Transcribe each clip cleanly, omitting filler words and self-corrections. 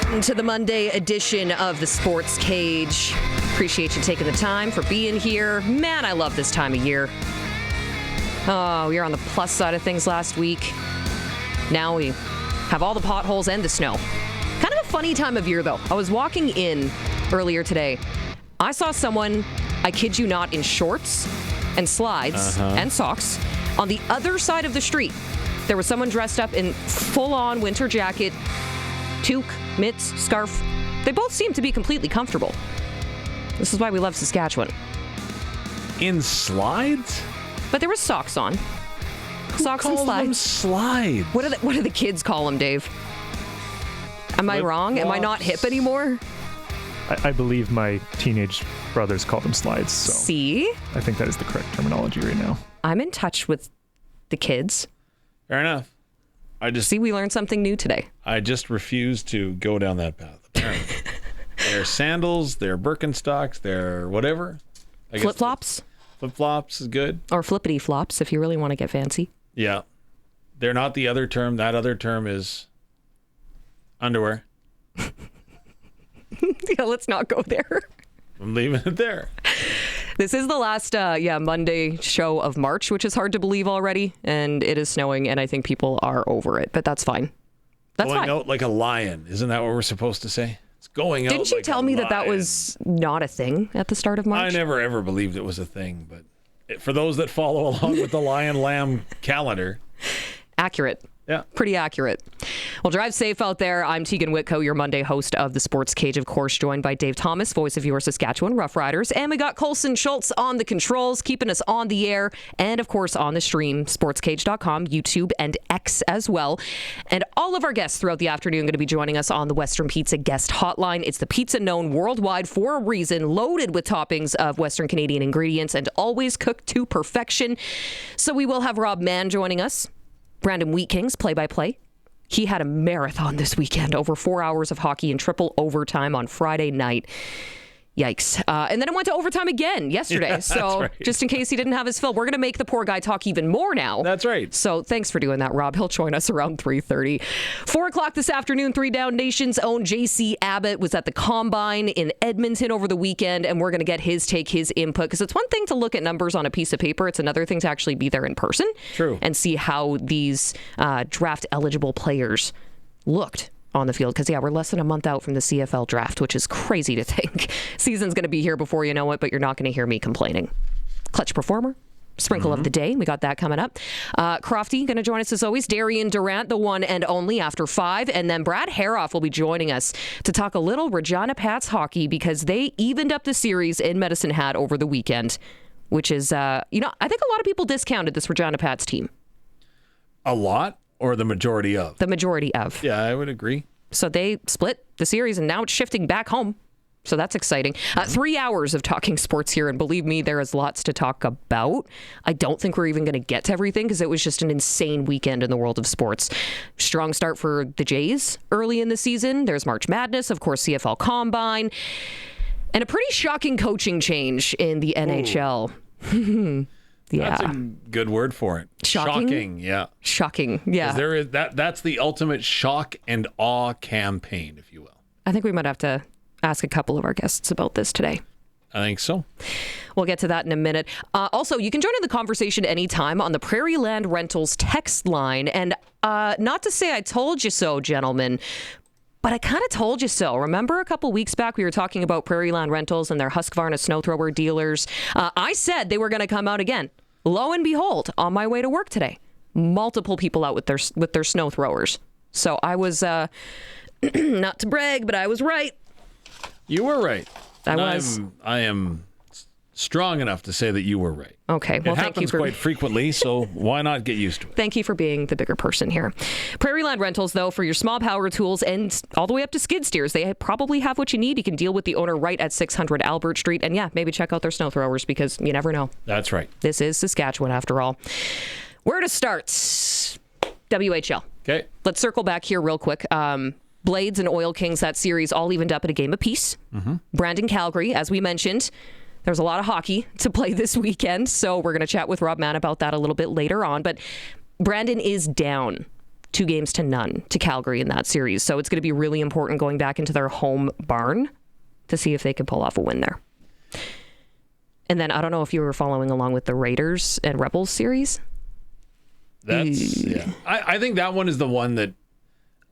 To the Monday edition of the Sports Cage. Appreciate you taking the time for being here. Man, I love this time of year. Oh, we were on the plus side of things last week. Now we have all the potholes and the snow. Kind of a funny time of year, though. I was walking in earlier today. I saw someone, I kid you not, in shorts and slides and socks. On the other side of the street, there was someone dressed up in full-on winter jacket, toque, mitts, scarf. They both seemed to be completely comfortable. This is why we love Saskatchewan. In slides? But there was socks on. Socks and Calls them slides. What do the kids call them, Dave? Am I wrong? Am I not hip anymore? I believe my teenage brothers call them slides. So See? I think that is the correct terminology right now. I'm in touch with the kids. Fair enough. See, we learned something new today. I just refuse to go down that path, apparently. They're sandals, they're Birkenstocks, they're whatever. Flip-flops? Flip-flops is good. Or flippity-flops, if you really want to get fancy. Yeah. They're not the other term. That other term is underwear. Yeah, let's not go there. I'm leaving it there. This is the last Monday show of March, which is hard to believe already. And it is snowing, and I think people are over it. But that's fine. That's going fine. out like a lion. Isn't that what we're supposed to say? It's going out Didn't you like tell a me lion. that was not a thing at the start of March? I never, ever believed it was a thing. But for those that follow along with the lion-lamb calendar. Accurate. Yeah. Pretty accurate. Well, drive safe out there. I'm Teagan Witko, your Monday host of the Sports Cage, of course, joined by Dave Thomas, voice of your Saskatchewan Rough Riders. And we got Colson Schultz on the controls, keeping us on the air and, of course, on the stream, sportscage.com, YouTube, and X as well. And all of our guests throughout the afternoon are going to be joining us on the Western Pizza Guest Hotline. It's the pizza known worldwide for a reason, loaded with toppings of Western Canadian ingredients and always cooked to perfection. So we will have Rob Mann joining us. Brandon Wheatking's play-by-play. He had a marathon this weekend, over 4 hours of hockey in triple overtime on Friday night. Yikes. And then it went to overtime again yesterday. Yeah, so right. just in case he didn't have his fill, we're going to make the poor guy talk even more now. That's right. So thanks for doing that, Rob. He'll join us around 3:30. 4 o'clock this afternoon, 3 Down Nation's own JC Abbott was at the Combine in Edmonton over the weekend, and we're going to get his input, because it's one thing to look at numbers on a piece of paper. It's another thing to actually be there in person. True. And see how these draft-eligible players looked on the field, because we're less than a month out from the CFL draft, which is crazy to think. Season's going to be here before you know it, but you're not going to hear me complaining. Clutch performer, sprinkle of the day, we got that coming up. Crofty going to join us as always. Darian Durant, the one and only, after 5, and then Brad Haroff will be joining us to talk a little Regina Pats hockey, because they evened up the series in Medicine Hat over the weekend, which is I think a lot of people discounted this Regina Pats team. A lot? Or the majority of? The majority of. Yeah, I would agree. So they split the series, and now it's shifting back home. So that's exciting. 3 hours of talking sports here, and believe me, there is lots to talk about. I don't think we're even going to get to everything, because it was just an insane weekend in the world of sports. Strong start for the Jays early in the season. There's March Madness, of course, CFL Combine, and a pretty shocking coaching change in the NHL. Yeah. That's a good word for it. Shocking? Yeah. Shocking, yeah. There is that's the ultimate shock and awe campaign, if you will. I think we might have to ask a couple of our guests about this today. I think so. We'll get to that in a minute. Also, you can join in the conversation anytime on the Prairie Land Rentals text line. And not to say I told you so, gentlemen, but I kind of told you so. Remember a couple weeks back we were talking about Prairie Land Rentals and their Husqvarna snow thrower dealers? I said they were going to come out again. Lo and behold, on my way to work today, multiple people out with their snow throwers. So I was, not to brag, but I was right. You were right. I am strong enough to say that you were right. Okay. Well, it happens quite frequently, so why not get used to it? Thank you for being the bigger person here. Prairie Land Rentals, though, for your small power tools and all the way up to skid steers, they probably have what you need. You can deal with the owner right at 600 Albert Street. And yeah, maybe check out their snow throwers, because you never know. That's right. This is Saskatchewan, after all. Where to start? WHL. Okay. Let's circle back here real quick. Blades and Oil Kings, that series all evened up at a game apiece. Brandon Calgary, as we mentioned, there's a lot of hockey to play this weekend, so we're going to chat with Rob Mann about that a little bit later on. But Brandon is down 2-0 to Calgary in that series. So it's going to be really important going back into their home barn to see if they can pull off a win there. And then I don't know if you were following along with the Raiders and Rebels series. I think that one is the one that,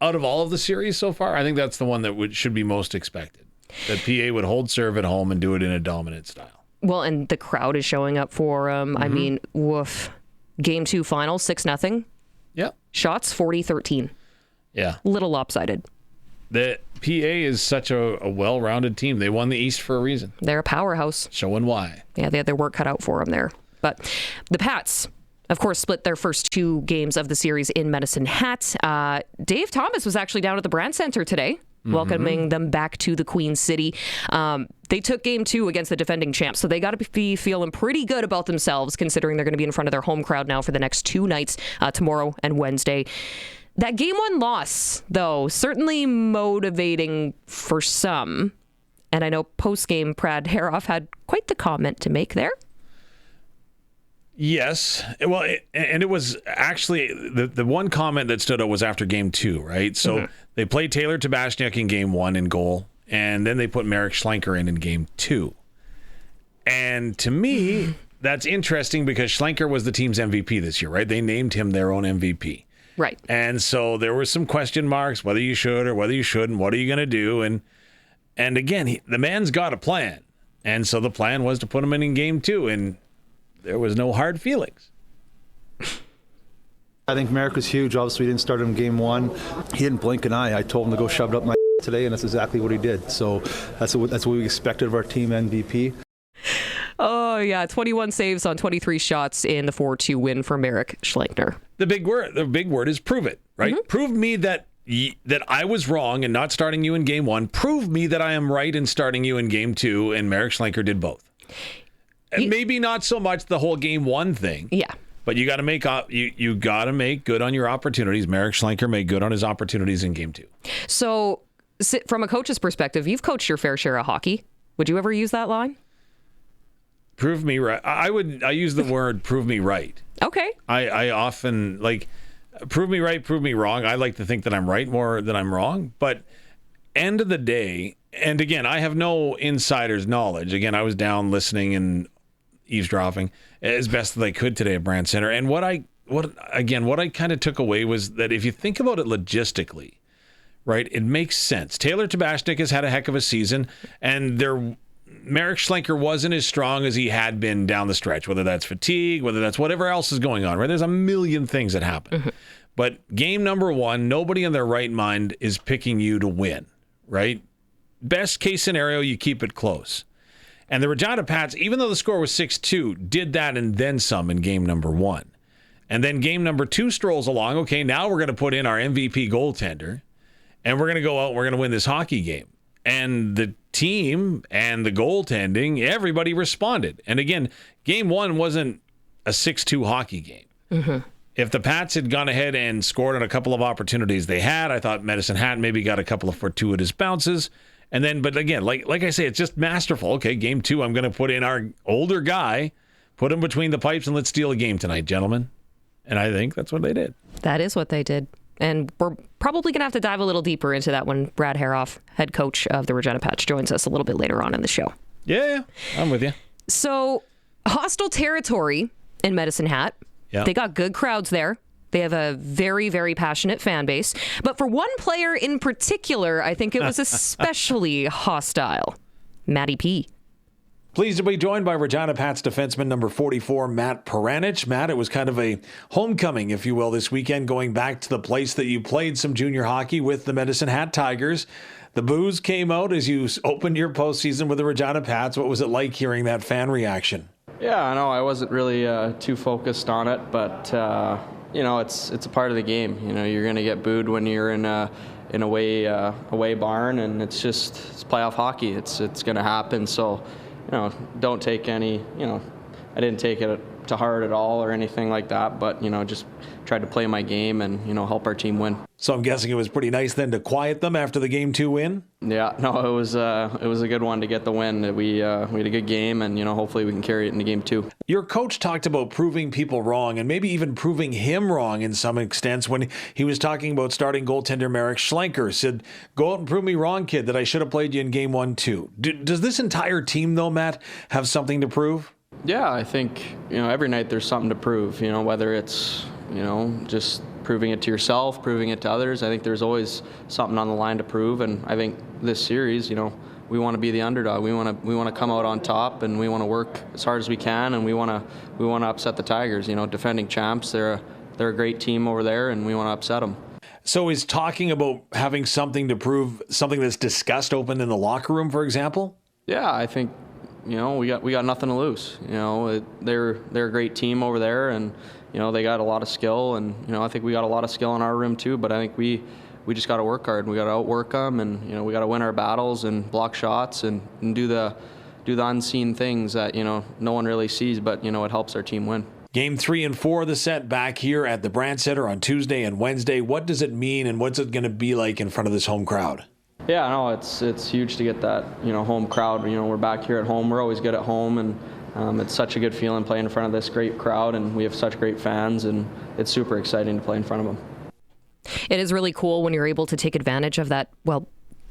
out of all of the series so far, I think that's the one that should be most expected. That PA would hold serve at home and do it in a dominant style. Well, and the crowd is showing up for them. I mean, woof. Game 2 final, 6-0. Yeah. Shots, 40-13. Yeah. Little lopsided. The PA is such a well-rounded team. They won the East for a reason. They're a powerhouse. Showing why. Yeah, they had their work cut out for them there. But the Pats, of course, split their first 2 games of the series in Medicine Hat. Dave Thomas was actually down at the Brand Center today, welcoming them back to the Queen City. They took game 2 against the defending champs, so they got to be feeling pretty good about themselves, considering they're going to be in front of their home crowd now for the next 2 nights, tomorrow and Wednesday. That game 1 loss, though, certainly motivating for some. And I know post-game, Brad Haroff had quite the comment to make there. Yes. Well, it was actually the one comment that stood out was after game 2, right? So they played Taylor Tabashniak in game 1 in goal, and then they put Marek Schlenker in game 2. And to me, that's interesting because Schlenker was the team's MVP this year, right? They named him their own MVP. Right. And so there were some question marks, whether you should or whether you shouldn't. What are you going to do? And again, the man's got a plan. And so the plan was to put him in game 2, and there was no hard feelings. I think Marek was huge. Obviously, we didn't start him in game 1. He didn't blink an eye. I told him to go shove it up my today, and that's exactly what he did. So that's what we expected of our team MVP. Oh, yeah. 21 saves on 23 shots in the 4-2 win for Marek Schlenker. The big word is prove it, right? Prove me that I was wrong in not starting you in game 1. Prove me that I am right in starting you in game 2, and Marek Schlenker did both. Maybe not so much the whole game 1 thing. Yeah. But you got to make good on your opportunities. Marek Schlenker made good on his opportunities in game 2. So from a coach's perspective, you've coached your fair share of hockey. Would you ever use that line? Prove me right. I use the word prove me right. Okay. I often prove me right, prove me wrong. I like to think that I'm right more than I'm wrong. But end of the day, and again, I have no insider's knowledge. Again, I was down listening and eavesdropping as best as I could today at Brand Center. And what I kind of took away was that if you think about it logistically, right, it makes sense. Taylor Tabashniak has had a heck of a season, and Marek Schlenker wasn't as strong as he had been down the stretch, whether that's fatigue, whether that's whatever else is going on, right? There's a million things that happen. But game number 1, nobody in their right mind is picking you to win, right? Best case scenario, you keep it close. And the Regina Pats, even though the score was 6-2, did that and then some in game number 1. And then game number 2 strolls along. Okay, now we're going to put in our MVP goaltender, and we're going to go out and we're going to win this hockey game. And the team and the goaltending, everybody responded. And again, game 1 wasn't a 6-2 hockey game. If the Pats had gone ahead and scored on a couple of opportunities they had, I thought Medicine Hat maybe got a couple of fortuitous bounces. And then, but again, like I say, it's just masterful. Okay, game 2, I'm going to put in our older guy, put him between the pipes, and let's steal a game tonight, gentlemen. And I think that's what they did. That is what they did. And we're probably going to have to dive a little deeper into that when Brad Haroff, head coach of the Regina Pats, joins us a little bit later on in the show. Yeah, I'm with you. So, hostile territory in Medicine Hat. Yeah. They got good crowds there. They have a very, very passionate fan base. But for one player in particular, I think it was especially hostile. Matty P. Pleased to be joined by Regina Pats defenseman number 44, Matt Peranich. Matt, it was kind of a homecoming, if you will, this weekend, going back to the place that you played some junior hockey with the Medicine Hat Tigers. The boos came out as you opened your postseason with the Regina Pats. What was it like hearing that fan reaction? Yeah, I know I wasn't really too focused on it, but it's a part of the game. You're going to get booed when you're in a away barn, and it's playoff hockey. It's going to happen. So, don't take any. I didn't take it to heart at all or anything like that, but, just tried to play my game and, help our team win. So I'm guessing it was pretty nice then to quiet them after the Game 2 win? Yeah, no, it was a good one to get the win. We had a good game, and, hopefully we can carry it into Game 2. Your coach talked about proving people wrong and maybe even proving him wrong in some extents when he was talking about starting goaltender Marek Schlenker. Said, go out and prove me wrong, kid, that I should have played you in Game 1 too. Does this entire team, though, Matt, have something to prove? Yeah, I think, every night there's something to prove, whether it's, just proving it to yourself, proving it to others. I think there's always something on the line to prove, and I think this series, we want to be the underdog. We want to come out on top, and we want to work as hard as we can, and we want to upset the Tigers. Defending champs, they're a great team over there, and we want to upset them. So is talking about having something to prove something that's discussed open in the locker room, for example? Yeah, I think we got nothing to lose. They're a great team over there, and they got a lot of skill, and I think we got a lot of skill in our room too. But I think we just got to work hard. We got to outwork them, and we got to win our battles and block shots and do the unseen things that no one really sees, but it helps our team win. Game 3 and 4 of the set back here at the Brandt Center on Tuesday and Wednesday. What does it mean, and what's it going to be like in front of this home crowd? Yeah, no, it's huge to get that home crowd. We're back here at home. We're always good at home, and it's such a good feeling playing in front of this great crowd, and we have such great fans, and it's super exciting to play in front of them. It is really cool when you're able to take advantage of that,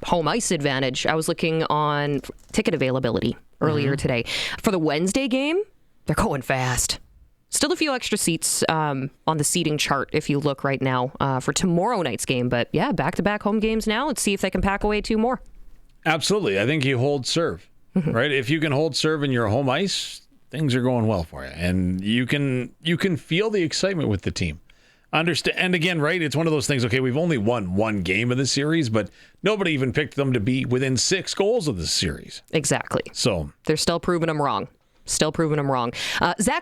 home ice advantage. I was looking on ticket availability earlier today. For the Wednesday game, they're going fast. Still a few extra seats on the seating chart if you look right now for tomorrow night's game. But yeah, back-to-back home games now. Let's see if they can pack away 2 more. Absolutely. I think you hold serve, right? If you can hold serve in your home ice, things are going well for you. And you can feel the excitement with the team. Understand, and again, right, it's one of those things, okay, we've only won 1 game of the series, but nobody even picked them to be within 6 goals of the series. Exactly. So they're still proving them wrong. Zach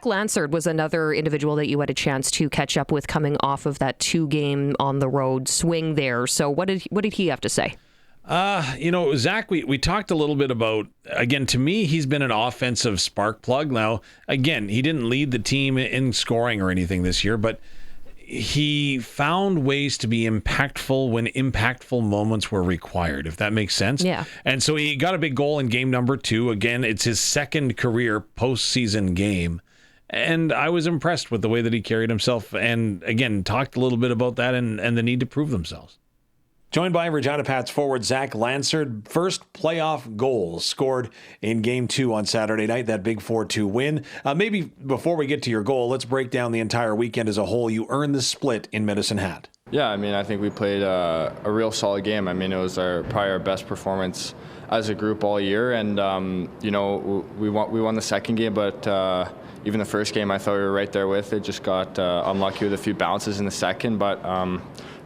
Lansard was another individual that you had a chance to catch up with coming off of that 2-game on the road swing there. So what did he have to say? Zach, we talked a little bit about, again, to me, he's been an offensive spark plug. Now, again, he didn't lead the team in scoring or anything this year, but he found ways to be impactful when impactful moments were required, if that makes sense. Yeah. And so he got a big goal in game number 2. Again, it's his second career postseason game. And I was impressed with the way that he carried himself. And again, talked a little bit about that and the need to prove themselves. Joined by Regina Pats forward Zach Lansard. First playoff goal scored in Game 2 on Saturday night, that big 4-2 win. Maybe before we get to your goal, let's break down the entire weekend as a whole. You earned the split in Medicine Hat. Yeah, I think we played a real solid game. It was probably our best performance as a group all year. And, we won the second game, but even the first game I thought we were right there with it. Just got unlucky with a few bounces in the second. But,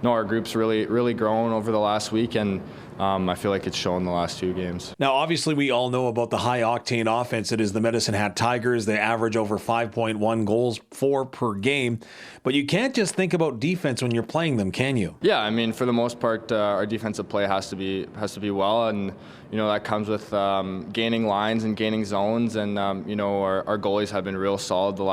our group's really grown over the last week, and I feel like it's shown the last 2 games. Now, obviously, we all know about the high-octane offense that is the Medicine Hat Tigers. They average over 5.1 goals, 4 per game. But you can't just think about defense when you're playing them, can you? Yeah, for the most part, our defensive play has to be well, and that comes with gaining lines and gaining zones, and our goalies have been real solid the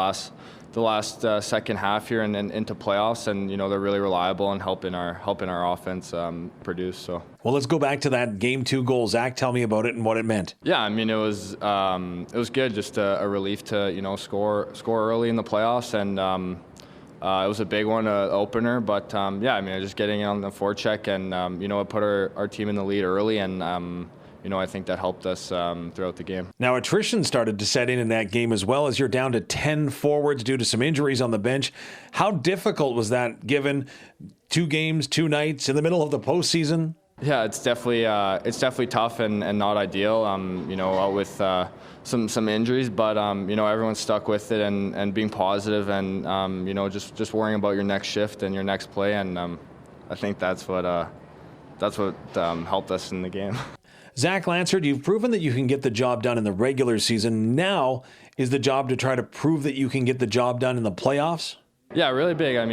last second half here and into playoffs, and they're really reliable and helping our offense produce. So. Well, let's go back to that Game 2 goal. Zach, tell me about it and what it meant. Yeah, it was good, just a relief to score early in the playoffs, and it was a big one, opener. But just getting in on the forecheck and it put our team in the lead early, and I think that helped us throughout the game. Now, attrition started to set in that game as well, as you're down to 10 forwards due to some injuries on the bench. How difficult was that, given 2 games, 2 nights in the middle of the postseason? Yeah, it's definitely tough and not ideal. Out with some injuries, but everyone's stuck with it and being positive and just worrying about your next shift and your next play, and I think that's what helped us in the game. Zach Lansard, you've proven that you can get the job done in the regular season. Now is the job to try to prove that you can get the job done in the playoffs? Yeah, really big. At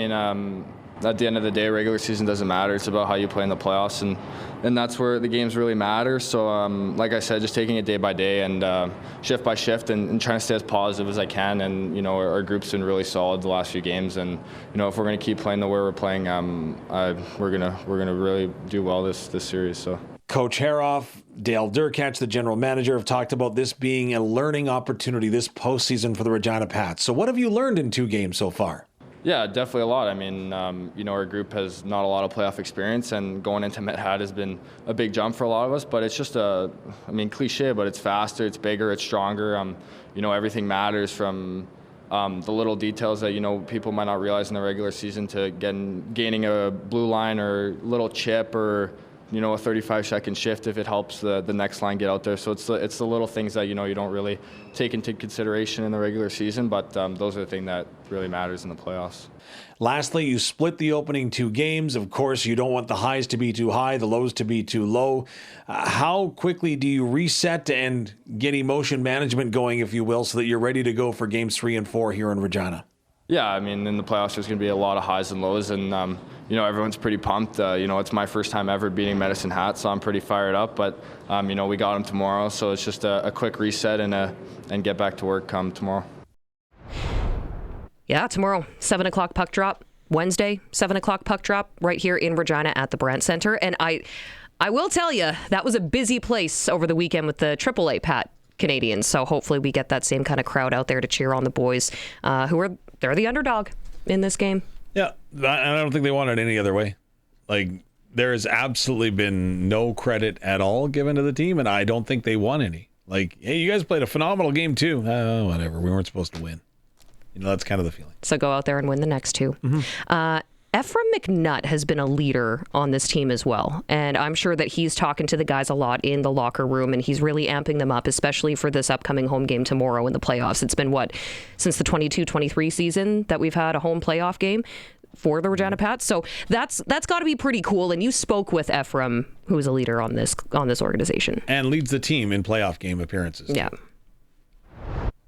the end of the day, regular season doesn't matter. It's about how you play in the playoffs. And that's where the games really matter. So like I said, just taking it day by day and shift by shift and trying to stay as positive as I can. And our group's been really solid the last few games, and if we're going to keep playing the way we're playing, we're gonna really do well this series. So. Coach Haroff, Dale Durant, the general manager, have talked about this being a learning opportunity this postseason for the Regina Pats. So what have you learned in 2 games so far? Yeah, definitely a lot. I mean, our group has not a lot of playoff experience, and going into Met-Hat has been a big jump for a lot of us, but it's just cliche, but it's faster, it's bigger, it's stronger. Everything matters from the little details that, people might not realize in the regular season to gaining a blue line or little chip or a 35-second shift if it helps the next line get out there. So it's the little things that you don't really take into consideration in the regular season, but those are the things that really matters in the playoffs. Lastly, you split the opening 2 games. Of course, you don't want the highs to be too high, the lows to be too low. How quickly do you reset and get emotion management going, if you will, so that you're ready to go for games 3 and 4 here in Regina? Yeah, I mean, in the playoffs, there's going to be a lot of highs and lows, and everyone's pretty pumped. It's my first time ever beating Medicine Hat, so I'm pretty fired up. But we got them tomorrow, so it's just a quick reset and get back to work come tomorrow. Yeah, tomorrow, 7 o'clock puck drop. Wednesday, 7 o'clock puck drop right here in Regina at the Brandt Center. And I will tell you, that was a busy place over the weekend with the AAA Pat Canadians. So hopefully we get that same kind of crowd out there to cheer on the boys they're the underdog in this game. Yeah, I don't think they want it any other way. Like, there has absolutely been no credit at all given to the team, and I don't think they won any. Like, hey, you guys played a phenomenal game too. Whatever, we weren't supposed to win. That's kind of the feeling. So go out there and win the next 2. Mm-hmm. Ephraim McNutt has been a leader on this team as well. And I'm sure that he's talking to the guys a lot in the locker room, and he's really amping them up, especially for this upcoming home game tomorrow in the playoffs. It's been, since the 22-23 season that we've had a home playoff game for the Regina Pats. So that's got to be pretty cool. And you spoke with Ephraim, who is a leader on this organization. And leads the team in playoff game appearances. Yeah.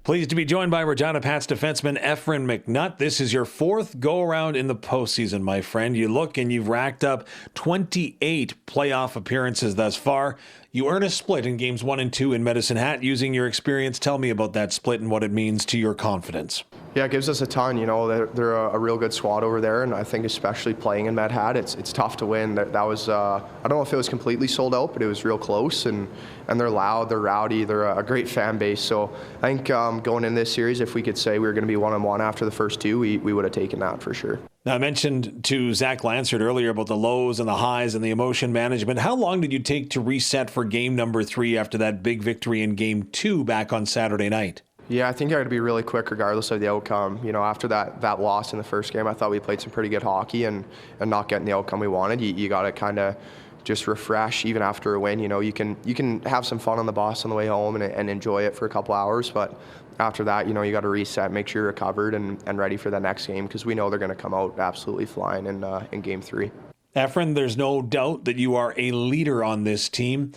Pleased to be joined by Regina Pats defenseman Ephraim McNutt. This is your 4th go-around in the postseason, my friend. You look and you've racked up 28 playoff appearances thus far. You earn a split in games 1 and 2 in Medicine Hat. Using your experience, tell me about that split and what it means to your confidence. Yeah, it gives us a ton. They're a real good squad over there, and I think especially playing in Med-Hat, it's tough to win. That was I don't know if it was completely sold out, but it was real close, and they're loud, they're rowdy, they're a great fan base. So I think going in this series, if we could say we were going to be 1-1 after the first 2, we would have taken that for sure. Now, I mentioned to Zach Lansard earlier about the lows and the highs and the emotion management. How long did you take to reset for game number 3 after that big victory in game 2 back on Saturday night? Yeah, I think I had to be really quick regardless of the outcome. After that loss in the first game, I thought we played some pretty good hockey and not getting the outcome we wanted. You got to kind of just refresh even after a win. You can have some fun on the bus on the way home and enjoy it for a couple hours, but after that, you got to reset, make sure you're recovered and ready for the next game, because we know they're going to come out absolutely flying in game 3. Ephraim, there's no doubt that you are a leader on this team.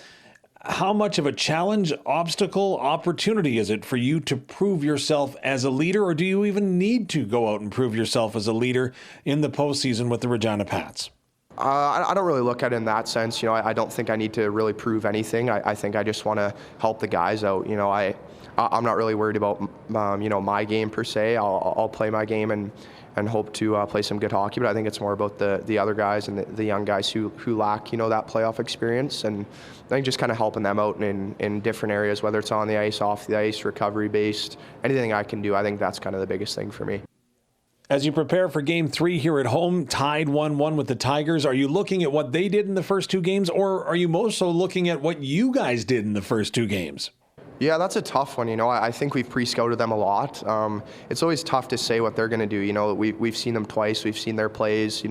How much of a challenge, obstacle, opportunity is it for you to prove yourself as a leader, or do you even need to go out and prove yourself as a leader in the postseason with the Regina Pats? I don't really look at it in that sense. I don't think I need to really prove anything. I think I just want to help the guys out. I'm not really worried about my game per se. I'll play my game and hope to play some good hockey, but I think it's more about the other guys and the young guys who lack that playoff experience, and I think just kind of helping them out in different areas, whether it's on the ice, off the ice, recovery based, anything I can do. I think that's kind of the biggest thing for me. As you prepare for game 3 here at home, tied 1-1 with the Tigers, are you looking at what they did in the first 2 games, or are you most so looking at what you guys did in the first 2 games? Yeah, that's a tough one. I think we've pre-scouted them a lot. It's always tough to say what they're going to do. We've seen them twice. We've seen their plays.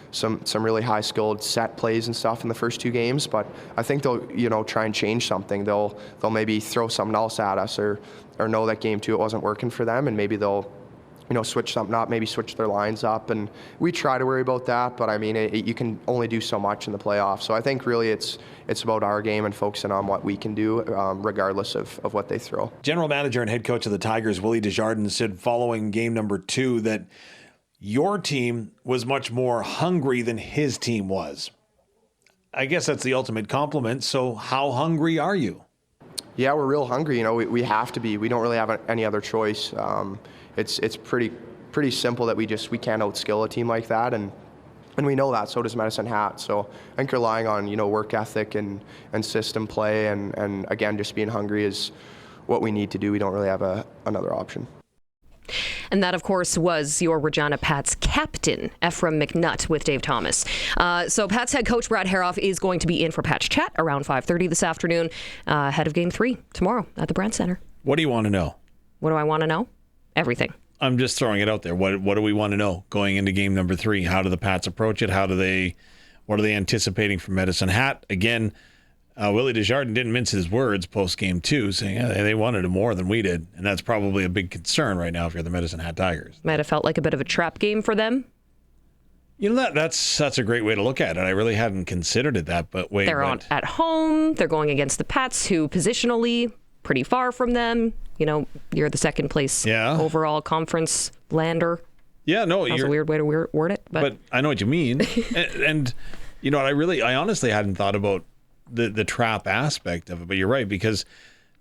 Some really high-skilled set plays and stuff in the first 2 games. But I think they'll try and change something. They'll maybe throw something else at us, or know that game 2 it wasn't working for them, and maybe they'll switch something up, maybe switch their lines up, and we try to worry about that, but I mean, you can only do so much in the playoffs. So I think really it's about our game and focusing on what we can do, regardless of what they throw. General manager and head coach of the Tigers, Willie Desjardins, said following game number 2 that your team was much more hungry than his team was. I guess that's the ultimate compliment. So how hungry are you? Yeah, we're real hungry. You know, we have to be. We don't really have any other choice. It's pretty simple that we can't outskill a team like that, and we know that. So does Medicine Hat. So I think relying on work ethic and system play and again just being hungry is what we need to do. We don't really have another option. And that, of course, was your Regina Pats captain, Ephraim McNutt, with Dave Thomas. So Pats head coach Brad Haroff is going to be in for Pats Chat around 5:30 this afternoon, ahead of Game 3 tomorrow at the Brandt Center. What do you want to know? What do I want to know? Everything. I'm just throwing it out there. What do we want to know going into game number 3? How do the Pats approach it? What are they anticipating from Medicine Hat? Again, Willie Desjardins didn't mince his words post-game 2, saying they wanted it more than we did. And that's probably a big concern right now if you're the Medicine Hat Tigers. Might have felt like a bit of a trap game for them. You know, that's a great way to look at it. I really hadn't considered it that way. They're at home. They're going against the Pats, who positionally pretty far from them. You're the second place overall conference lander. Yeah, no, that's a weird way to word it. But I know what you mean. and you know, I honestly hadn't thought about the trap aspect of it, but you're right, because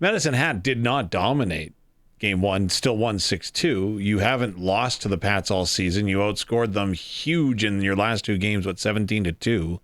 Medicine Hat did not dominate game 1, still won 6-2. You haven't lost to the Pats all season. You outscored them huge in your last 2 games, 17-2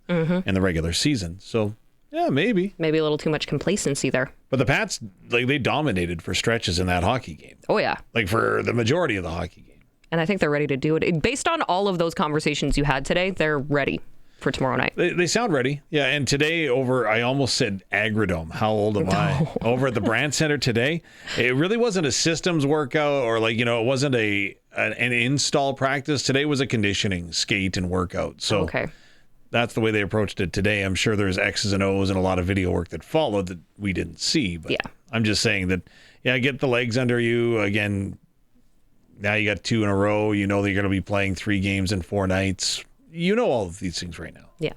in the regular season. So yeah, maybe a little too much complacency there. But the Pats, they dominated for stretches in that hockey game. Oh yeah, for the majority of the hockey game. And I think they're ready to do it. Based on all of those conversations you had today, they're ready for tomorrow night. They sound ready. Yeah, and today I almost said Agrodome. How old am I? Over at the Brandt Center today, it really wasn't a systems workout or it wasn't an install practice. Today was a conditioning skate and workout. So that's the way they approached it today. I'm sure there's X's and O's and a lot of video work that followed that we didn't see. But I'm just saying that, get the legs under you. Again, now you got 2 in a row. You know that you're going to be playing 3 games in 4 nights. You know all of these things right now. Yeah.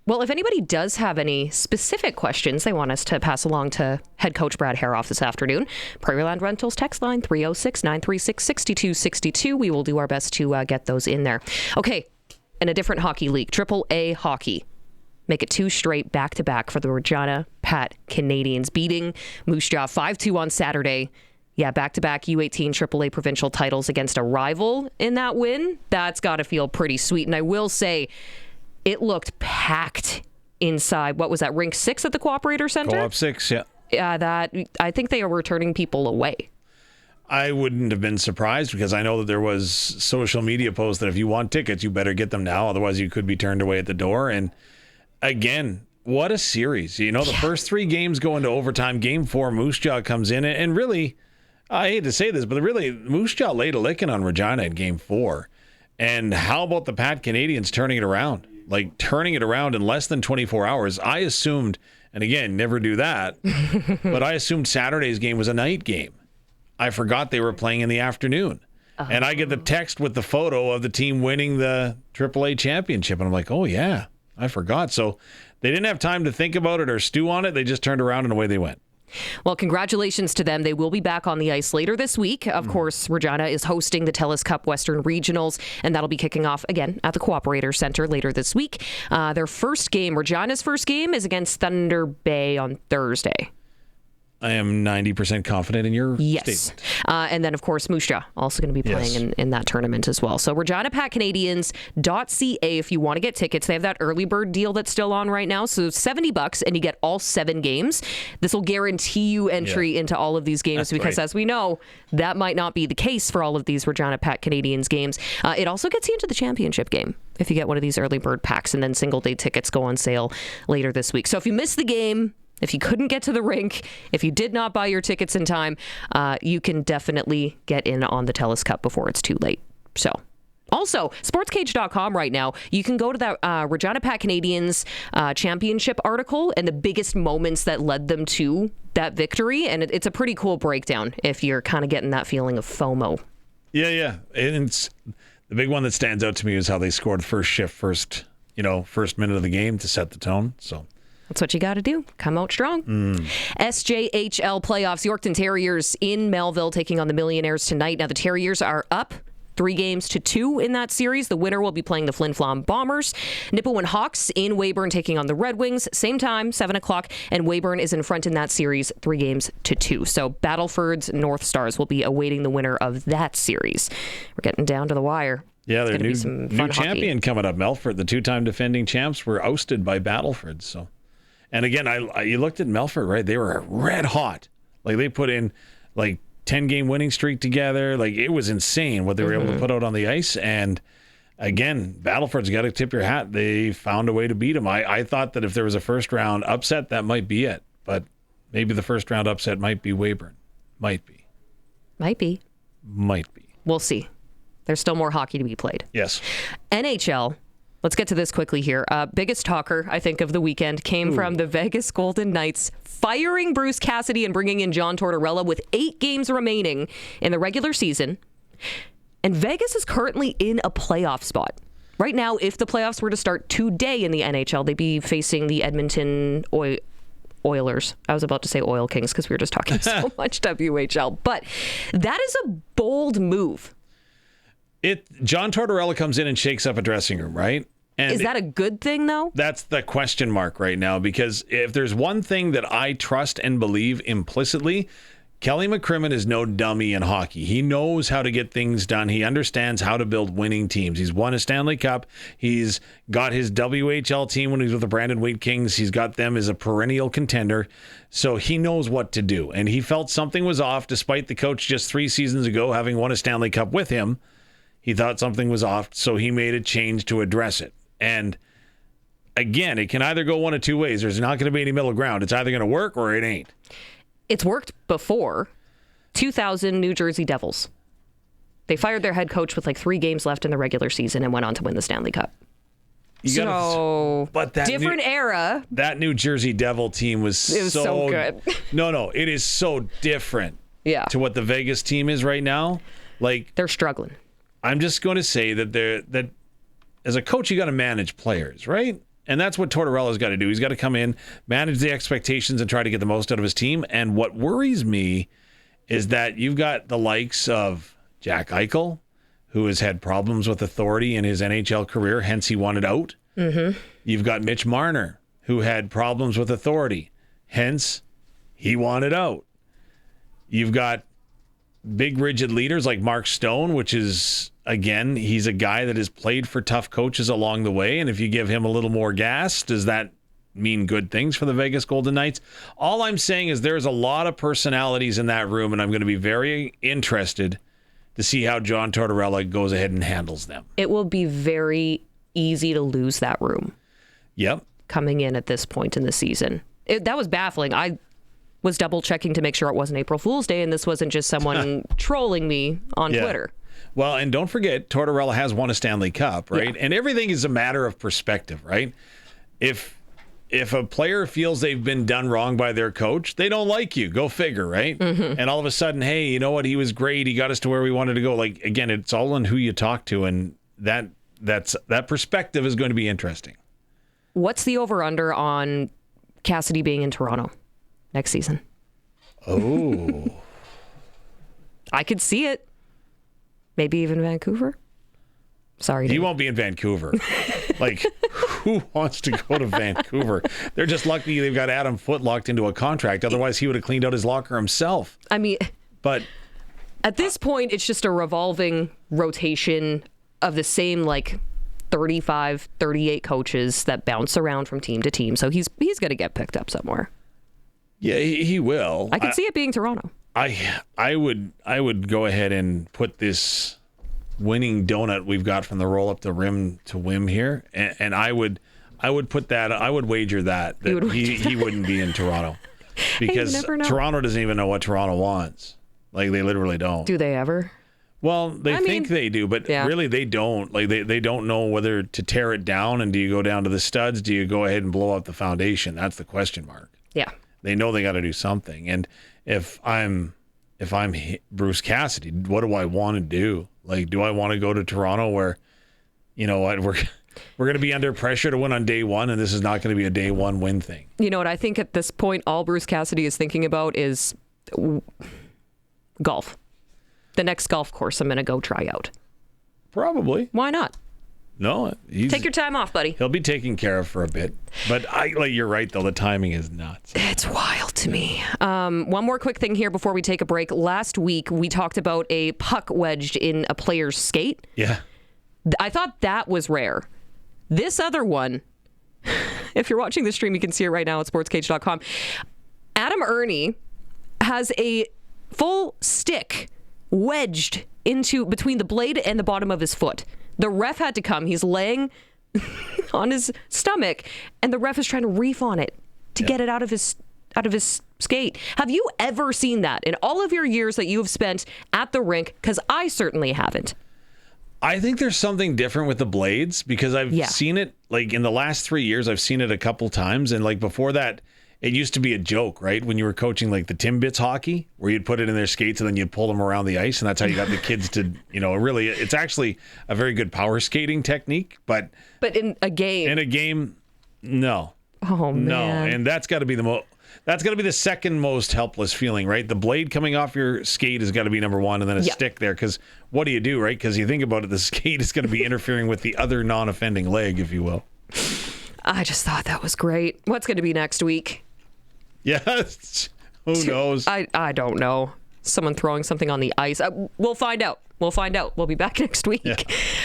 Well, if anybody does have any specific questions they want us to pass along to head coach Brad Haroff this afternoon, Prairieland Rentals text line 306-936-6262. We will do our best to get those in there. Okay, in a different hockey league, AAA hockey. Make it 2 straight back-to-back for the Regina Pat Canadians, beating Moose Jaw 5-2 on Saturday. Yeah, back-to-back U18 AAA provincial titles against a rival in that win. That's got to feel pretty sweet. And I will say, it looked packed inside. What was that, Rink 6 at the Cooperator Center? Co-op 6, yeah. Yeah, I think they were turning people away. I wouldn't have been surprised, because I know that there was social media posts that if you want tickets, you better get them now. Otherwise, you could be turned away at the door. And again, what a series. The first 3 games go into overtime. Game 4, Moose Jaw comes in. And really, I hate to say this, but really, Moose Jaw laid a licking on Regina in Game 4. And how about the Pat Canadians turning it around? Turning it around in less than 24 hours. I assumed, and again, never do that, but I assumed Saturday's game was a night game. I forgot they were playing in the afternoon. And I get the text with the photo of the team winning the AAA championship. And I'm like, oh, yeah, I forgot. So they didn't have time to think about it or stew on it. They just turned around and away they went. Well, congratulations to them. They will be back on the ice later this week. Of course, Regina is hosting the TELUS Cup Western Regionals, and that'll be kicking off again at the Cooperator Center later this week. Their first game, Regina's first game, is against Thunder Bay on Thursday. I am 90% confident in your statement. And then, of course, Moose Jaw also going to be playing in that tournament as well. So ReginaPatCanadians.ca if you want to get tickets. They have that early bird deal that's still on right now. So $70 and you get all 7 games. This will guarantee you entry into all of these games because, as we know, that might not be the case for all of these Regina Pat Canadians games. It also gets you into the championship game if you get one of these early bird packs, and then single day tickets go on sale later this week. So if you miss the game, if you couldn't get to the rink, if you did not buy your tickets in time, you can definitely get in on the TELUS Cup before it's too late. So, also, SportsCage.com right now, you can go to that Regina Pat Canadians championship article and the biggest moments that led them to that victory. And it's a pretty cool breakdown if you're kind of getting that feeling of FOMO. Yeah. And it's the big one that stands out to me is how they scored first shift, first minute of the game to set the tone. So that's what you got to do. Come out strong. SJHL playoffs. Yorkton Terriers in Melville taking on the Millionaires tonight. Now, the Terriers are up 3-2 in that series. The winner will be playing the Flin Flon Bombers. Nipawin Hawks in Weyburn taking on the Red Wings. Same time, 7 o'clock, and Weyburn is in front in that series, 3-2. So Battleford's North Stars will be awaiting the winner of that series. We're getting down to the wire. Yeah, their new hockey. champion coming up. Melfort, the 2-time defending champs, were ousted by Battleford. So, and again, you looked at Melfort, right? They were red hot. Like they put in 10-game winning streak together. Like it was insane what they were able to put out on the ice. And again, Battleford's got to tip your hat. They found a way to beat them. I thought that if there was a first round upset, that might be it. But maybe the first round upset might be Weyburn. Might be. We'll see. There's still more hockey to be played. Yes. NHL. Let's get to this quickly here. Biggest talker, I think, of the weekend came from the Vegas Golden Knights firing Bruce Cassidy and bringing in John Tortorella with 8 games remaining in the regular season. And Vegas is currently in a playoff spot. Right now, if the playoffs were to start today in the NHL, they'd be facing the Edmonton Oilers. I was about to say Oil Kings because we were just talking so much WHL. But that is a bold move. John Tortorella comes in and shakes up a dressing room, right? And is that a good thing, though? That's the question mark right now, because if there's one thing that I trust and believe implicitly, Kelly McCrimmon is no dummy in hockey. He knows how to get things done. He understands how to build winning teams. He's won a Stanley Cup. He's got his WHL team when he was with the Brandon Wheat Kings. He's got them as a perennial contender. So he knows what to do. And he felt something was off despite the coach just 3 seasons ago having won a Stanley Cup with him. He thought something was off, so he made a change to address it. And again, it can either go one of two ways. There's not going to be any middle ground. It's either going to work or it ain't. It's worked before. 2000 New Jersey Devils. They fired their head coach with 3 games left in the regular season and went on to win the Stanley Cup. But that different era. That New Jersey Devil team was so good. No, it is so different to what the Vegas team is right now. They're struggling. I'm just going to say that as a coach, you got to manage players, right? And that's what Tortorella's got to do. He's got to come in, manage the expectations, and try to get the most out of his team. And what worries me is that you've got the likes of Jack Eichel, who has had problems with authority in his NHL career, hence he wanted out. Mm-hmm. You've got Mitch Marner, who had problems with authority, hence he wanted out. You've got big rigid leaders like Mark Stone, which is, again, he's a guy that has played for tough coaches along the way. And if you give him a little more gas, does that mean good things for the Vegas Golden Knights? All I'm saying is there's a lot of personalities in that room, and I'm going to be very interested to see how John Tortorella goes ahead and handles them. It will be very easy to lose that room. Yep. Coming in at this point in the season. That was baffling. I was double checking to make sure it wasn't April Fool's Day and this wasn't just someone trolling me on Twitter. Well, and don't forget, Tortorella has won a Stanley Cup, right? Yeah. And everything is a matter of perspective, right? If a player feels they've been done wrong by their coach, they don't like you. Go figure, right? Mm-hmm. And all of a sudden, hey, you know what? He was great. He got us to where we wanted to go. Again, it's all in who you talk to, and that perspective is going to be interesting. What's the over-under on Cassidy being in Toronto next season? Oh. I could see it. Maybe even Vancouver? Sorry. He won't be in Vancouver. Who wants to go to Vancouver? They're just lucky they've got Adam Foote locked into a contract. Otherwise, he would have cleaned out his locker himself. I mean, but at this point, it's just a revolving rotation of the same 35, 38 coaches that bounce around from team to team. So he's going to get picked up somewhere. Yeah, he will. I could see it being Toronto. I would go ahead and put this winning donut we've got from the roll up the rim to Wim here, and I would put that. I would wager that he wouldn't be in Toronto because Toronto doesn't even know what Toronto wants. They literally don't. Do they ever? Well, they think they do, but really they don't. They don't know whether to tear it down, and do you go down to the studs? Do you go ahead and blow up the foundation? That's the question mark. Yeah. They know they got to do something, and if I'm Bruce Cassidy, what do I want to do? Do I want to go to Toronto where, you know what, we're going to be under pressure to win on day one, and this is not going to be a day one win thing? You know what? I think at this point, all Bruce Cassidy is thinking about is golf. The next golf course I'm going to go try out. Probably. Why not? No, Take your time off, buddy. He'll be taken care of for a bit. But you're right, though. The timing is nuts. It's wild to me. One more quick thing here before we take a break. Last week, we talked about a puck wedged in a player's skate. Yeah. I thought that was rare. This other one, if you're watching the stream, you can see it right now at sportscage.com. Adam Ernie has a full stick wedged into between the blade and the bottom of his foot. The ref had to come. He's laying on his stomach, and the ref is trying to reef on it to get it out of his skate. Have you ever seen that in all of your years that you have spent at the rink? Because I certainly haven't. I think there's something different with the blades because I've seen it in the last 3 years. I've seen it a couple times, and before that, it used to be a joke, right? When you were coaching the Timbits hockey, where you'd put it in their skates and then you'd pull them around the ice, and that's how you got the kids to, really, it's actually a very good power skating technique, but in a game, no. Oh man. No, and that's got to be the second most helpless feeling, right? The blade coming off your skate has got to be number one, and then a stick there, because what do you do, right? Because you think about it, the skate is going to be interfering with the other non-offending leg, if you will. I just thought that was great. What's going to be next week? Yes. Who knows? I don't know. Someone throwing something on the ice. We'll find out. We'll be back next week. Yeah.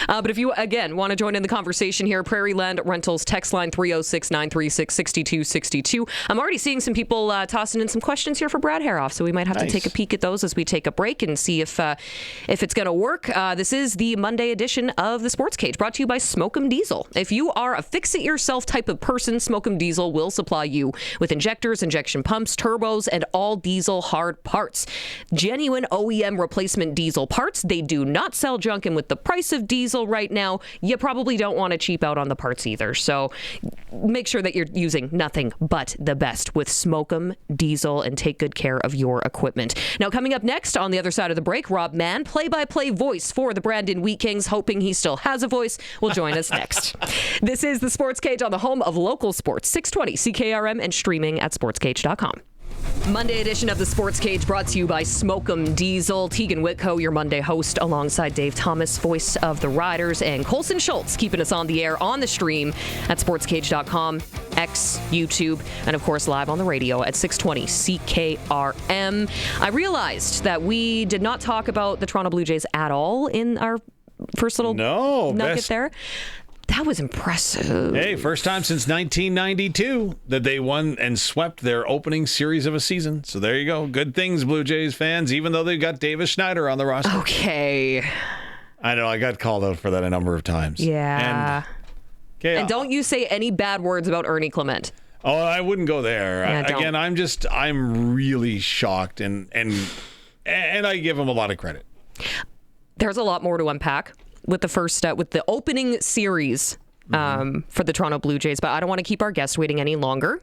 But if you, again, want to join in the conversation here, Prairie Land Rentals text line 306-936-6262. I'm already seeing some people tossing in some questions here for Brad Haroff, so we might have to take a peek at those as we take a break and see if it's going to work. This is the Monday edition of the Sports Cage, brought to you by Smoke'em Diesel. If you are a fix-it-yourself type of person, Smoke'em Diesel will supply you with injectors, injection pumps, turbos, and all diesel hard parts. Genuine OEM replacement diesel parts. They do not sell junk, and with the price of diesel right now, you probably don't want to cheap out on the parts either. So make sure that you're using nothing but the best with Smoke'em Diesel and take good care of your equipment. Now, coming up next on the other side of the break, Rob Mann, play-by-play voice for the Brandon Wheat Kings, hoping he still has a voice, will join us next. This is the Sports Cage on the home of local sports, 620 CKRM, and streaming at sportscage.com. Monday edition of the Sports Cage brought to you by Smoke'em Diesel. Teagan Witko, your Monday host, alongside Dave Thomas, voice of the Riders, and Colson Schultz, keeping us on the air on the stream at sportscage.com, X, YouTube, and of course live on the radio at 620 CKRM. I realized that we did not talk about the Toronto Blue Jays at all in our first little nugget there. That was impressive. Hey, first time since 1992 that they won and swept their opening series of a season. So there you go. Good things, Blue Jays fans, even though they've got Davis Schneider on the roster. Okay. I know. I got called out for that a number of times. Yeah. And don't you say any bad words about Ernie Clement. Oh, I wouldn't go there. Again, I'm really shocked, and I give him a lot of credit. There's a lot more to unpack with the opening series for the Toronto Blue Jays, but I don't want to keep our guests waiting any longer.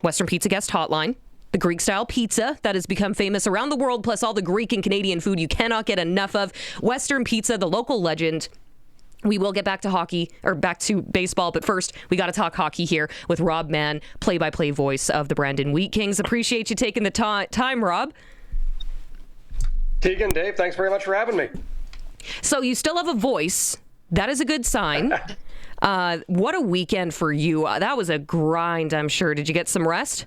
Western Pizza Guest Hotline, the Greek-style pizza that has become famous around the world, plus all the Greek and Canadian food you cannot get enough of. Western Pizza, the local legend. We will get back to hockey, or back to baseball, but first, we got to talk hockey here with Rob Mann, play-by-play voice of the Brandon Wheat Kings. Appreciate you taking the time, Rob. Teagan, Dave, thanks very much for having me. So you still have a voice. That is a good sign. What a weekend for you. That was a grind, I'm sure. Did you get some rest?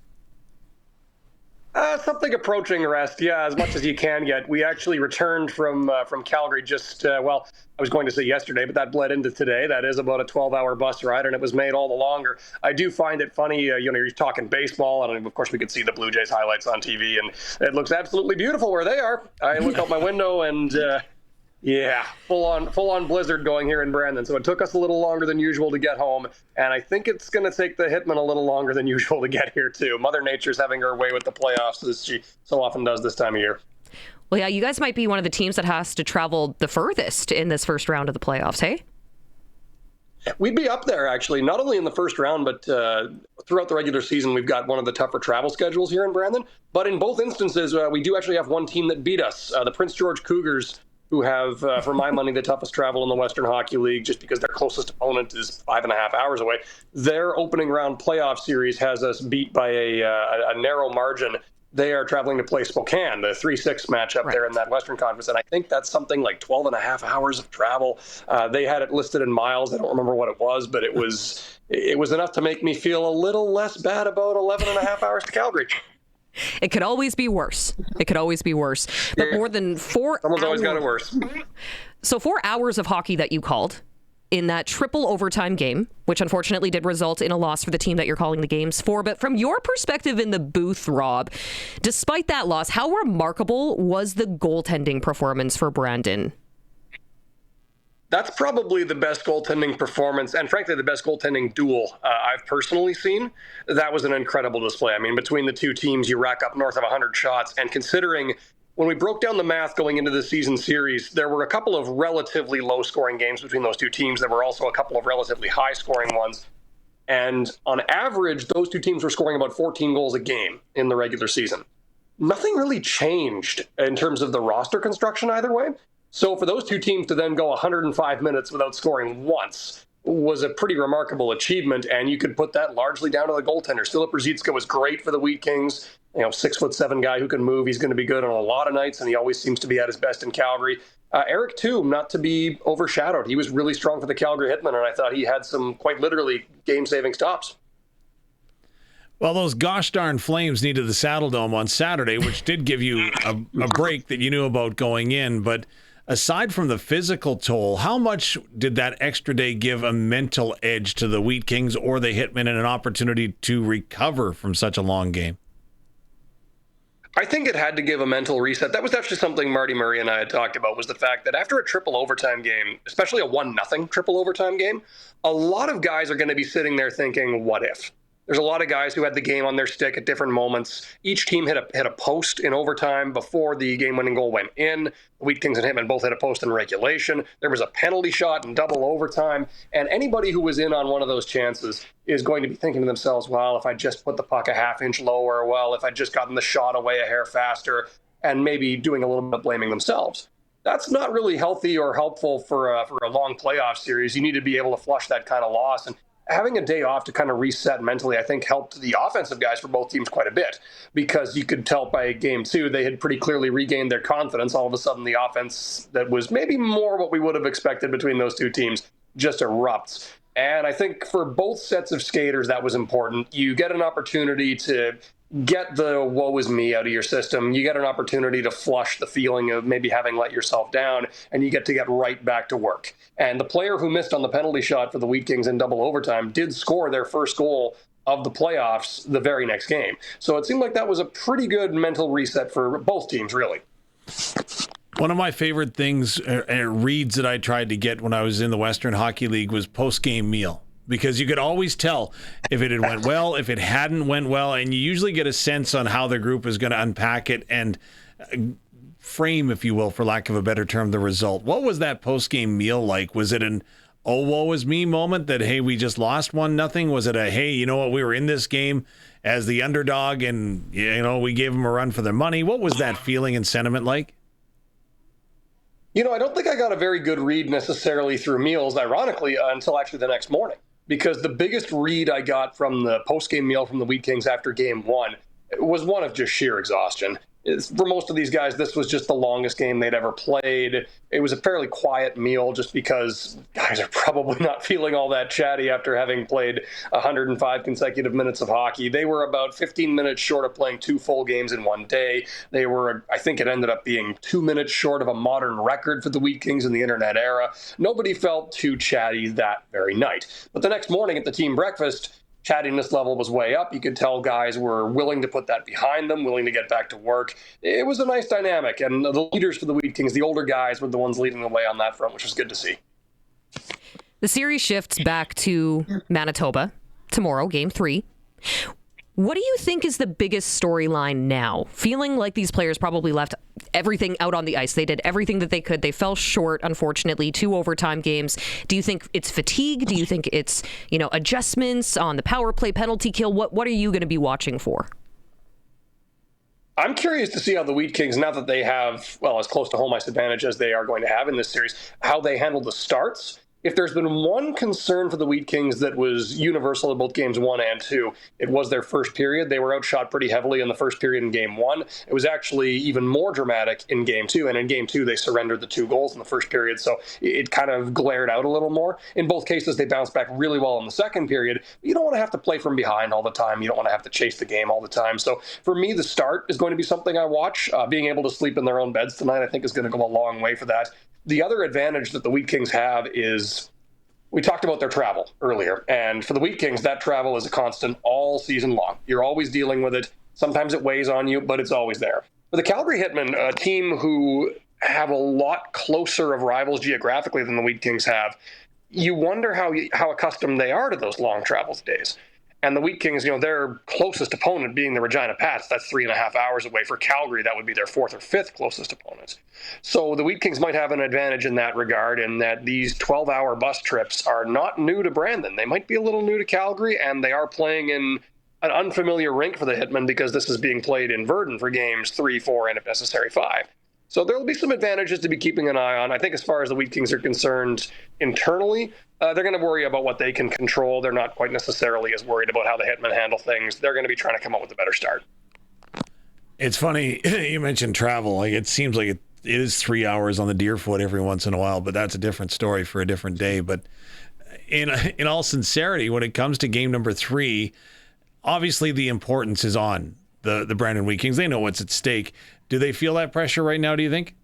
Something approaching rest, yeah, as much as you can get. We actually returned from Calgary just, I was going to say yesterday, but that bled into today. That is about a 12-hour bus ride, and it was made all the longer. I do find it funny, you're talking baseball, and of course we could see the Blue Jays highlights on TV, and it looks absolutely beautiful where they are. I look out my window, and yeah, full on blizzard going here in Brandon. So it took us a little longer than usual to get home, and I think it's going to take the Hitmen a little longer than usual to get here too. Mother Nature's having her way with the playoffs, as she so often does this time of year. Well, yeah, you guys might be one of the teams that has to travel the furthest in this first round of the playoffs, hey? We'd be up there, actually, not only in the first round, but throughout the regular season, we've got one of the tougher travel schedules here in Brandon. But in both instances, we do actually have one team that beat us, the Prince George Cougars, who have, for my money, the toughest travel in the Western Hockey League, just because their closest opponent is 5.5 hours away. Their opening round playoff series has us beat by a narrow margin. they are traveling to play Spokane, the 3-6 matchup there in that Western Conference. And I think that's something like 12 and a half hours of travel. They had it listed in miles. I don't remember what it was, but it was enough to make me feel a little less bad about 11 and a half hours to Calgary. It could always be worse. It could always be worse. But more than 4 Someone's always got it worse. So 4 hours of hockey that you called in that triple overtime game, which unfortunately did result in a loss for the team that you're calling the games for. But from your perspective in the booth, Rob, despite that loss, how remarkable was the goaltending performance for Brandon? That's probably the best goaltending performance, and frankly, the best goaltending duel I've personally seen. That was an incredible display. I mean, between the two teams, you rack up north of 100 shots, and considering when we broke down the math going into the season series, there were a couple of relatively low-scoring games between those two teams. There were also a couple of relatively high-scoring ones. And on average, those two teams were scoring about 14 goals a game in the regular season. Nothing really changed in terms of the roster construction either way. So for those two teams to then go 105 minutes without scoring once was a pretty remarkable achievement, and you could put that largely down to the goaltender. Filip Ruzicka was great for the Wheat Kings. 6'7" guy who can move. He's going to be good on a lot of nights, and he always seems to be at his best in Calgary. Eric Toom, not to be overshadowed. He was really strong for the Calgary Hitmen, and I thought he had some quite literally game-saving stops. Well, those gosh darn Flames needed the Saddle Dome on Saturday, which did give you a break that you knew about going in. But aside from the physical toll, how much did that extra day give a mental edge to the Wheat Kings or the Hitmen and an opportunity to recover from such a long game? I think it had to give a mental reset. That was actually something Marty Murray and I had talked about, was the fact that after a triple overtime game, especially a 1-0 triple overtime game, a lot of guys are going to be sitting there thinking, what if? There's a lot of guys who had the game on their stick at different moments. Each team hit a post in overtime before the game-winning goal went in. The Wheat Kings and Hitmen both hit a post in regulation. There was a penalty shot in double overtime. And anybody who was in on one of those chances is going to be thinking to themselves, well, if I just put the puck a half inch lower, well, if I just gotten the shot away a hair faster, and maybe doing a little bit of blaming themselves. That's not really healthy or helpful for a long playoff series. You need to be able to flush that kind of loss. And having a day off to kind of reset mentally, I think, helped the offensive guys for both teams quite a bit, because you could tell by game 2, they had pretty clearly regained their confidence. All of a sudden, the offense that was maybe more what we would have expected between those two teams just erupts. And I think for both sets of skaters, that was important. You get an opportunity to get the woe is me out of your system. You get an opportunity to flush the feeling of maybe having let yourself down, and you get to get right back to work. And the player who missed on the penalty shot for the Wheat Kings in double overtime did score their first goal of the playoffs the very next game. So it seemed like that was a pretty good mental reset for both teams, really. One of my favorite things, reads that I tried to get when I was in the Western Hockey League, was post-game meal. Because you could always tell if it had went well, if it hadn't went well, and you usually get a sense on how the group is going to unpack it and frame, if you will, for lack of a better term, the result. What was that post-game meal like? Was it an oh, woe is me moment that, hey, we just lost 1-0? Was it a, hey, you know what, we were in this game as the underdog and, we gave them a run for their money? What was that feeling and sentiment like? I don't think I got a very good read necessarily through meals, ironically, until actually the next morning. Because the biggest read I got from the post-game meal from the Wheat Kings after game 1 was one of just sheer exhaustion. For most of these guys, this was just the longest game they'd ever played. It was a fairly quiet meal just because guys are probably not feeling all that chatty after having played 105 consecutive minutes of hockey. They were about 15 minutes short of playing 2 full games in one day. They were, I think it ended up being 2 minutes short of a modern record for the Wheat Kings in the internet era. Nobody felt too chatty that very night. But the next morning at the team breakfast, chattiness level was way up. You could tell guys were willing to put that behind them, willing to get back to work. It was a nice dynamic, and the leaders for the Wheat Kings, the older guys, were the ones leading the way on that front, which was good to see. The series shifts back to Manitoba tomorrow, game 3. What do you think is the biggest storyline now? Feeling like these players probably left everything out on the ice. They did everything that they could. They fell short, unfortunately, 2 overtime games. Do you think it's fatigue? Do you think it's, adjustments on the power play, penalty kill? What are you going to be watching for? I'm curious to see how the Wheat Kings, now that they have, as close to home ice advantage as they are going to have in this series, how they handle the starts. if there's been one concern for the Wheat Kings that was universal in both games 1 and 2, it was their first period. They were outshot pretty heavily in the first period in game 1. It was actually even more dramatic in game 2, and in game 2 they surrendered the 2 goals in the first period, so it kind of glared out a little more. In both cases, they bounced back really well in the second period. You don't want to have to play from behind all the time. You don't want to have to chase the game all the time. So for me, the start is going to be something I watch. Being able to sleep in their own beds tonight, I think, is going to go a long way for that. The other advantage that the Wheat Kings have is we talked about their travel earlier. And for the Wheat Kings, that travel is a constant all season long. You're always dealing with it. Sometimes it weighs on you, but it's always there. For the Calgary Hitmen, a team who have a lot closer of rivals geographically than the Wheat Kings have, you wonder how accustomed they are to those long travel days. And the Wheat Kings, their closest opponent being the Regina Pats, that's 3.5 hours away. For Calgary, that would be their 4th or 5th closest opponent. So the Wheat Kings might have an advantage in that regard, in that these 12-hour bus trips are not new to Brandon. They might be a little new to Calgary, and they are playing in an unfamiliar rink for the Hitmen because this is being played in Verdun for games 3, 4, and if necessary, 5. So there will be some advantages to be keeping an eye on. I think as far as the Wheat Kings are concerned internally, they're going to worry about what they can control. They're not quite necessarily as worried about how the Hitmen handle things. They're going to be trying to come up with a better start. It's funny you mentioned travel. Like, it seems like it is 3 hours on the Deerfoot every once in a while, but that's a different story for a different day. But in all sincerity, when it comes to game number 3, obviously the importance is on the Brandon Wheat Kings. They know what's at stake. Do they feel that pressure right now, do you think?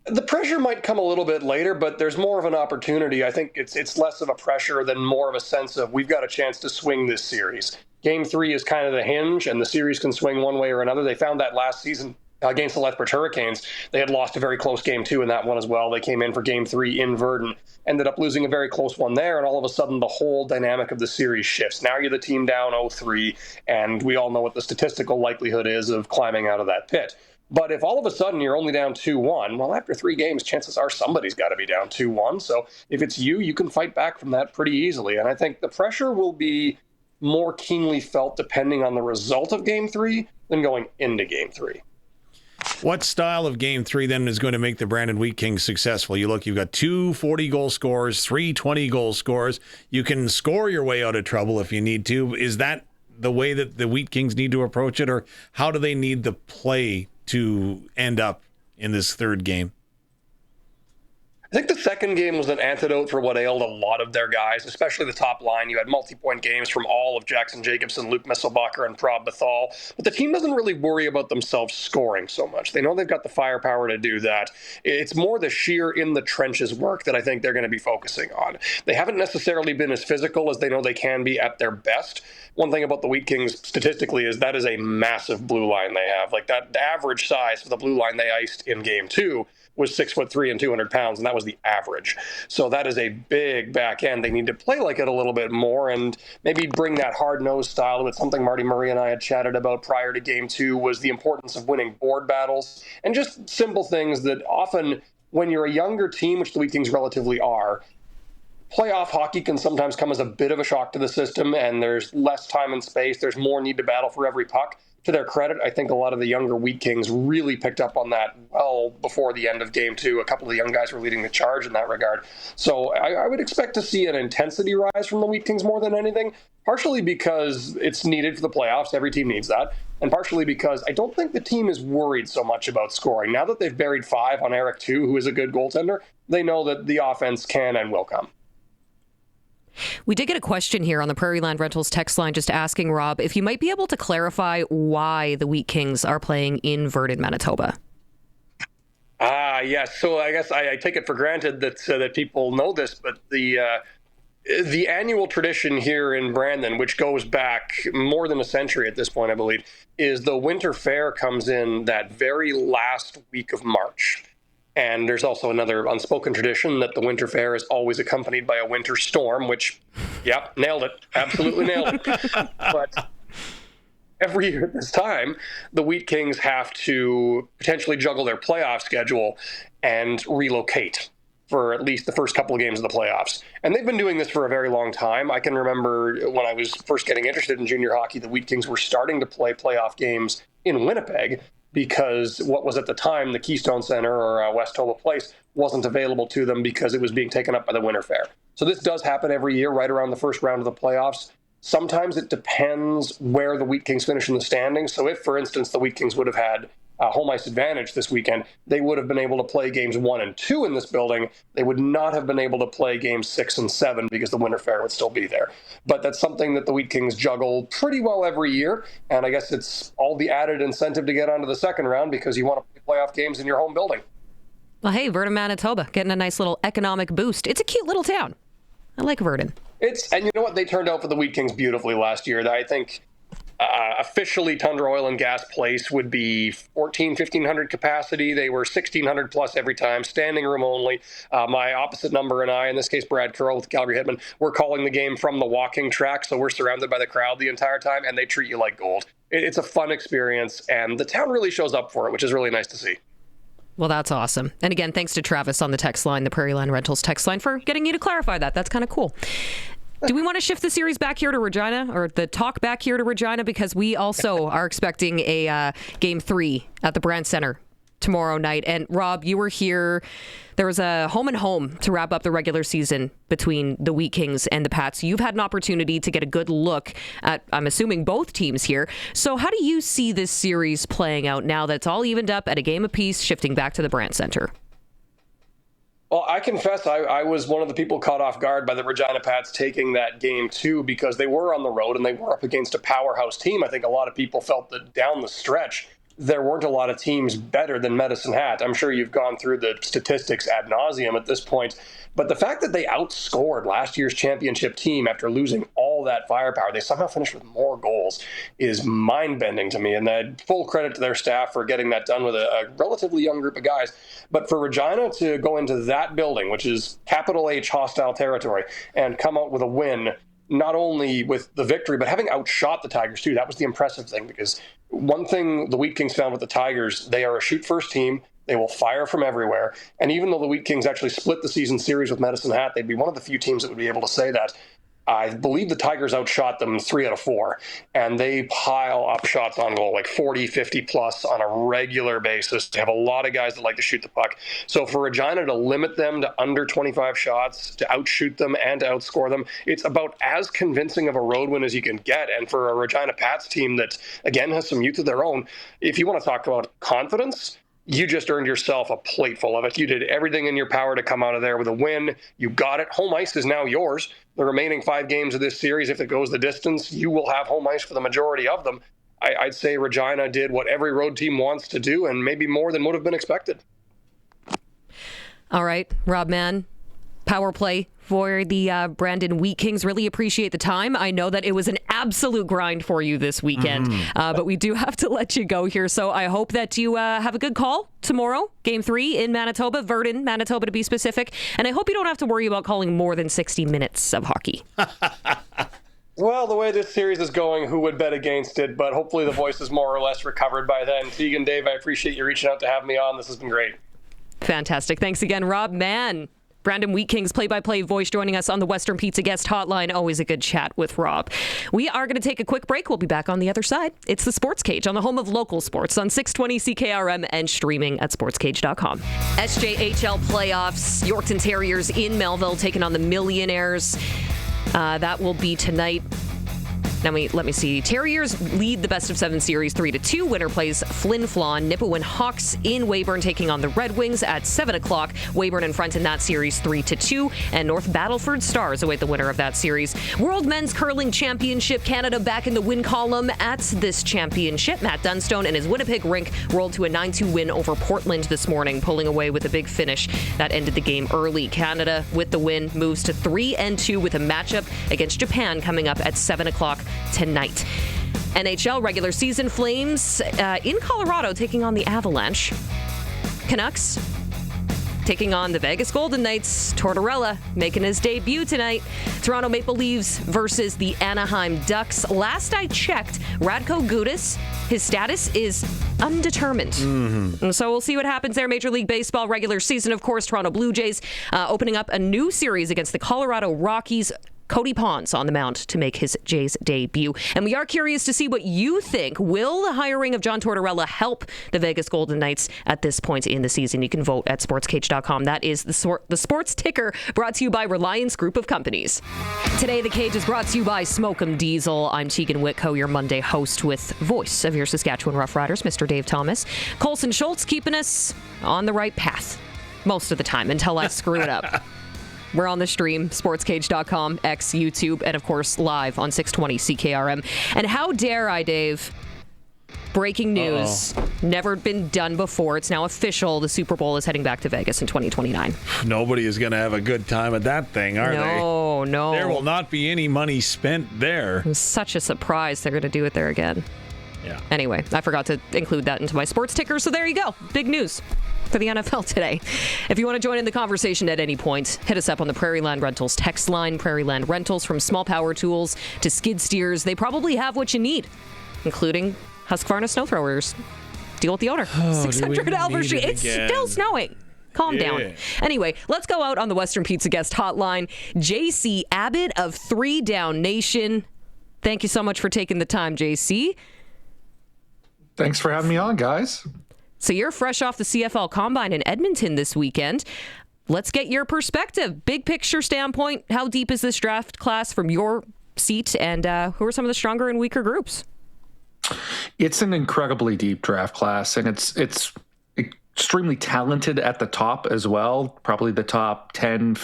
The pressure might come a little bit later, but there's more of an opportunity. I think it's less of a pressure than more of a sense of we've got a chance to swing this series. Game 3 is kind of the hinge, and the series can swing one way or another. They found that last season against the Lethbridge Hurricanes. They had lost a very close game 2 in that one as well. They came in for game 3 in Verdun, ended up losing a very close one there, and all of a sudden the whole dynamic of the series shifts. Now you're the team down 0-3, and we all know what the statistical likelihood is of climbing out of that pit. But if all of a sudden you're only down 2-1, well, after 3 games, chances are somebody's got to be down 2-1. So if it's you can fight back from that pretty easily. And I think the pressure will be more keenly felt depending on the result of game 3 than going into game 3. What style of game 3 then is going to make the Brandon Wheat Kings successful? You've got 2 40-goal scorers, 3 20-goal scorers. You can score your way out of trouble if you need to. Is that the way that the Wheat Kings need to approach it, or how do they need the play to end up in this third game? I think the second game was an antidote for what ailed a lot of their guys, especially the top line. You had multi-point games from all of Jackson Jacobson, Luke Misselbacher, and Prab Bethal. But the team doesn't really worry about themselves scoring so much. They know they've got the firepower to do that. It's more the sheer in-the-trenches work that I think they're going to be focusing on. They haven't necessarily been as physical as they know they can be at their best. One thing about the Wheat Kings statistically is that is a massive blue line they have. Like, that average size for the blue line they iced in game 2 was 6'3" and 200 pounds, and that was the average. So that is a big back end. They need to play like it a little bit more and maybe bring that hard-nosed style to it. Something Marty Murray and I had chatted about prior to game 2 was the importance of winning board battles and just simple things that often, when you're a younger team, which the Wheat Kings relatively are, playoff hockey can sometimes come as a bit of a shock to the system, and there's less time and space. There's more need to battle for every puck. To their credit, I think a lot of the younger Wheat Kings really picked up on that well before the end of game 2. A couple of the young guys were leading the charge in that regard. So I would expect to see an intensity rise from the Wheat Kings more than anything, partially because it's needed for the playoffs. Every team needs that. And partially because I don't think the team is worried so much about scoring. Now that they've buried 5 on Eric too, who is a good goaltender, they know that the offense can and will come. We did get a question here on the Prairie Land Rentals text line just asking, Rob, if you might be able to clarify why the Wheat Kings are playing in Verdun, Manitoba. Yes. So I guess I take it for granted that people know this, but the annual tradition here in Brandon, which goes back more than a century at this point, I believe, is the Winter Fair comes in that very last week of March. And there's also another unspoken tradition that the Winter Fair is always accompanied by a winter storm, which, yep, nailed it. Absolutely nailed it. But every year at this time, the Wheat Kings have to potentially juggle their playoff schedule and relocate for at least the first couple of games of the playoffs. And they've been doing this for a very long time. I can remember when I was first getting interested in junior hockey, the Wheat Kings were starting to play playoff games in Winnipeg. because what was at the time the Keystone Center or West Toba Place wasn't available to them because it was being taken up by the Winter Fair. So this does happen every year right around the first round of the playoffs. Sometimes it depends where the Wheat Kings finish in the standings. So if, for instance, the Wheat Kings would have had home ice advantage this weekend, they would have been able to play games 1 and 2 in this building. They would not have been able to play games 6 and 7 because the Winter Fair would still be there. But that's something that the Wheat Kings juggle pretty well every year. And I guess it's all the added incentive to get onto the second round because you want to play playoff games in your home building. Well, hey, Vernon, Manitoba, getting a nice little economic boost. It's a cute little town. I like Vernon. And you know what? They turned out for the Wheat Kings beautifully last year. I think officially Tundra Oil and Gas Place would be 1,500 capacity. They were 1,600 plus every time, standing room only. My opposite number and I, in this case Brad Curl with Calgary Hitmen, we're calling the game from the walking track, so we're surrounded by the crowd the entire time, and they treat you like gold. It's a fun experience, and the town really shows up for it, which is really nice to see. Well, that's awesome. And again, thanks to Travis on the text line, the Prairie Land Rentals text line, for getting you to clarify that. That's kind of cool. Do we want to shift the series back here to Regina, or the talk back here to Regina? Because we also are expecting a Game 3 at the Brandt Center tomorrow night. And Rob, you were here. There was a home and home to wrap up the regular season between the Wheat Kings and the Pats. You've had an opportunity to get a good look at, I'm assuming, both teams here. So how do you see this series playing out now that it's all evened up at a game apiece, shifting back to the Brandt Center? Well, I confess I was one of the people caught off guard by the Regina Pats taking that game too, because they were on the road and they were up against a powerhouse team. I think a lot of people felt that down the stretch, there weren't a lot of teams better than Medicine Hat. I'm sure you've gone through the statistics ad nauseum at this point. But the fact that they outscored last year's championship team after losing all that firepower, they somehow finished with more goals, is mind-bending to me. And full credit to their staff for getting that done with a relatively young group of guys. But for Regina to go into that building, which is capital H hostile territory, and come out with a win, not only with the victory, but having outshot the Tigers too, that was the impressive thing. Because one thing the Wheat Kings found with the Tigers, they are a shoot-first team. They will fire from everywhere. And even though the Wheat Kings actually split the season series with Medicine Hat, they'd be one of the few teams that would be able to say that. I believe the Tigers outshot them 3 out of 4, and they pile up shots on goal, like 40, 50 plus on a regular basis. They have a lot of guys that like to shoot the puck. So for Regina to limit them to under 25 shots, to outshoot them and to outscore them, it's about as convincing of a road win as you can get. And for a Regina Pats team that, again, has some youth of their own, if you want to talk about confidence, you just earned yourself a plate full of it. You did everything in your power to come out of there with a win. You got it. Home ice is now yours. The remaining 5 games of this series, if it goes the distance, you will have home ice for the majority of them. I'd say Regina did what every road team wants to do, and maybe more than would have been expected. All right, Rob Mann, power play for the Brandon Wheat Kings. Really appreciate the time. I know that it was an absolute grind for you this weekend, but we do have to let you go here. So I hope that you have a good call tomorrow, Game 3 in Manitoba, Vernon, Manitoba to be specific. And I hope you don't have to worry about calling more than 60 minutes of hockey. Well, the way this series is going, who would bet against it? But hopefully the voice is more or less recovered by then. Teagan, Dave, I appreciate you reaching out to have me on. This has been great. Fantastic. Thanks again, Rob Mann. Brandon Wheat Kings play-by-play voice joining us on the Western Pizza Guest Hotline. Always a good chat with Rob. We are going to take a quick break. We'll be back on the other side. It's the Sports Cage on the home of local sports on 620 CKRM and streaming at sportscage.com. SJHL playoffs. Yorkton Terriers in Melville taking on the Millionaires. That will be tonight. Now, let me see. Terriers lead the best-of-7 series 3-2. Winner plays Flin Flon. Nipawin Hawks in Weyburn taking on the Red Wings at 7 o'clock. Weyburn in front in that series 3-2. And North Battleford Stars await the winner of that series. World Men's Curling Championship. Canada back in the win column at this championship. Matt Dunstone and his Winnipeg rink rolled to a 9-2 win over Portland this morning, pulling away with a big finish that ended the game early. Canada, with the win, moves to 3-2 with a matchup against Japan coming up at 7 o'clock tonight. NHL regular season Flames in Colorado taking on the Avalanche. Canucks taking on the Vegas Golden Knights. Tortorella making his debut tonight. Toronto Maple Leafs versus the Anaheim Ducks. Last I checked, Radko Gudas, his status is undetermined. And so we'll see what happens there. Major League Baseball regular season, of course, Toronto Blue Jays opening up a new series against the Colorado Rockies. Cody Pons on the mound to make his Jays debut. And we are curious to see what you think. Will the hiring of John Tortorella help the Vegas Golden Knights at this point in the season? You can vote at SportsCage.com. That is the Sports Ticker, brought to you by Reliance Group of Companies. Today, The Cage is brought to you by Smoke 'em Diesel. I'm Teagan Witko, your Monday host, with voice of your Saskatchewan Roughriders, Mr. Dave Thomas. Colson Schultz keeping us on the right path most of the time until I screw it up. We're on the stream, sportscage.com, X, YouTube, and of course live on 620 CKRM. And how dare I, Dave? Breaking news. Never been done before. It's now official. The Super Bowl is heading back to Vegas in 2029. Nobody is going to have a good time at that thing, are they? No. There will not be any money spent there. It's such a surprise they're going to do it there again. Yeah. Anyway, I forgot to include that into my sports ticker, so there you go. Big news for the NFL today. If you want to join in the conversation at any point, hit us up on the Prairie Land Rentals text line. Prairie Land Rentals, from small power tools to skid steers, they probably have what you need, including Husqvarna snow throwers. Deal with the owner. 600 Albert Street. It's still snowing. Calm down. Anyway, let's go out on the Western Pizza guest hotline. JC Abbott of 3 Down Nation. Thank you so much for taking the time, JC. Thanks for having me on, guys. So you're fresh off the CFL Combine in Edmonton this weekend. Let's get your perspective. Big picture standpoint, how deep is this draft class from your seat, and who are some of the stronger and weaker groups? It's an incredibly deep draft class, and it's extremely talented at the top as well. Probably the top 10,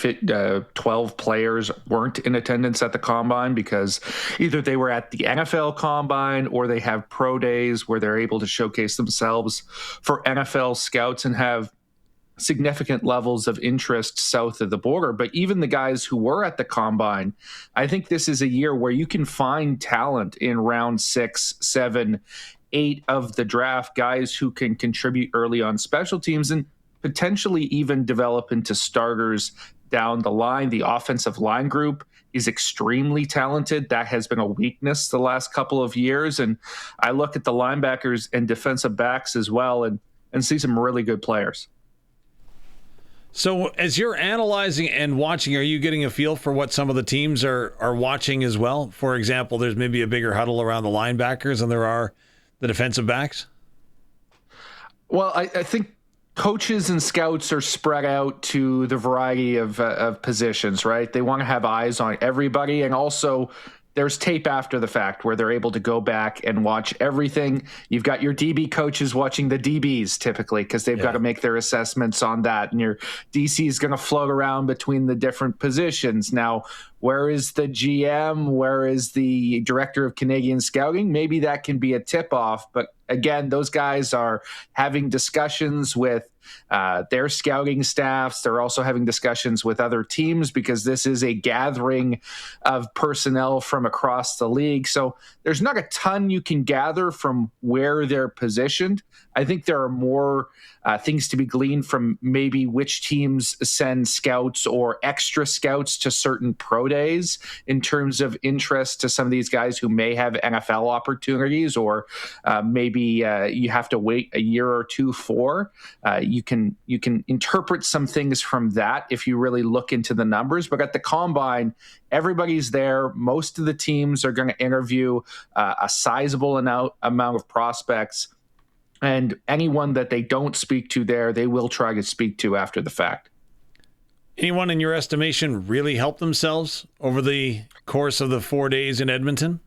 12 players weren't in attendance at the Combine because either they were at the NFL Combine or they have pro days where they're able to showcase themselves for NFL scouts and have significant levels of interest south of the border. But even the guys who were at the Combine, I think this is a year where you can find talent in round 6, 7, 8 of the draft, guys who can contribute early on special teams and potentially even develop into starters down the line. The offensive line group is extremely talented. That has been a weakness the last couple of years. And I look at the linebackers and defensive backs as well and see some really good players. So as you're analyzing and watching, are you getting a feel for what some of the teams are watching as well? For example, there's maybe a bigger huddle around the linebackers than there are the defensive backs? Well, I think coaches and scouts are spread out to the variety of positions, right? They want to have eyes on everybody. And also there's tape after the fact where they're able to go back and watch everything. You've got your DB coaches watching the DBs typically because they've got to make their assessments on that. And your DC is going to float around between the different positions. Now, where is the GM? Where is the director of Canadian scouting? Maybe that can be a tip-off. But again, those guys are having discussions with their scouting staffs. They're also having discussions with other teams because this is a gathering of personnel from across the league. So there's not a ton you can gather from where they're positioned. I think there are more things to be gleaned from maybe which teams send scouts or extra scouts to certain pro days in terms of interest to some of these guys who may have NFL opportunities, or maybe you have to wait a year or two for. You can interpret some things from that if you really look into the numbers. But at the Combine, everybody's there. Most of the teams are going to interview a sizable amount of prospects. And anyone that they don't speak to there, they will try to speak to after the fact. Anyone in your estimation really helped themselves over the course of the 4 days in Edmonton?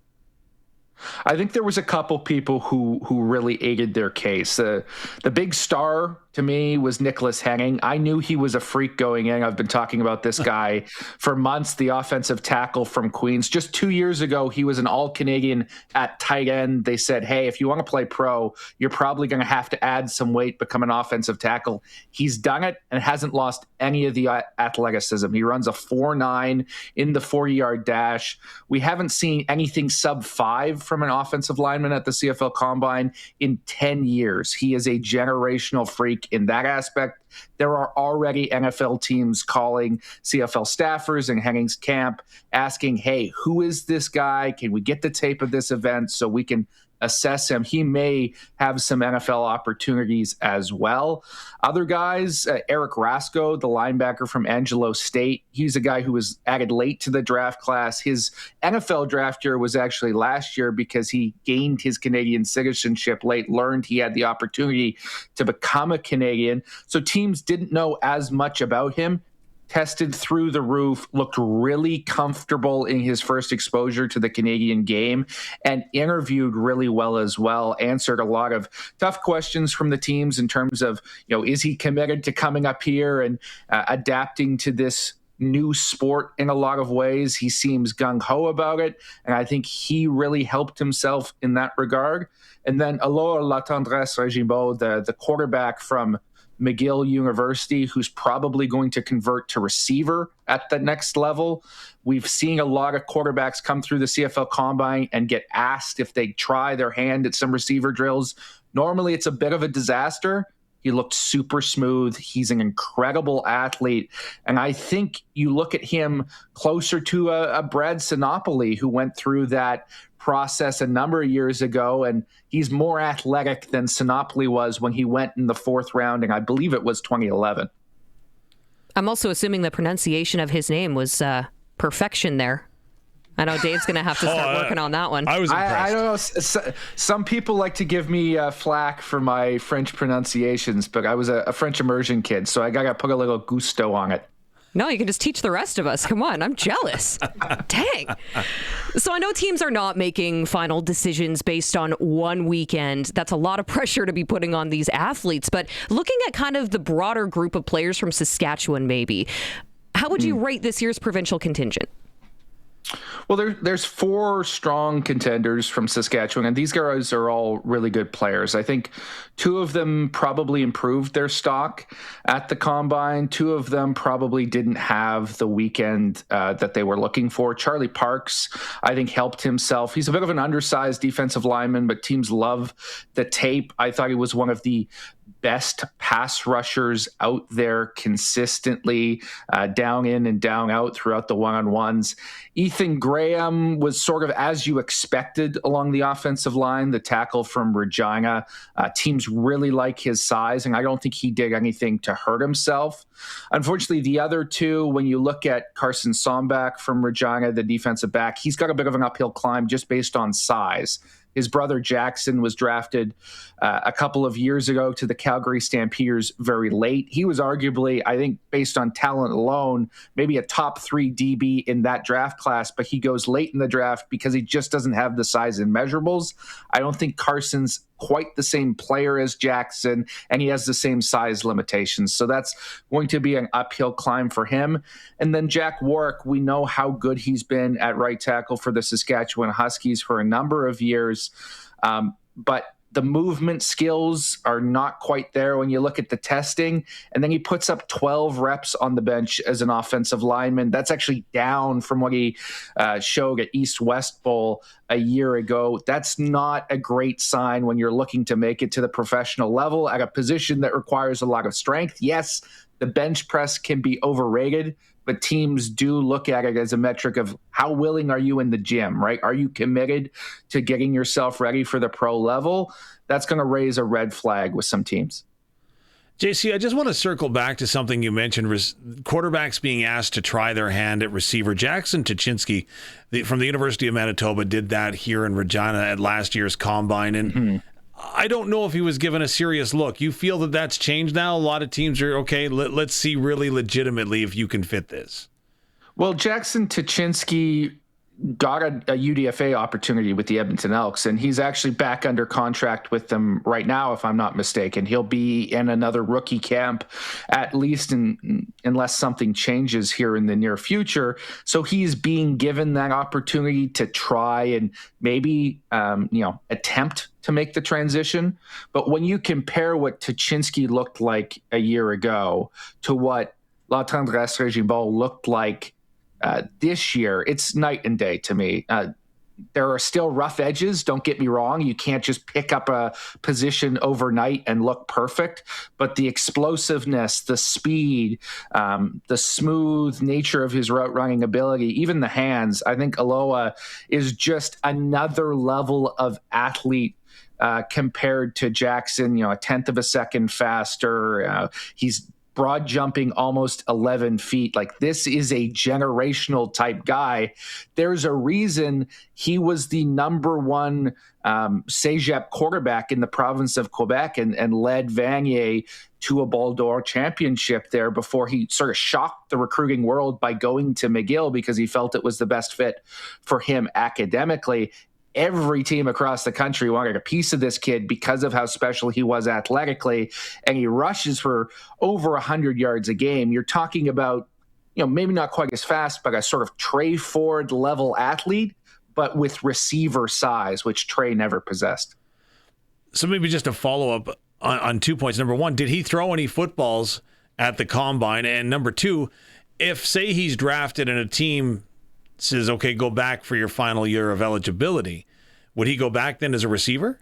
I think there was a couple people who really aided their case. The big star to me was Nicholas Henning. I knew he was a freak going in. I've been talking about this guy for months, the offensive tackle from Queens. Just 2 years ago, he was an all-Canadian at tight end. They said, hey, if you want to play pro, you're probably going to have to add some weight, become an offensive tackle. He's done it and hasn't lost any of the athleticism. He runs a 4.9 in the 40-yard dash. We haven't seen anything sub-5 from an offensive lineman at the CFL Combine in 10 years. He is a generational freak in that aspect. There are already NFL teams calling CFL staffers and Henning's camp asking, hey, who is this guy? Can we get the tape of this event so we can assess him, he may have some NFL opportunities as well. Other guys, Eric Rasko, the linebacker from Angelo State, he's a guy who was added late to the draft class. His NFL draft year was actually last year because he gained his Canadian citizenship late, learned he had the opportunity to become a Canadian. So teams didn't know as much about him. Tested through the roof, looked really comfortable in his first exposure to the Canadian game, and interviewed really well as well, answered a lot of tough questions from the teams in terms of, is he committed to coming up here and adapting to this new sport in a lot of ways. He seems gung-ho about it, and I think he really helped himself in that regard. And then Alor Latendresse Regimbault, the quarterback from McGill University, who's probably going to convert to receiver at the next level. We've seen a lot of quarterbacks come through the CFL Combine and get asked if they try their hand at some receiver drills. Normally, it's a bit of a disaster. He looked super smooth. He's an incredible athlete. And I think you look at him closer to a Brad Sinopoli, who went through that process a number of years ago, and he's more athletic than Sinopoli was when he went in the 4th round, and I believe it was 2011. I'm also assuming the pronunciation of his name was perfection there. I know Dave's going to have to start working on that one. I was impressed. I don't know. Some people like to give me flack for my French pronunciations, but I was a French immersion kid, so I got to put a little gusto on it. No, you can just teach the rest of us. Come on, I'm jealous. Dang. So I know teams are not making final decisions based on one weekend. That's a lot of pressure to be putting on these athletes. But looking at kind of the broader group of players from Saskatchewan, maybe, how would you rate this year's provincial contingent? Well, there's 4 strong contenders from Saskatchewan, and these guys are all really good players. I think 2 of them probably improved their stock at the Combine. 2 of them probably didn't have the weekend that they were looking for. Charlie Parks, I think, helped himself. He's a bit of an undersized defensive lineman, but teams love the tape. I thought he was one of the best pass rushers out there consistently, down in and down out throughout the one-on-ones. Ethan Graham was sort of as you expected along the offensive line, the tackle from Regina. Teams really like his size, and I don't think he did anything to hurt himself. Unfortunately, the other 2, when you look at Carson Sombach from Regina, the defensive back, he's got a bit of an uphill climb just based on size. His brother Jackson was drafted a couple of years ago to the Calgary Stampeders very late. He was arguably, I think, based on talent alone, maybe a top 3 DB in that draft class, but he goes late in the draft because he just doesn't have the size and measurables. I don't think Carson's quite the same player as Jackson, and he has the same size limitations. So that's going to be an uphill climb for him. And then Jack Warwick, we know how good he's been at right tackle for the Saskatchewan Huskies for a number of years. But the movement skills are not quite there when you look at the testing. And then he puts up 12 reps on the bench as an offensive lineman. That's actually down from what he showed at East-West Bowl a year ago. That's not a great sign when you're looking to make it to the professional level at a position that requires a lot of strength. Yes, the bench press can be overrated, but teams do look at it as a metric of how willing are you in the gym, right? Are you committed to getting yourself ready for the pro level? That's going to raise a red flag with some teams. JC, I just want to circle back to something you mentioned, quarterbacks being asked to try their hand at receiver. Jackson Tuchinski from the University of Manitoba did that here in Regina at last year's Combine, and I don't know if he was given a serious look. You feel that that's changed now? A lot of teams are, okay, let's see really legitimately if you can fit this. Well, Jackson Tuchinski got a UDFA opportunity with the Edmonton Elks, and he's actually back under contract with them right now, if I'm not mistaken. He'll be in another rookie camp, at least unless something changes here in the near future. So he's being given that opportunity to try and maybe, attempt to make the transition. But when you compare what Tuchinski looked like a year ago to what Latendresse Regimbault looked like this year, it's night and day to me. there are still rough edges. Don't get me wrong. You can't just pick up a position overnight and look perfect. But the explosiveness, the speed, the smooth nature of his route running ability, even the hands, I think Aloha is just another level of athlete compared to Jackson, a tenth of a second faster. He's broad jumping almost 11 feet. Like, this is a generational type guy. There's a reason he was the number one Cégep quarterback in the province of Quebec and led Vanier to a Ball d'Or championship there before he sort of shocked the recruiting world by going to McGill because he felt it was the best fit for him academically. Every team across the country wanted a piece of this kid because of how special he was athletically, and he rushes for over 100 yards a game. You're talking about, maybe not quite as fast, but a sort of Trey Ford level athlete, but with receiver size, which Trey never possessed. So maybe just a follow-up on 2 points. Number one, did he throw any footballs at the Combine? And number two, if, say, he's drafted and a team says, okay, go back for your final year of eligibility, would he go back then as a receiver?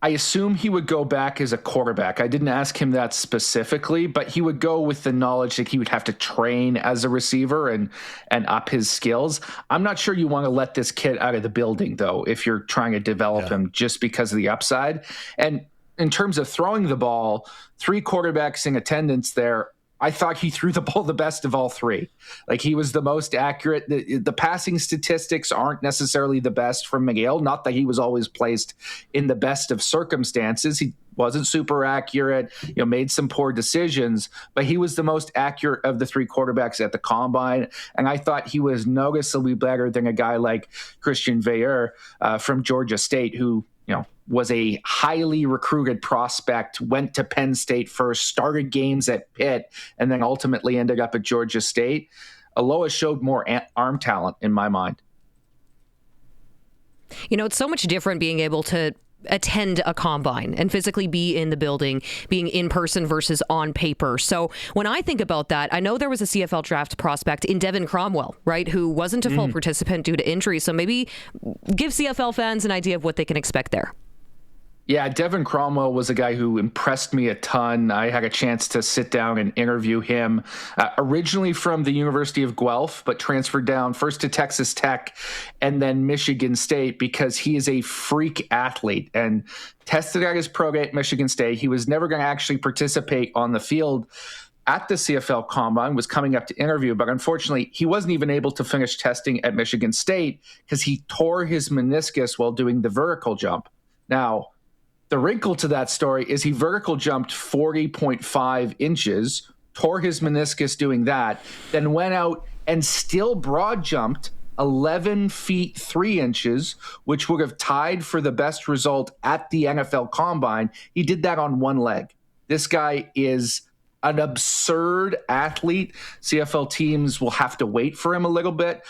I assume he would go back as a quarterback. I didn't ask him that specifically, but he would go with the knowledge that he would have to train as a receiver and up his skills. I'm not sure you want to let this kid out of the building, though, if you're trying to develop him just because of the upside. And in terms of throwing the ball, 3 quarterbacks in attendance there, I thought he threw the ball the best of all 3. Like, he was the most accurate. The passing statistics aren't necessarily the best from McGill. Not that he was always placed in the best of circumstances. He wasn't super accurate, made some poor decisions, but he was the most accurate of the 3 quarterbacks at the Combine. And I thought he was noticeably better than a guy like Christian Veilleux from Georgia State, who, was a highly recruited prospect, went to Penn State first, started games at Pitt, and then ultimately ended up at Georgia State. Aloha showed more arm talent in my mind. It's so much different being able to attend a combine and physically be in the building, being in person versus on paper. So when I think about that, I know there was a CFL draft prospect in Devin Cromwell, right, who wasn't a full participant due to injury. So maybe give CFL fans an idea of what they can expect there. Yeah, Devin Cromwell was a guy who impressed me a ton. I had a chance to sit down and interview him, originally from the University of Guelph, but transferred down first to Texas Tech and then Michigan State because he is a freak athlete and tested out his pro day at Michigan State. He was never going to actually participate on the field at the CFL Combine, was coming up to interview, but unfortunately he wasn't even able to finish testing at Michigan State because he tore his meniscus while doing the vertical jump. Now, the wrinkle to that story is he vertical jumped 40.5 inches, tore his meniscus doing that, then went out and still broad jumped 11 feet 3 inches, which would have tied for the best result at the NFL Combine. He did that on one leg. This guy is an absurd athlete. CFL teams will have to wait for him a little bit.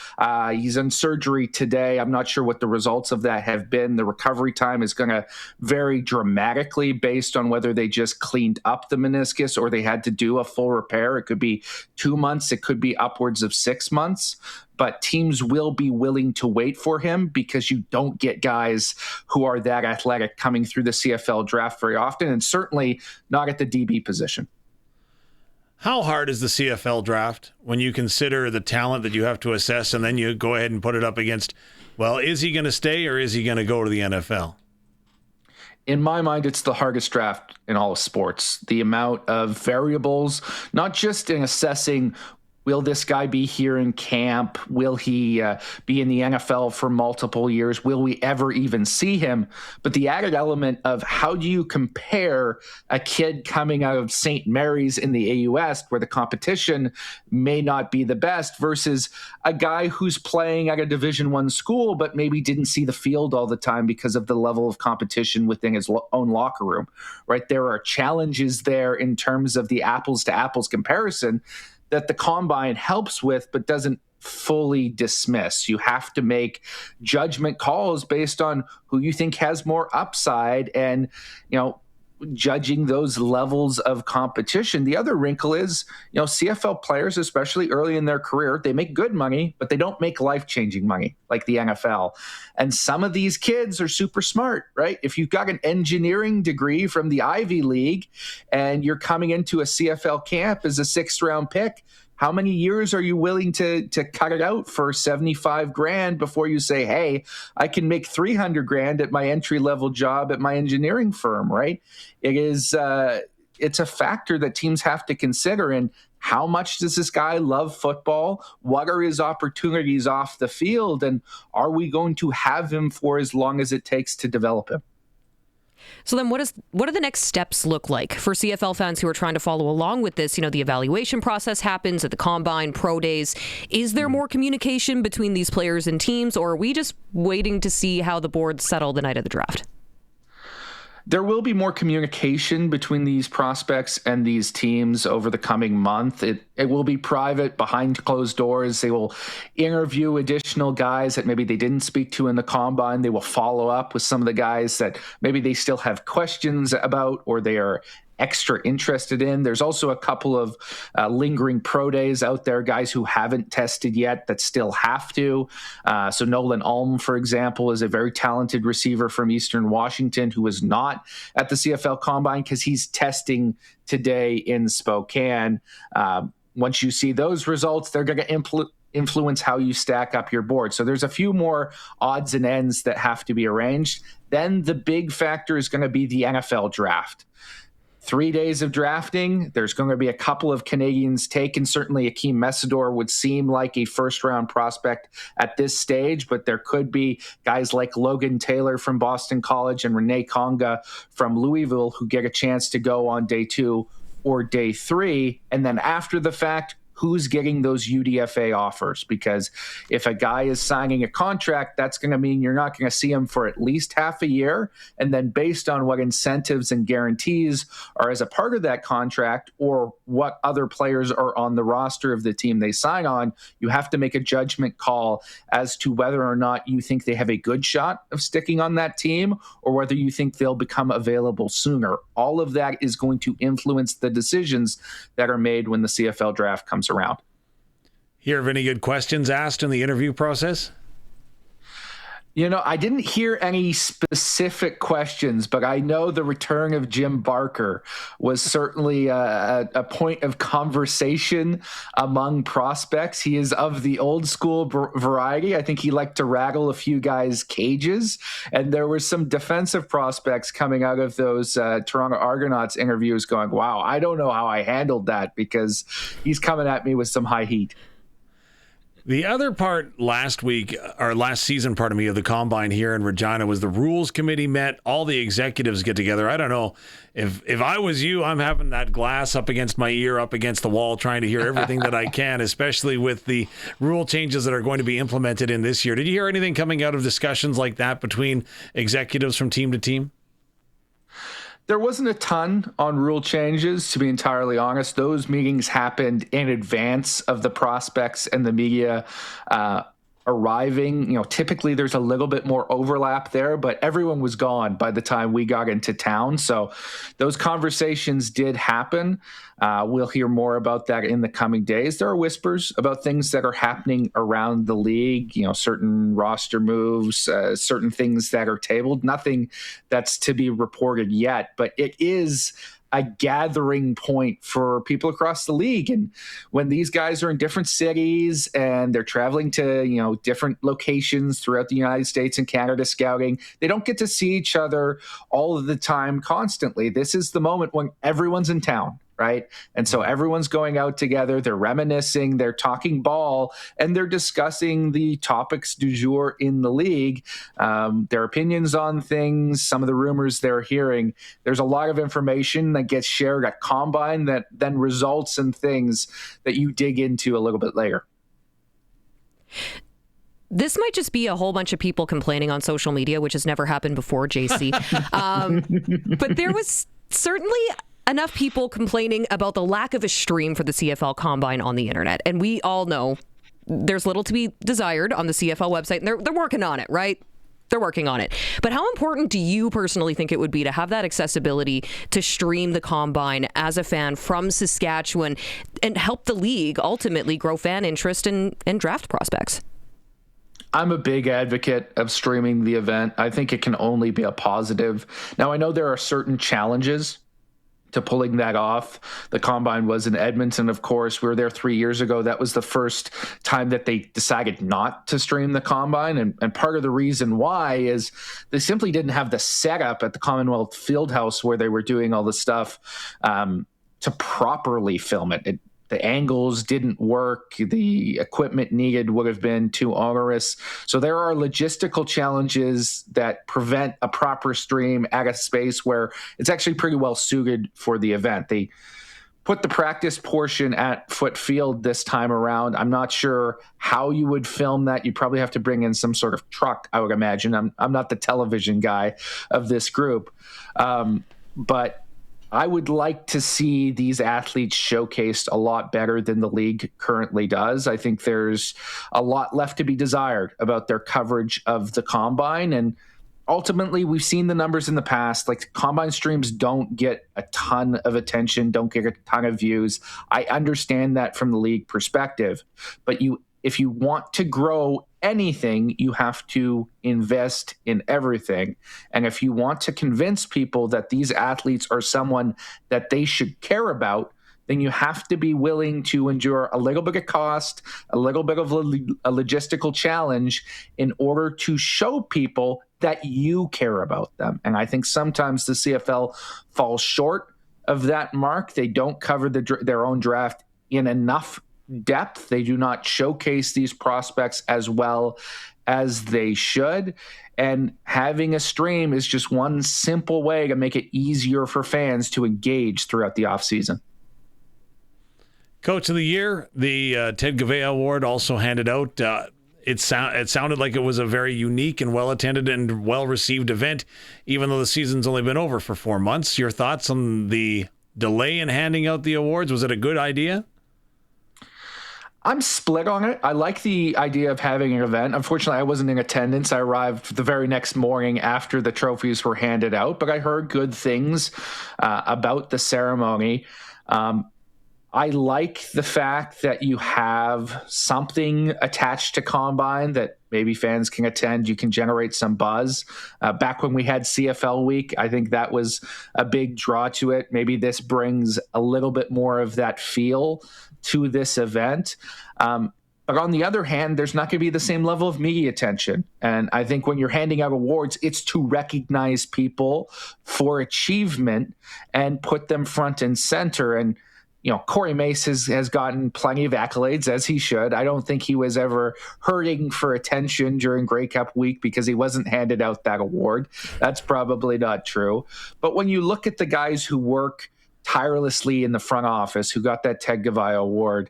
He's in surgery today. I'm not sure what the results of that have been. The recovery time is going to vary dramatically based on whether they just cleaned up the meniscus or they had to do a full repair. It could be 2 months. It could be upwards of 6 months. But teams will be willing to wait for him because you don't get guys who are that athletic coming through the CFL draft very often, and certainly not at the DB position. How hard is the CFL draft when you consider the talent that you have to assess and then you go ahead and put it up against, well, is he going to stay or is he going to go to the NFL? In my mind, it's the hardest draft in all of sports. The amount of variables, not just in assessing, will this guy be here in camp? Will he be in the NFL for multiple years? Will we ever even see him? But the added element of how do you compare a kid coming out of St. Mary's in the AU West, where the competition may not be the best, versus a guy who's playing at a Division I school, but maybe didn't see the field all the time because of the level of competition within his own locker room, right? There are challenges there in terms of the apples to apples comparison that the Combine helps with, but doesn't fully dismiss. You have to make judgment calls based on who you think has more upside. And, judging those levels of competition. The other wrinkle is, CFL players, especially early in their career, they make good money, but they don't make life-changing money like the NFL. And some of these kids are super smart, right? If you've got an engineering degree from the Ivy League and you're coming into a CFL camp as a 6th-round pick, how many years are you willing to cut it out for 75 grand before you say, hey, I can make 300 grand at my entry level job at my engineering firm, right? It's a factor that teams have to consider. And how much does this guy love football? What are his opportunities off the field? And are we going to have him for as long as it takes to develop him? So then what do the next steps look like for CFL fans who are trying to follow along with this? The evaluation process happens at the Combine, Pro Days. Is there more communication between these players and teams, or are we just waiting to see how the boards settle the night of the draft? There will be more communication between these prospects and these teams over the coming month. It will be private, behind closed doors. They will interview additional guys that maybe they didn't speak to in the Combine. They will follow up with some of the guys that maybe they still have questions about or they are extra interested in. There's also a couple of lingering pro days out there, guys who haven't tested yet that still have to. So Nolan Ulm, for example, is a very talented receiver from Eastern Washington who is not at the CFL Combine because he's testing today in Spokane. Once you see those results, they're going to influence how you stack up your board. So there's a few more odds and ends that have to be arranged. Then the big factor is going to be the NFL draft. 3 days of drafting. There's going to be a couple of Canadians taken. Certainly Akeem Messidor would seem like a first-round prospect at this stage, but there could be guys like Logan Taylor from Boston College and Renee Conga from Louisville who get a chance to go on day 2 or day 3. And then after the fact, who's getting those UDFA offers? Because if a guy is signing a contract, that's going to mean you're not going to see him for at least half a year. And then based on what incentives and guarantees are as a part of that contract or what other players are on the roster of the team they sign on, you have to make a judgment call as to whether or not you think they have a good shot of sticking on that team or whether you think they'll become available sooner. All of that is going to influence the decisions that are made when the CFL draft comes around. Hear of any good questions asked in the interview process? I didn't hear any specific questions, but I know the return of Jim Barker was certainly a point of conversation among prospects. He is of the old school variety. I think he liked to rattle a few guys' cages, and there were some defensive prospects coming out of those Toronto Argonauts interviews going, wow, I don't know how I handled that because he's coming at me with some high heat. The other part last season, of the Combine here in Regina was the Rules Committee met. All the executives get together. I don't know if I was you, I'm having that glass up against my ear, up against the wall, trying to hear everything that I can, especially with the rule changes that are going to be implemented in this year. Did you hear anything coming out of discussions like that between executives from team to team? There wasn't a ton on rule changes, to be entirely honest. Those meetings happened in advance of the prospects and the media arriving. Typically there's a little bit more overlap there, but everyone was gone by the time we got into town. So those conversations did happen. We'll hear more about that in the coming days. There are whispers about things that are happening around the league, certain roster moves, certain things that are tabled, nothing that's to be reported yet, but it is a gathering point for people across the league. And when these guys are in different cities and they're traveling to, different locations throughout the United States and Canada scouting, they don't get to see each other all of the time constantly. This is the moment when everyone's in town, right? And so everyone's going out together, they're reminiscing, they're talking ball, and they're discussing the topics du jour in the league, their opinions on things, some of the rumors they're hearing. There's a lot of information that gets shared at Combine that then results in things that you dig into a little bit later. This might just be a whole bunch of people complaining on social media, which has never happened before, JC. But there was certainly enough people complaining about the lack of a stream for the CFL Combine on the internet. And we all know there's little to be desired on the CFL website, and they're working on it, right? they're working on it. But how important do you personally think it would be to have that accessibility to stream the Combine as a fan from Saskatchewan and help the league ultimately grow fan interest and draft prospects? I'm a big advocate of streaming the event. I think it can only be a positive. Now, I know there are certain challenges to pulling that off. The Combine was in Edmonton, of course. We were there 3 years ago. That was the first time that they decided not to stream the Combine. And part of the reason why is they simply didn't have the setup at the Commonwealth Fieldhouse where they were doing all the stuff to properly film it. The angles didn't work. The equipment needed would have been too onerous. So there are logistical challenges that prevent a proper stream at a space where it's actually pretty well suited for the event. They put the practice portion at Foot Field this time around. I'm not sure how you would film that. You'd probably have to bring in some sort of truck, I would imagine. I'm not the television guy of this group. But I would like to see these athletes showcased a lot better than the league currently does. I think there's a lot left to be desired about their coverage of the Combine. And ultimately, we've seen the numbers in the past. Like, Combine streams don't get a ton of attention, don't get a ton of views. I understand that from the league perspective. But if you want to grow anything, you have to invest in everything. And if you want to convince people that these athletes are someone that they should care about, then you have to be willing to endure a little bit of cost, a little bit of a logistical challenge in order to show people that you care about them. And I think sometimes the CFL falls short of that mark. They don't cover their own draft in enough depth. They do not showcase these prospects as well as they should. And having a stream is just one simple way to make it easier for fans to engage throughout the offseason. Coach of the Year, the Ted Gavea Award also handed out. It sounded like it was a very unique and well-attended and well-received event, even though the season's only been over for 4 months. Your thoughts on the delay in handing out the awards? Was it a good idea? I'm split on it. I like the idea of having an event. Unfortunately, I wasn't in attendance. I arrived the very next morning after the trophies were handed out, but I heard good things about the ceremony. I like the fact that you have something attached to Combine that maybe fans can attend. You can generate some buzz. Back when we had CFL week, I think that was a big draw to it. Maybe this brings a little bit more of that feel to this event. But on the other hand, there's not going to be the same level of media attention. And I think when you're handing out awards, it's to recognize people for achievement and put them front and center. And, you know, Corey Mace has gotten plenty of accolades, as he should. I don't think he was ever hurting for attention during Grey Cup week because he wasn't handed out that award. That's probably not true. But when you look at the guys who work tirelessly in the front office, who got that Ted Gavea Award,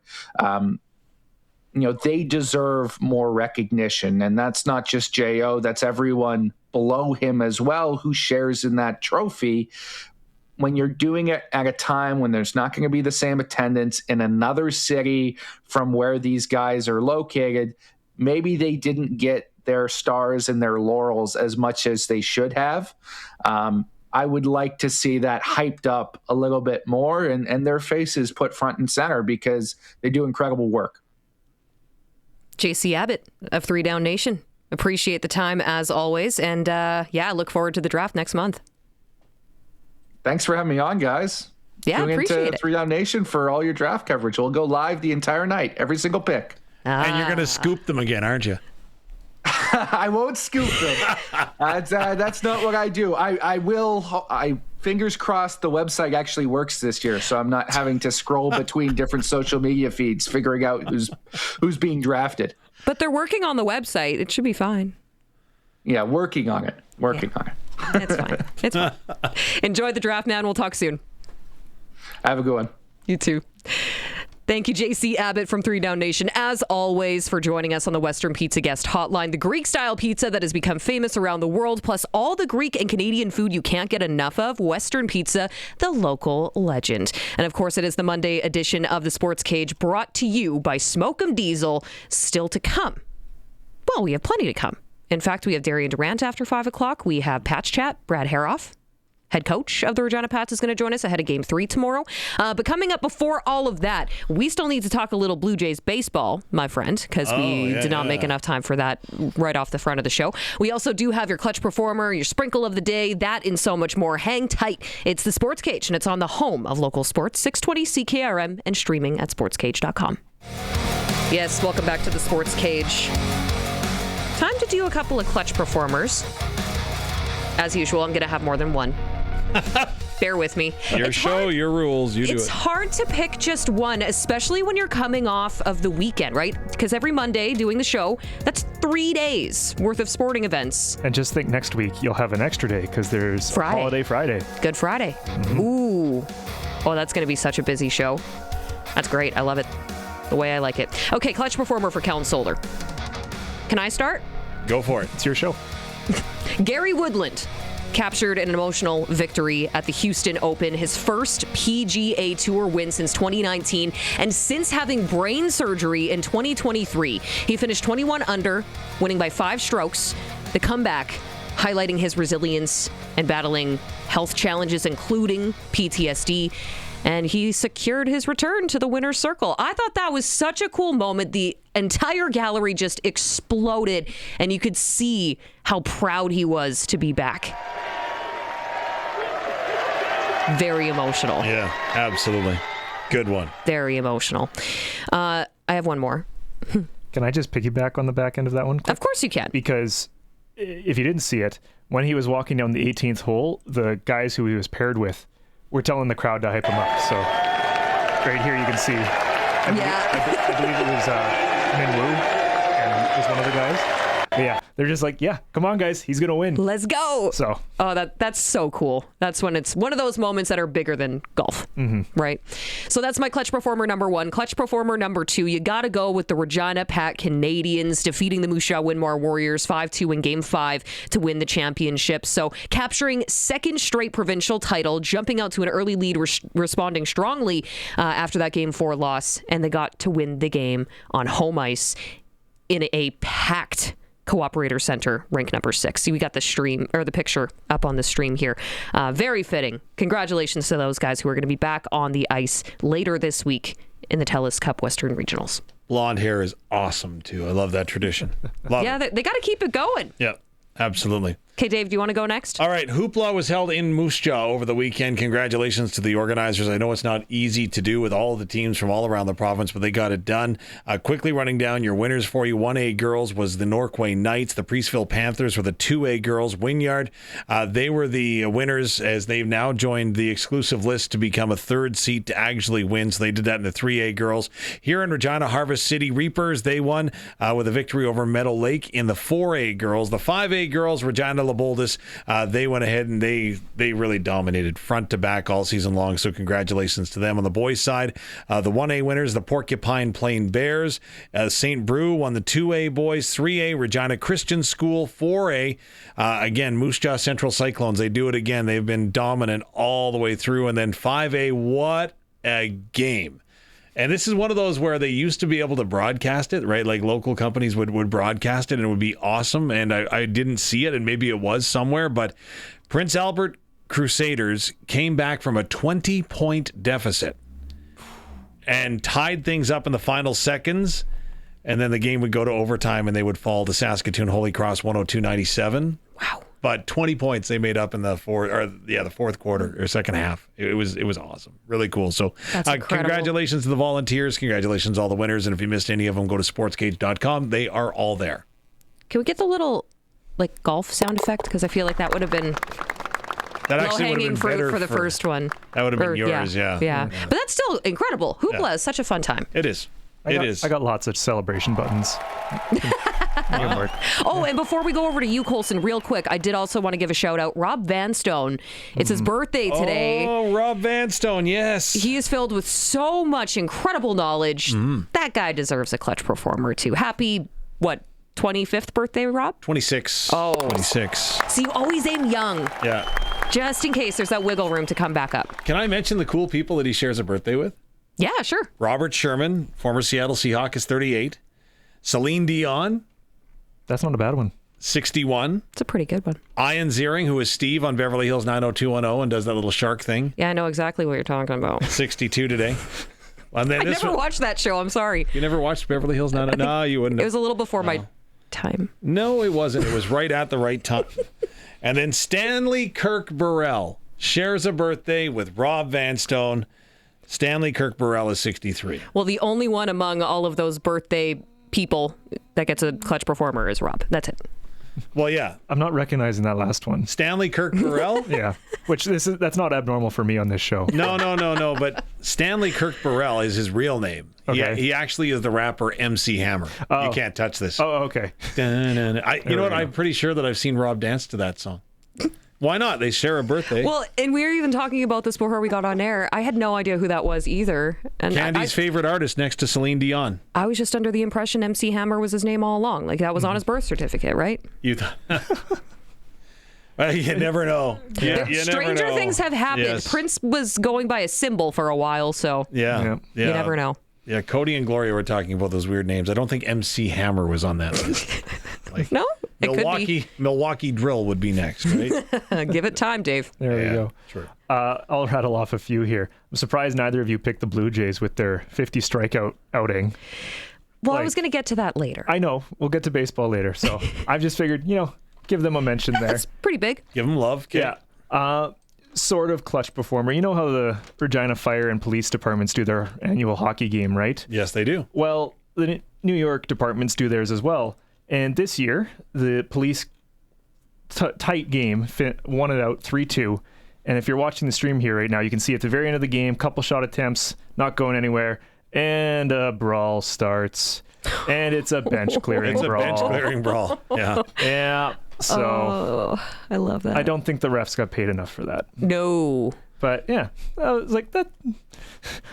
they deserve more recognition. And that's not just J.O., that's everyone below him as well who shares in that trophy. When you're doing it at a time when there's not going to be the same attendance in another city from where these guys are located, maybe they didn't get their stars and their laurels as much as they should have. I would like to see that hyped up a little bit more and their faces put front and center because they do incredible work. JC Abbott of 3 Down Nation. Appreciate the time as always. And look forward to the draft next month. Thanks for having me on, guys. Yeah, appreciate it. 3 Down Nation for all your draft coverage. We'll go live the entire night, every single pick. And you're going to scoop them again, aren't you? I won't scoop them. That's not what I do. I will. Fingers crossed the website actually works this year, so I'm not having to scroll between different social media feeds figuring out who's being drafted. But they're working on the website. It should be fine. Yeah, working on it. On it. It's fine. It's fine. Enjoy the draft, man. We'll talk soon. Have a good one. You too. Thank you, JC Abbott from 3 Down Nation, as always, for joining us on the Western Pizza Guest Hotline. The Greek-style pizza that has become famous around the world, plus all the Greek and Canadian food you can't get enough of. Western Pizza, the local legend. And, of course, it is the Monday edition of the Sports Cage, brought to you by Smoke 'em Diesel, still to come. Well, we have plenty to come In fact, we have Darian Durant after 5 o'clock. We have Patch Chat, Brad Haroff, head coach of the Regina Pats, is going to join us ahead of Game 3 tomorrow. But coming up before all of that, we still need to talk a little Blue Jays baseball, my friend, because we did not make enough time for that right off the front of the show. We also do have your clutch performer, your sprinkle of the day, that and so much more. Hang tight. It's the Sports Cage, and it's on the home of local sports, 620 CKRM, and streaming at sportscage.com. Yes, welcome back to the Sports Cage. Time to do a couple of clutch performers. As usual, I'm going to have more than one. Bear with me. Your show, your rules, you do it. It's hard to pick just one, especially when you're coming off of the weekend, right? Because every Monday doing the show, that's 3 days worth of sporting events. And just think next week you'll have an extra day because there's Holiday Friday. Good Friday. Ooh. Oh, that's going to be such a busy show. That's great. I love it. The way I like it. Okay, clutch performer for Kellen Solder. Can I start? Go for it. It's your show. Gary Woodland captured an emotional victory at the Houston Open, his first PGA Tour win since 2019, and since having brain surgery in 2023. He finished 21 under, winning by 5 strokes. The comeback highlighting his resilience and battling health challenges, including PTSD. And he secured his return to the winner's circle. I thought that was such a cool moment. The entire gallery just exploded, and you could see how proud he was to be back. Very emotional. Yeah, absolutely. Good one. Very emotional. I have one more. Can I just piggyback on the back end of that one? Of course you can. Because if you didn't see it, when he was walking down the 18th hole, the guys who he was paired with were telling the crowd to hype him up. So right here you can see. I believe it was Min Woo and was one of the guys. But yeah, they're just like, yeah, come on, guys, he's gonna win. Let's go. So, that's so cool. That's when it's one of those moments that are bigger than golf, right? So that's my clutch performer number 1. Clutch performer number 2, you got to go with the Regina Pat Canadians defeating the Moose Jaw Winmar Warriors 5-2 in Game 5 to win the championship. So capturing second straight provincial title, jumping out to an early lead, responding strongly after that Game 4 loss, and they got to win the game on home ice in a packed Cooperator Center, rank number 6. So we got the picture up on the stream here. Very fitting. Congratulations to those guys who are going to be back on the ice later this week in the TELUS Cup Western Regionals. Blonde hair is awesome, too. I love that tradition. Love it. They got to keep it going. Yeah, absolutely. Okay, Dave, do you want to go next? All right. Hoopla was held in Moose Jaw over the weekend. Congratulations to the organizers. I know it's not easy to do with all of the teams from all around the province, but they got it done. Quickly running down your winners for you. 1A girls was the Norquay Knights. The Priestville Panthers were the 2A girls. Wynyard, they were the winners as they've now joined the exclusive list to become a 3rd seat to actually win. So they did that in the 3A girls. Here in Regina, Harvest City Reapers, they won with a victory over Meadow Lake in the 4A girls. The 5A girls, Regina Boldus, they went ahead and they really dominated front to back all season long. So congratulations to them. On the boys' side, the 1A winners, the Porcupine Plain Bears. St. Brew won the 2A boys. 3A, Regina Christian School. 4A, again, Moose Jaw Central Cyclones. They do it again. They've been dominant all the way through. And then 5A, what a game. And this is one of those where they used to be able to broadcast it, right? Like local companies would broadcast it and it would be awesome. And I didn't see it, and maybe it was somewhere, but Prince Albert Crusaders came back from a 20-point deficit and tied things up in the final seconds. And then the game would go to overtime and they would fall to Saskatoon Holy Cross 102-97. Wow. But 20 points they made up in the fourth quarter or second half. It was awesome. Really cool. So congratulations to the volunteers. Congratulations to all the winners. And if you missed any of them, go to sportscage.com. They are all there. Can we get the little golf sound effect? Because I feel like that would have been low-hanging fruit for the first one. That would have been yours, yeah. But that's still incredible. Hoopla is such a fun time. It is. I got lots of celebration buttons. Oh, and before we go over to you, Colson, real quick, I did also want to give a shout out. Rob Vanstone. It's his birthday today. Oh, Rob Vanstone, yes. He is filled with so much incredible knowledge. That guy deserves a clutch performer, too. Happy, 25th birthday, Rob? 26. Oh. 26. So you always aim young. Yeah. Just in case there's that wiggle room to come back up. Can I mention the cool people that he shares a birthday with? Yeah, sure. Robert Sherman, former Seattle Seahawk, is 38. Celine Dion. That's not a bad one. 61. It's a pretty good one. Ian Ziering, who is Steve on Beverly Hills 90210 and does that little shark thing. Yeah, I know exactly what you're talking about. 62 today. And then I never watched that show. I'm sorry. You never watched Beverly Hills 90210? No, you wouldn't have. It was a little before my time. No, it wasn't. It was right at the right time. And then Stanley Kirk Burrell shares a birthday with Rob Vanstone. Stanley Kirk Burrell is 63. Well, the only one among all of those birthday people that gets a clutch performer is Rob. That's it. Well, yeah. I'm not recognizing that last one. Stanley Kirk Burrell? Yeah. That's not abnormal for me on this show. No. But Stanley Kirk Burrell is his real name. Okay. He actually is the rapper MC Hammer. Oh. You can't touch this. Oh, okay. You know what? I'm pretty sure that I've seen Rob dance to that song. Why not? They share a birthday. Well, and we were even talking about this before we got on air. I had no idea who that was either. And Candy's favorite artist next to Celine Dion. I was just under the impression MC Hammer was his name all along. Like that was on his birth certificate, right? You thought... Well, you never know. Yeah, you Stranger never know. things have happened. Yes. Prince was going by a symbol for a while, so yeah. you never know. Yeah, Cody and Gloria were talking about those weird names. I don't think MC Hammer was on that list. No, it could be. Milwaukee Drill would be next, right? Give it time, Dave. There we go. Sure. I'll rattle off a few here. I'm surprised neither of you picked the Blue Jays with their 50 strikeout outing. Well, I was going to get to that later. I know. We'll get to baseball later. So I've just figured, give them a mention there. That's pretty big. Give them love. Kid. Yeah. Sort of clutch performer. You know how the Regina Fire and Police departments do their annual hockey game, right? Yes, they do. Well, the New York departments do theirs as well. And this year, the police tight game won it out 3-2. And if you're watching the stream here right now, you can see at the very end of the game, couple shot attempts, not going anywhere, and a brawl starts. And it's a bench clearing brawl. It's a bench clearing brawl. Yeah. Yeah. So I love that. I don't think the refs got paid enough for that. No. But yeah, I was like that.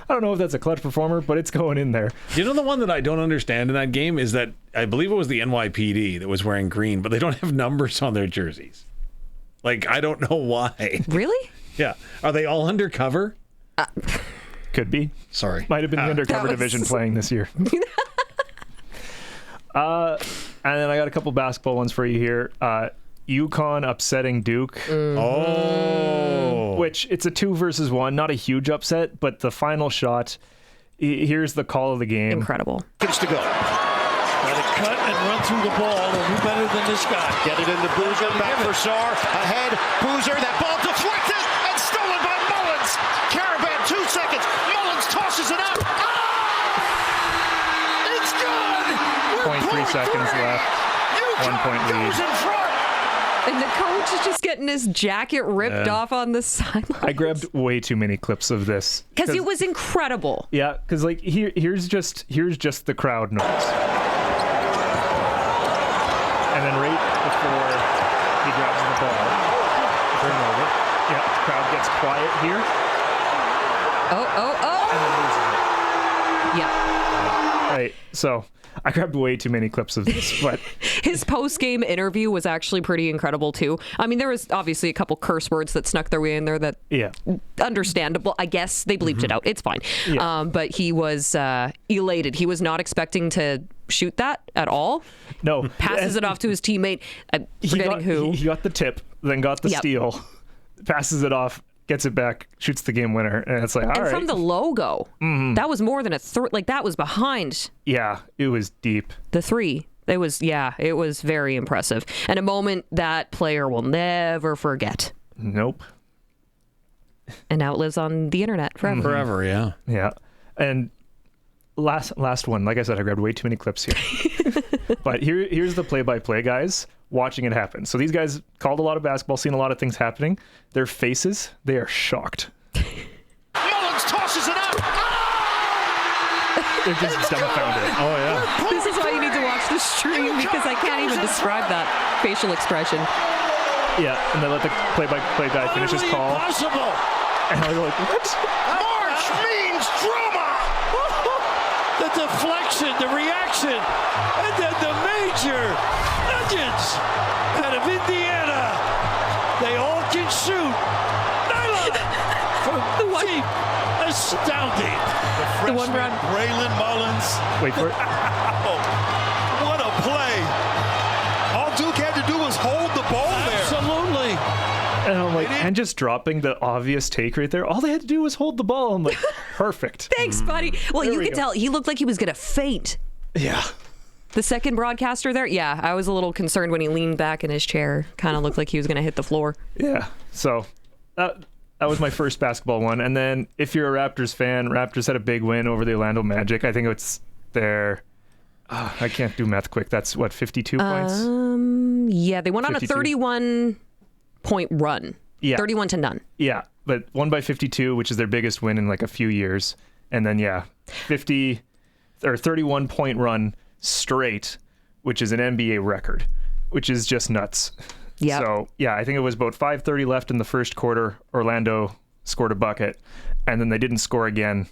I don't know if that's a clutch performer, but it's going in there. You know, the one that I don't understand in that game is that I believe it was the NYPD that was wearing green, but they don't have numbers on their jerseys. Like, I don't know why. Really? Yeah. Are they all undercover? Could be. Sorry. Might have been the undercover division playing this year. And then I got a couple basketball ones for you here. UConn upsetting Duke. Oh. Which, it's a 2-1, not a huge upset, but the final shot, here's the call of the game. Incredible. Seconds to go. Got to cut and run through the ball. Who better than this guy? Get it into Boozer, back for Sarr, ahead. Boozer, that ball deflected and stolen by Mullins. Caravan, 2 seconds. Mullins tosses it up. It's good. 0.3 seconds left. 1 point lead. And the coach is just getting his jacket ripped off on the sideline. I grabbed way too many clips of this. Because it was incredible. Yeah, because like here's just the crowd noise. And then right before he grabs the ball, turnover. Yeah, the crowd gets quiet here. Oh. And then loses it. Yeah. Right. So I grabbed way too many clips of this, but his post-game interview was actually pretty incredible too. I mean, there was obviously a couple curse words that snuck their way in there that understandable. I guess they bleeped it out. It's fine. Yeah. But he was elated. He was not expecting to shoot that at all. No. Passes it off to his teammate. Forgetting who. He got the tip, then got the steal, passes it off, gets it back, shoots the game winner, and it's like, all right. And from the logo, that was more than a like that was behind. Yeah, it was deep. The three. It was very impressive. And a moment that player will never forget. Nope. And now it lives on the internet forever. Forever, yeah. Yeah. And last one, like I said, I grabbed way too many clips here. But here's the play-by-play guys watching it happen. So these guys called a lot of basketball, seen a lot of things happening. Their faces, they are shocked. Mullins tosses it up. They're just dumbfounded. Oh, yeah. This is why you need to watch the stream, because I can't even describe that facial expression. Yeah, and they let the play-by-play guy finish his call. Impossible. And I was like, what? March means drama. The deflection, the reaction, and then the major Nuggets out of Indiana. They all can shoot. Nyla from deep. Astounding. The one run. Braylon Mullins. Wait for it. What a play. All Duke had to hold the ball there. Absolutely. And I'm like, and just dropping the obvious take right there. All they had to do was hold the ball. I'm like, perfect. Thanks, buddy. Well, you could tell he looked like he was going to faint. Yeah. The second broadcaster there, yeah, I was a little concerned when he leaned back in his chair. Kind of looked like he was going to hit the floor. Yeah. So that was my first basketball one. And then if you're a Raptors fan, Raptors had a big win over the Orlando Magic. I think it's their... I can't do math quick. That's what, 52 points? Yeah, they went 52. On a 31-point run. Yeah. 31-0. Yeah, but won by 52, which is their biggest win in like a few years. And then 31-point run straight, which is an NBA record, which is just nuts. Yeah. So, yeah, I think it was about 5:30 left in the first quarter. Orlando scored a bucket, and then they didn't score again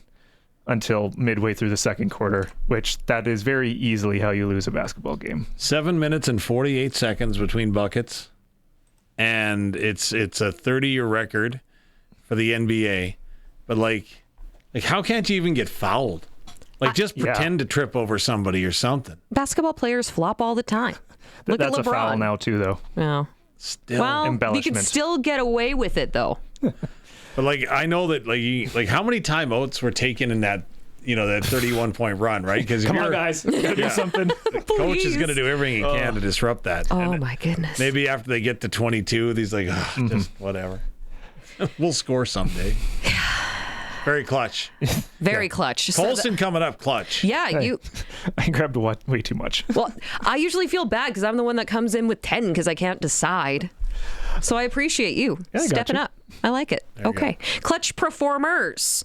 until midway through the second quarter, which that is very easily how you lose a basketball game. 7 minutes and 48 seconds between buckets, and it's a 30-year record for the NBA. But like how can't you even get fouled? Like, just pretend to trip over somebody or something. Basketball players flop all the time. Look That's at LeBron. a foul now too, though. No. Still Well, you can still get away with it, though. But like, I know that like how many timeouts were taken in that, that 31-point run, right? Because Come on, guys, we gotta do something. The coach is going to do everything he can to disrupt that. Oh and my goodness. Maybe after they get to 22, he's like, just whatever. We'll score someday. Very clutch. Very clutch. Colson coming up clutch. Yeah, Hey, I grabbed way too much. Well, I usually feel bad because I'm the one that comes in with 10 because I can't decide. So I appreciate you stepping up. I like it. Okay. Clutch Performers.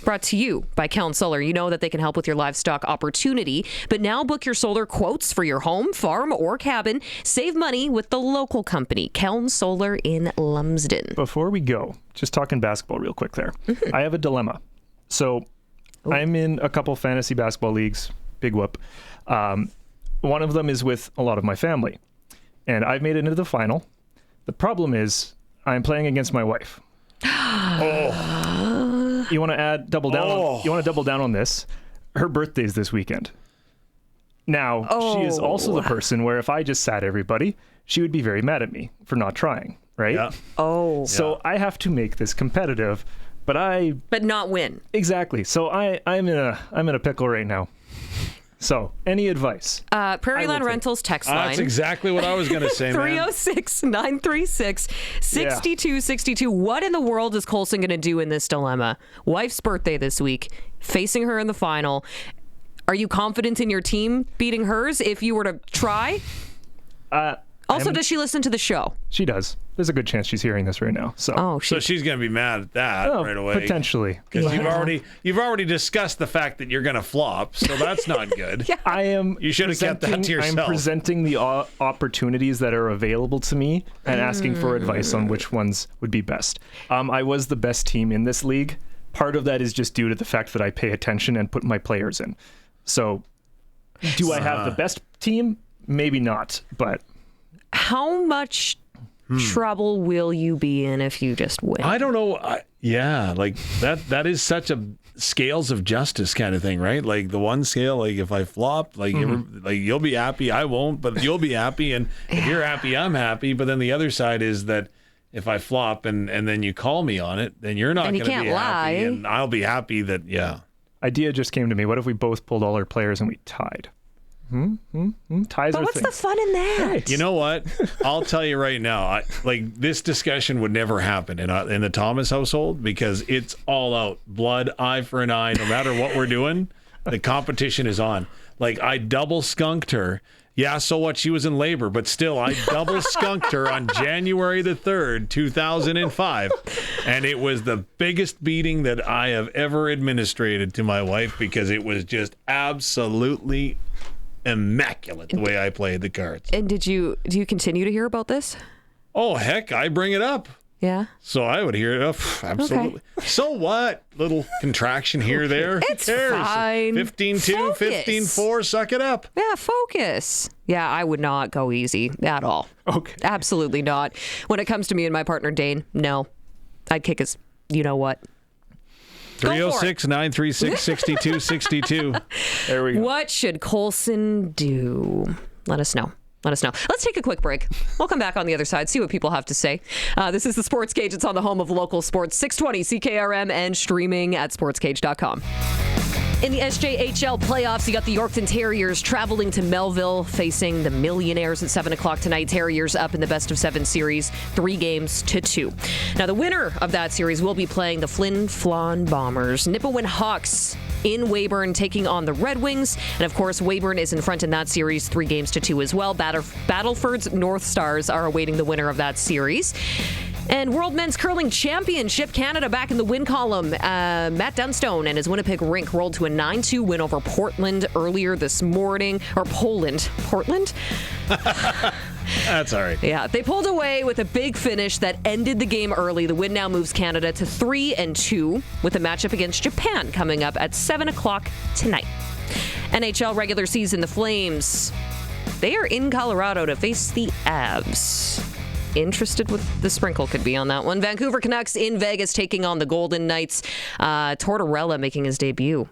Brought to you by Keln Solar. You know that they can help with your livestock opportunity, but now book your solar quotes for your home, farm, or cabin. Save money with the local company, Keln Solar in Lumsden. Before we go, just talking basketball real quick there. I have a dilemma. So I'm in a couple fantasy basketball leagues, big whoop. One of them is with a lot of my family, and I've made it into the final. The problem is I'm playing against my wife. You want to double down? You want to double down on this? Her birthday's this weekend. Now, she is also the person where if I just sat everybody, she would be very mad at me for not trying, right? Yeah. So I have to make this competitive, but not win. Exactly. So I'm in a pickle right now. So, any advice? Prairie Land Rentals text line. That's exactly what I was going to say, man. 306-936-6262. What in the world is Colson going to do in this dilemma? Wife's birthday this week, facing her in the final. Are you confident in your team beating hers if you were to try? Also, does she listen to the show? She does. There's a good chance she's hearing this right now. So she's going to be mad at that right away. Potentially. Because you've already discussed the fact that you're going to flop, so that's not good. You should have kept that to yourself. I'm presenting the opportunities that are available to me and asking for advice on which ones would be best. I was the best team in this league. Part of that is just due to the fact that I pay attention and put my players in. So, do I have the best team? Maybe not, but... How much trouble will you be in if you just win? I don't know. Like that is such a scales of justice kind of thing, right? Like the one scale, like if I flop, like you'll be happy, I won't, but you'll be happy, and if you're happy, I'm happy. But then the other side is that if I flop and then you call me on it, then you're not going to be happy, and I'll be happy that Idea just came to me. What if we both pulled all our players and we tied? Ties but what's the fun in that? Right. You know what? I'll tell you right now. This discussion would never happen in the Thomas household because it's all out blood, eye for an eye. No matter what we're doing, the competition is on. Like I double skunked her. Yeah, so what? She was in labor, but still, I double skunked her on January the 3rd, 2005, and it was the biggest beating that I have ever administrated to my wife because it was just absolutely immaculate the way I played the cards. And do you continue to hear about this? Oh heck, I bring it up. Yeah. So I would hear it up. Absolutely. Okay. So what? Little contraction here, there. It's fine. 15-2, 15-4, suck it up. Yeah, focus. Yeah, I would not go easy at all. Okay. Absolutely not. When it comes to me and my partner, Dane, no. I'd kick his, you know what? 306-936-6262. There we go. What should Colson do? Let us know. let us know. Let's take a quick break. We'll come back on the other side, see what people have to say. This is the SportsCage. It's on the home of local sports, 620 CKRM, and streaming at sportscage.com. In the SJHL playoffs, you got the Yorkton Terriers traveling to Melville, facing the Millionaires at 7 o'clock tonight. Terriers up in the best-of-7 series, 3-2. Now, the winner of that series will be playing the Flin Flon Bombers. Nipawin Hawks in Weyburn taking on the Red Wings. And, of course, Weyburn is in front in that series, 3-2 as well. Battleford's North Stars are awaiting the winner of that series. And World Men's Curling Championship, Canada back in the win column. Matt Dunstone and his Winnipeg rink rolled to a 9-2 win over Portland earlier this morning. Or Poland. Portland? That's all right. Yeah, they pulled away with a big finish that ended the game early. The win now moves Canada to 3-2 with a matchup against Japan coming up at 7 o'clock tonight. NHL regular season, the Flames, they are in Colorado to face the Avs. Interested what the sprinkle could be on that one. Vancouver Canucks in Vegas taking on the Golden Knights. Tortorella making his debut.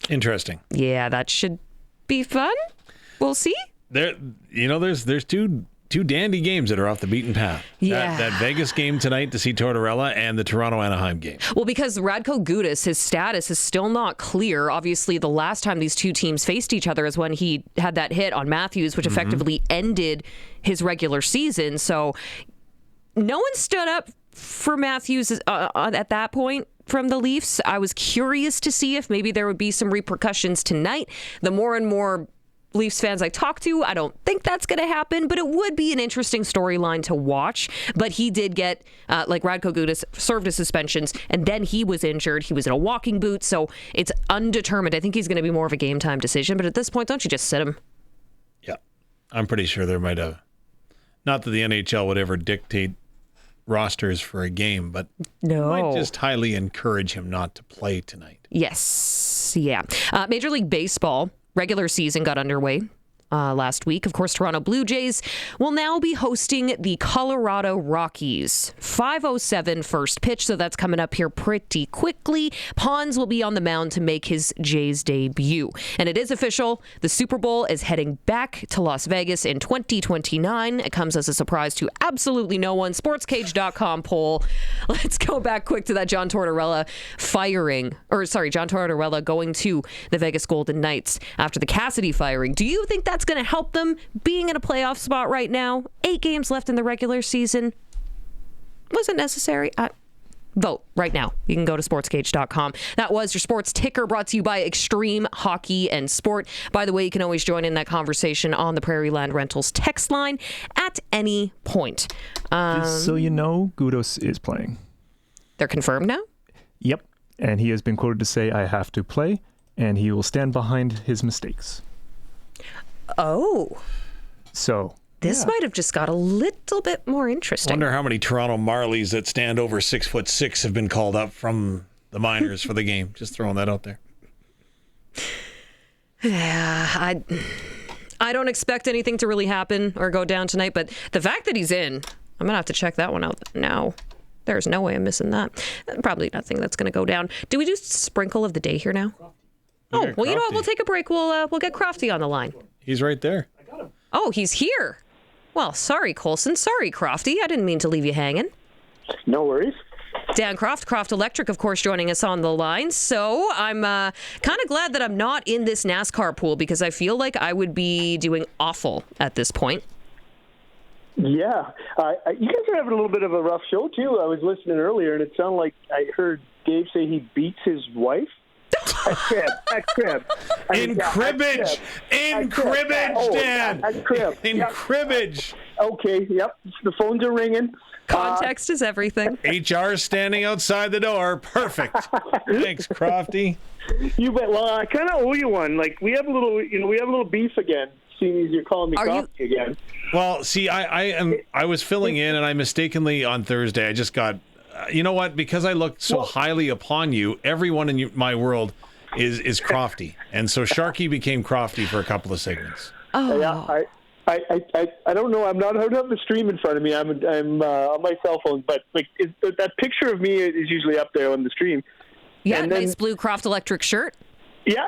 Interesting. Yeah, that should be fun. We'll see. There's two dandy games that are off the beaten path. Yeah. That Vegas game tonight to see Tortorella and the Toronto-Anaheim game. Well, because Radko Gudas, his status is still not clear. Obviously, the last time these two teams faced each other is when he had that hit on Matthews, which effectively ended his regular season. So no one stood up for Matthews at that point from the Leafs. I was curious to see if maybe there would be some repercussions tonight. The more and more Leafs fans I talk to, I don't think that's going to happen, but it would be an interesting storyline to watch. But he did get, like Radko Gudas, served his suspensions, and then he was injured. He was in a walking boot, so it's undetermined. I think he's going to be more of a game time decision, but at this point, don't you just sit him? Yeah, I'm pretty sure there might have. Not that the NHL would ever dictate rosters for a game, but might just highly encourage him not to play tonight. Yes, yeah. Major League Baseball regular season got underway last week. Of course, Toronto Blue Jays will now be hosting the Colorado Rockies. 5:07 first pitch, so that's coming up here pretty quickly. Pons will be on the mound to make his Jays debut. And it is official. The Super Bowl is heading back to Las Vegas in 2029. It comes as a surprise to absolutely no one. SportsCage.com poll. Let's go back quick to that John Tortorella going to the Vegas Golden Knights after the Cassidy firing. Do you think that's going to help them being in a playoff spot right now? 8 games left in the regular season. Was it necessary? Vote right now. You can go to sportscage.com. That was your sports ticker, brought to you by Extreme Hockey and Sport. By the way, you can always join in that conversation on the Prairie Land Rentals text line at any point. Just so you know, Gudas is playing. They're confirmed now? Yep. And he has been quoted to say, "I have to play," and he will stand behind his mistakes. Oh. So this might have just got a little bit more interesting. I wonder how many Toronto Marlies that stand over 6'6" have been called up from the minors for the game. Just throwing that out there. Yeah, I don't expect anything to really happen or go down tonight, but the fact that he's in, I'm going to have to check that one out now. There's no way I'm missing that. Probably nothing that's going to go down. Do we do sprinkle of the day here now? Oh, well, you know what? We'll take a break. We'll get Crofty on the line. He's right there. I got him. Oh, he's here. Well, sorry, Colson. Sorry, Crofty. I didn't mean to leave you hanging. No worries. Dan Croft Electric, of course, joining us on the line. So I'm kind of glad that I'm not in this NASCAR pool because I feel like I would be doing awful at this point. Yeah. You guys are having a little bit of a rough show, too. I was listening earlier, and it sounded like I heard Dave say he beats his wife. At crib. In cribbage, Dan. In cribbage. Okay, yep. The phones are ringing. Context is everything. HR is standing outside the door. Perfect. Thanks, Crofty. You bet. Well, I kind of owe you one. Like we have a little beef again. Seeing as you're calling me Crofty again. Well, see, I was filling in, and I mistakenly on Thursday I just got. You know what? Because I looked so highly upon you, everyone in my world is Crofty, and so Sharky became Crofty for a couple of segments. Oh. Yeah, I don't know. I'm not. I don't have the stream in front of me. I'm on my cell phone, but like that picture of me is usually up there on the stream. Yeah, and nice blue Croft Electric shirt. Yeah,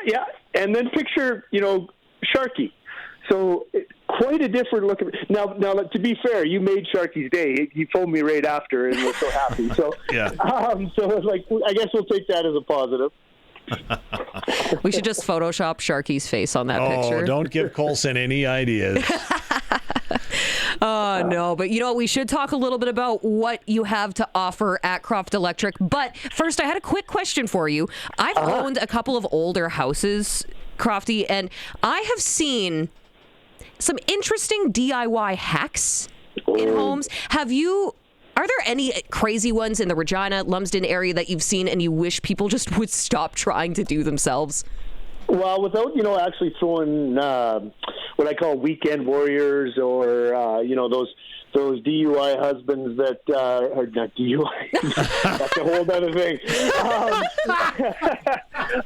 and then picture Sharky. So quite a different look. Now, to be fair, you made Sharky's day. He phoned me right after and was so happy. So, yeah. So it's like, I guess we'll take that as a positive. We should just Photoshop Sharky's face on that picture. Oh, don't give Colson any ideas. Oh, no. But you know what? We should talk a little bit about what you have to offer at Croft Electric. But first, I had a quick question for you. I've owned a couple of older houses, Crofty, and I have seen some interesting DIY hacks in homes. Are there any crazy ones in the Regina, Lumsden area that you've seen and you wish people just would stop trying to do themselves? Well, without, actually throwing what I call weekend warriors or, those DUI husbands that are not DUI. That's a whole other thing.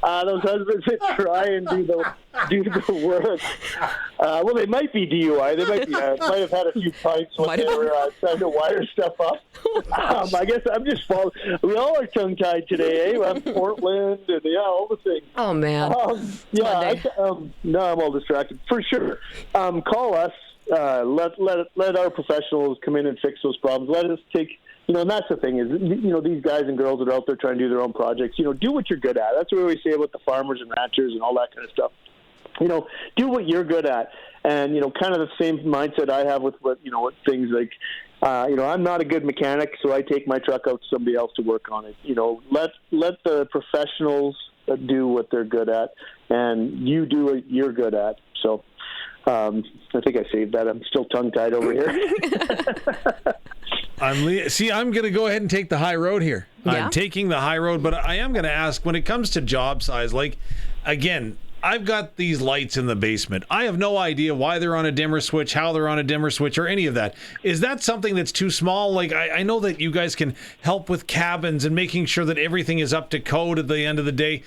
Those husbands that try and do the work. Well, they might be DUI. They might have had a few pints when they were trying to wire stuff up. I guess I'm just following. We all are tongue-tied today, eh? I'm Portland and all the things. Oh, man. No, I'm all distracted. For sure. Call us. Let our professionals come in and fix those problems. Let us take, and that's the thing is, these guys and girls that are out there trying to do their own projects, do what you're good at. That's what we always say about the farmers and ranchers and all that kind of stuff. Do what you're good at. And, kind of the same mindset I have with what things like, I'm not a good mechanic, so I take my truck out to somebody else to work on it. Let the professionals do what they're good at, and you do what you're good at. So, I think I saved that. I'm still tongue-tied over here. I'm going to go ahead and take the high road here. Yeah. I'm taking the high road, but I am going to ask, when it comes to job size, again, I've got these lights in the basement. I have no idea why they're on a dimmer switch, how they're on a dimmer switch, or any of that. Is that something that's too small? I know that you guys can help with cabins and making sure that everything is up to code at the end of the day.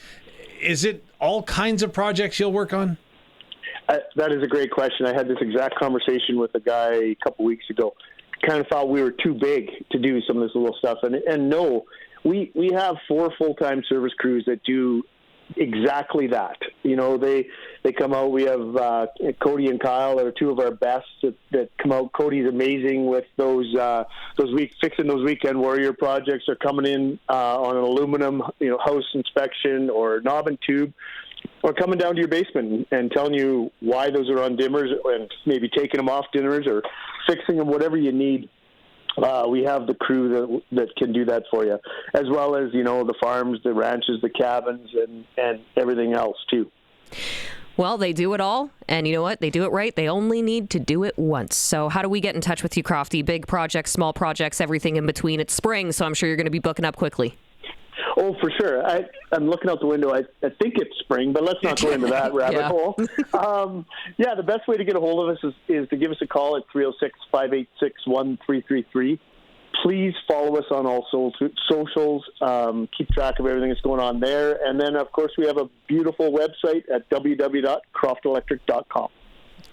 Is it all kinds of projects you'll work on? That is a great question. I had this exact conversation with a guy a couple weeks ago. Kind of thought we were too big to do some of this little stuff. And no, we have 4 full-time service crews that do exactly that. They come out. We have Cody and Kyle are 2 of our best that come out. Cody's amazing with fixing those weekend warrior projects. They're coming in on an aluminum, house inspection or knob and tube, or coming down to your basement and telling you why those are on dimmers and maybe taking them off dimmers or fixing them, whatever you need. We have the crew that can do that for you, as well as, the farms, the ranches, the cabins, and everything else, too. Well, they do it all, and you know what? They do it right. They only need to do it once. So how do we get in touch with you, Crofty? Big projects, small projects, everything in between. It's spring, so I'm sure you're going to be booking up quickly. Oh, for sure. I'm looking out the window. I think it's spring, but let's not go into that rabbit hole. The best way to get a hold of us is to give us a call at 306-586-1333. Please follow us on all socials. Keep track of everything that's going on there. And then, of course, we have a beautiful website at www.croftelectric.com.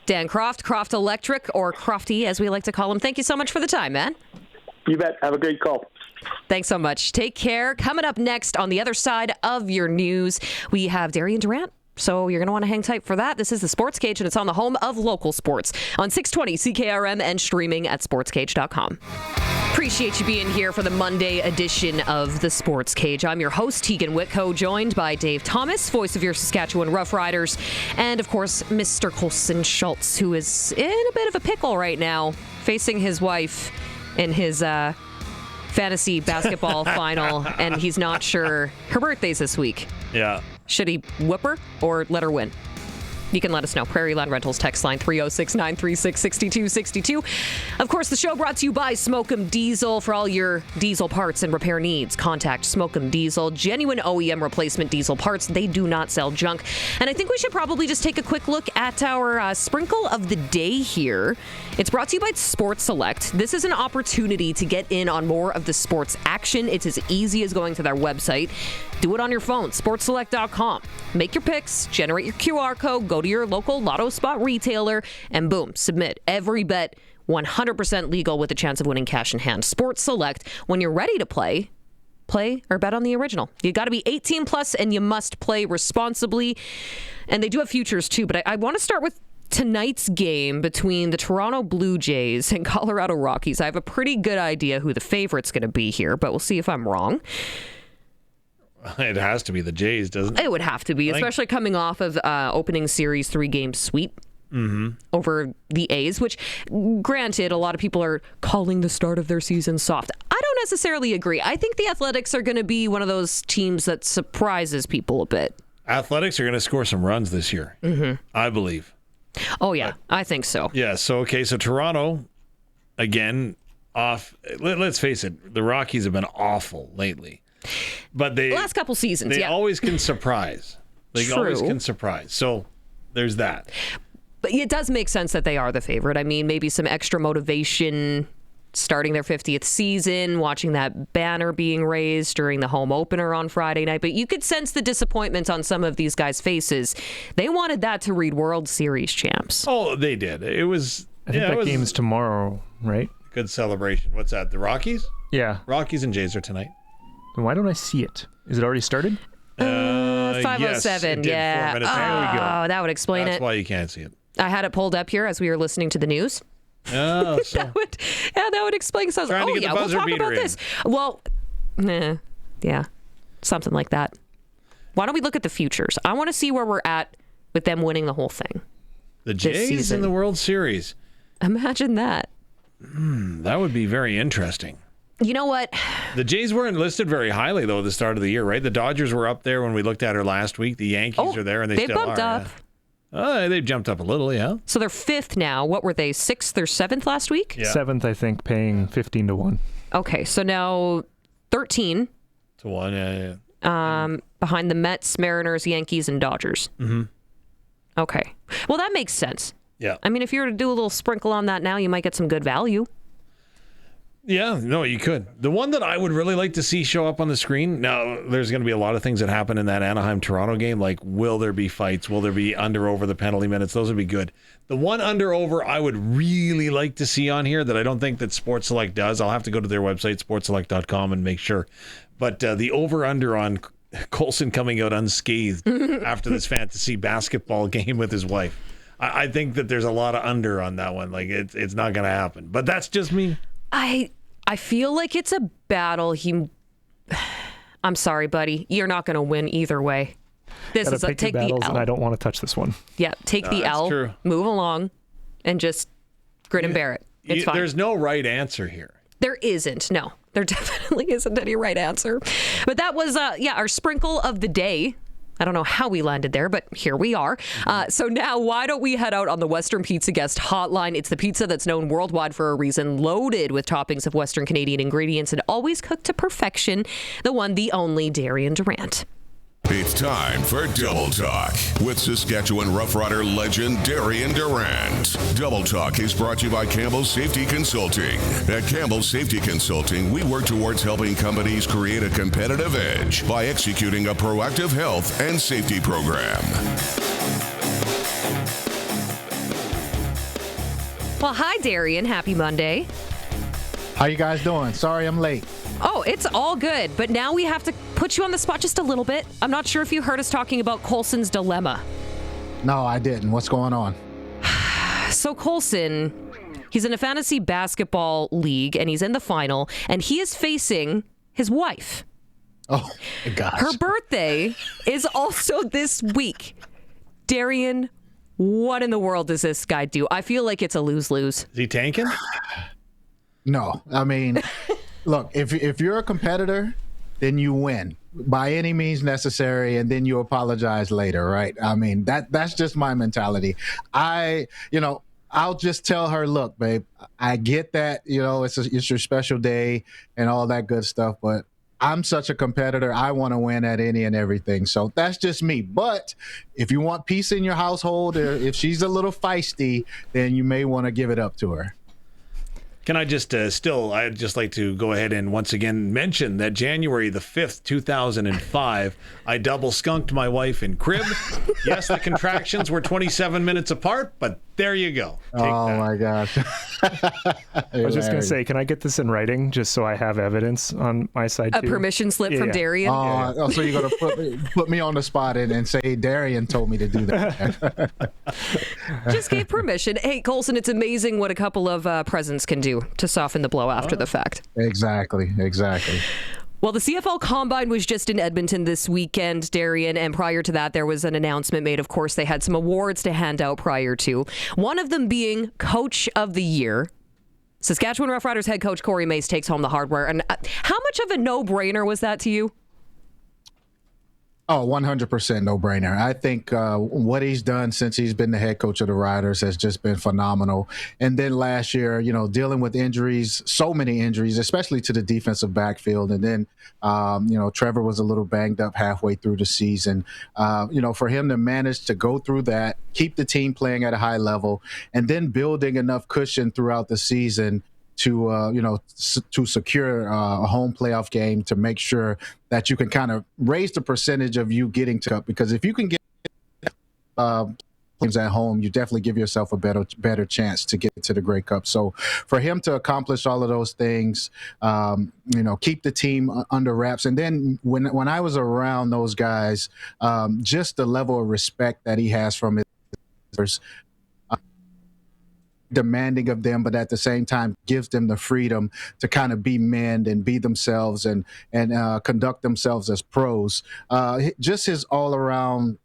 Dan Croft, Croft Electric, or Crofty, as we like to call him. Thank you so much for the time, man. You bet. Have a great call. Thanks so much. Take care. Coming up next on the other side of your news, we have Darian Durant. So you're going to want to hang tight for that. This is the SportsCage, and it's on the home of local sports on 620 CKRM and streaming at sportscage.com. Appreciate you being here for the Monday edition of the SportsCage. I'm your host, Teagan Witko, joined by Dave Thomas, voice of your Saskatchewan Roughriders, and, of course, Mr. Colson Schultz, who is in a bit of a pickle right now, facing his wife in his fantasy basketball final, and he's not sure. Her birthday's this week. Yeah. Should he whip her or let her win? You can let us know. Prairie Land Rentals text line 306-936-6262. Of course, the show brought to you by Smoke'em Diesel. For all your diesel parts and repair needs, contact Smoke'em Diesel. Genuine OEM replacement diesel parts. They do not sell junk. And I think we should probably just take a quick look at our sprinkle of the day here. It's brought to you by Sports Select. This is an opportunity to get in on more of the sports action. It's as easy as going to their website. Do it on your phone, sportselect.com. Make your picks, generate your QR code, go to your local lotto spot retailer, and boom, submit. Every bet 100% legal with a chance of winning cash in hand. Sports Select, when you're ready to play or bet on the original. You got to be 18 plus and you must play responsibly. And they do have futures too, but I want to start with tonight's game between the Toronto Blue Jays and Colorado Rockies, I have a pretty good idea who the favorite's going to be here, but we'll see if I'm wrong. It has to be the Jays, doesn't it? It would have to be, especially coming off of opening series 3-game sweep over the A's, which, granted, a lot of people are calling the start of their season soft. I don't necessarily agree. I think the Athletics are going to be one of those teams that surprises people a bit. Athletics are going to score some runs this year, I believe. Oh, yeah, I think so. Yeah, so Toronto, again, off. Let's face it, the Rockies have been awful lately. But the last couple seasons, they always can surprise. They always can surprise. So there's that. But it does make sense that they are the favorite. I mean, maybe some extra motivation starting their 50th season, watching that banner being raised during the home opener on Friday night. But you could sense the disappointment on some of these guys' faces. They wanted that to read World Series champs. Oh, they did. It was. I think that game's tomorrow, right? Good celebration. What's that? The Rockies? Yeah. Rockies and Jays are tonight. Why don't I see it? Is it already started? 5:07. Yes, yeah. 4 minutes ago. There we go. Oh, that would explain That's it. why you can't see it. I had it pulled up here as we were listening to the news. Oh, so that would explain. So I was like, trying to get the we'll buzzer talk beater about in. this. Well, yeah, something like that. Why don't we look at the futures? I want to see where we're at with them winning the whole thing. The Jays in the World Series. Imagine that. That would be very interesting. You know what? The Jays weren't listed very highly, though, at the start of the year, right? The Dodgers were up there when we looked at her last week. The Yankees are there, and they still bumped are. up. Yeah. They've jumped up a little, yeah. So they're 5th now. What were they, 6th or 7th last week? Yeah. 7th, I think, paying 15-1. Okay, so now 13. To 1, yeah. Behind the Mets, Mariners, Yankees, and Dodgers. Mm-hmm. Okay. Well, that makes sense. Yeah. I mean, if you were to do a little sprinkle on that now, you might get some good value. Yeah, no, you could. The one that I would really like to see show up on the screen, now there's going to be a lot of things that happen in that Anaheim-Toronto game, like will there be fights, will there be under-over the penalty minutes, those would be good. The one under-over I would really like to see on here that I don't think that Sports Select does, I'll have to go to their website, sportselect.com, and make sure, but the over-under on Colson coming out unscathed after this fantasy basketball game with his wife. I think that there's a lot of under on that one, like it's not going to happen, but that's just me. I feel like it's a battle. I'm sorry, buddy. You're not going to win either way. This is take the L. And I don't want to touch this one. Yeah, take the L, true. move along, and just grin and bear it. It's fine. There's no right answer here. There isn't. No, there definitely isn't any right answer. But that was, our sprinkle of the day. I don't know how we landed there, but here we are. So now why don't we head out on the Western Pizza Guest Hotline? It's the pizza that's known worldwide for a reason, loaded with toppings of Western Canadian ingredients and always cooked to perfection. The one, the only Darian Durant. It's time for Double Talk with Saskatchewan Rough Rider legend Darian Durant. Double Talk is brought to you by Campbell Safety Consulting. At Campbell Safety Consulting, we work towards helping companies create a competitive edge by executing a proactive health and safety program. Well, hi, Darian. Happy Monday. How you guys doing? Sorry I'm late. Oh, it's all good. But now we have to put you on the spot just a little bit. I'm not sure if you heard us talking about Colson's dilemma. No, I didn't. What's going on? So Colson, he's in a fantasy basketball league, and he's in the final, and he is facing his wife. Oh, my gosh. Her birthday is also this week. Darian, what in the world does this guy do? I feel like it's a lose-lose. Is he tanking? No. I mean, look, if you're a competitor, then you win by any means necessary, and then you apologize later, right? I mean, that's just my mentality. I'll just tell her, look, babe, I get that, it's your special day and all that good stuff, but I'm such a competitor. I want to win at any and everything. So that's just me. But if you want peace in your household, or if she's a little feisty, then you may want to give it up to her. Can I just I'd just like to go ahead and once again mention that January the 5th, 2005, I double skunked my wife in crib. Yes, the contractions were 27 minutes apart, but there you go. My gosh. I was just going to say, can I get this in writing just so I have evidence on my side A too? permission slip from Darian? So you're going to put me on the spot and say Darian told me to do that. Just gave permission. Hey, Colson, it's amazing what a couple of presents can do to soften the blow after the fact. Exactly. Well, the CFL Combine was just in Edmonton this weekend, Darian, and prior to that, there was an announcement made. Of course, they had some awards to hand out prior to. One of them being Coach of the Year. Saskatchewan Roughriders head coach Corey Mace takes home the hardware. And how much of a no-brainer was that to you? Oh, 100% no-brainer. I think what he's done since he's been the head coach of the Riders has just been phenomenal. And then last year, dealing with injuries, so many injuries, especially to the defensive backfield. And then, Trevor was a little banged up halfway through the season. For him to manage to go through that, keep the team playing at a high level, and then building enough cushion throughout the season to secure a home playoff game to make sure that you can kind of raise the percentage of you getting to Cup, because if you can get teams at home, you definitely give yourself a better chance to get to the Grey Cup. So for him to accomplish all of those things, keep the team under wraps, and then when I was around those guys, just the level of respect that he has from his demanding of them, but at the same time gives them the freedom to kind of be men and be themselves and conduct themselves as pros. Just his all around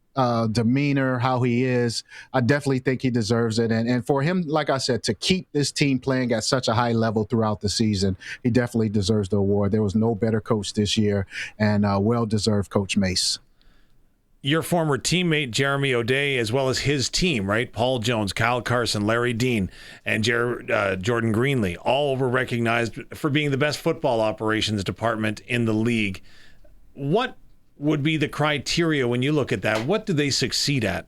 demeanor, how he is, I definitely think he deserves it. And for him, like I said, to keep this team playing at such a high level throughout the season, he definitely deserves the award. There was no better coach this year, and well-deserved, Coach Mace. Your former teammate, Jeremy O'Day, as well as his team, right? Paul Jones, Kyle Carson, Larry Dean, and Jordan Greenlee, all were recognized for being the best football operations department in the league. What would be the criteria when you look at that? What do they succeed at?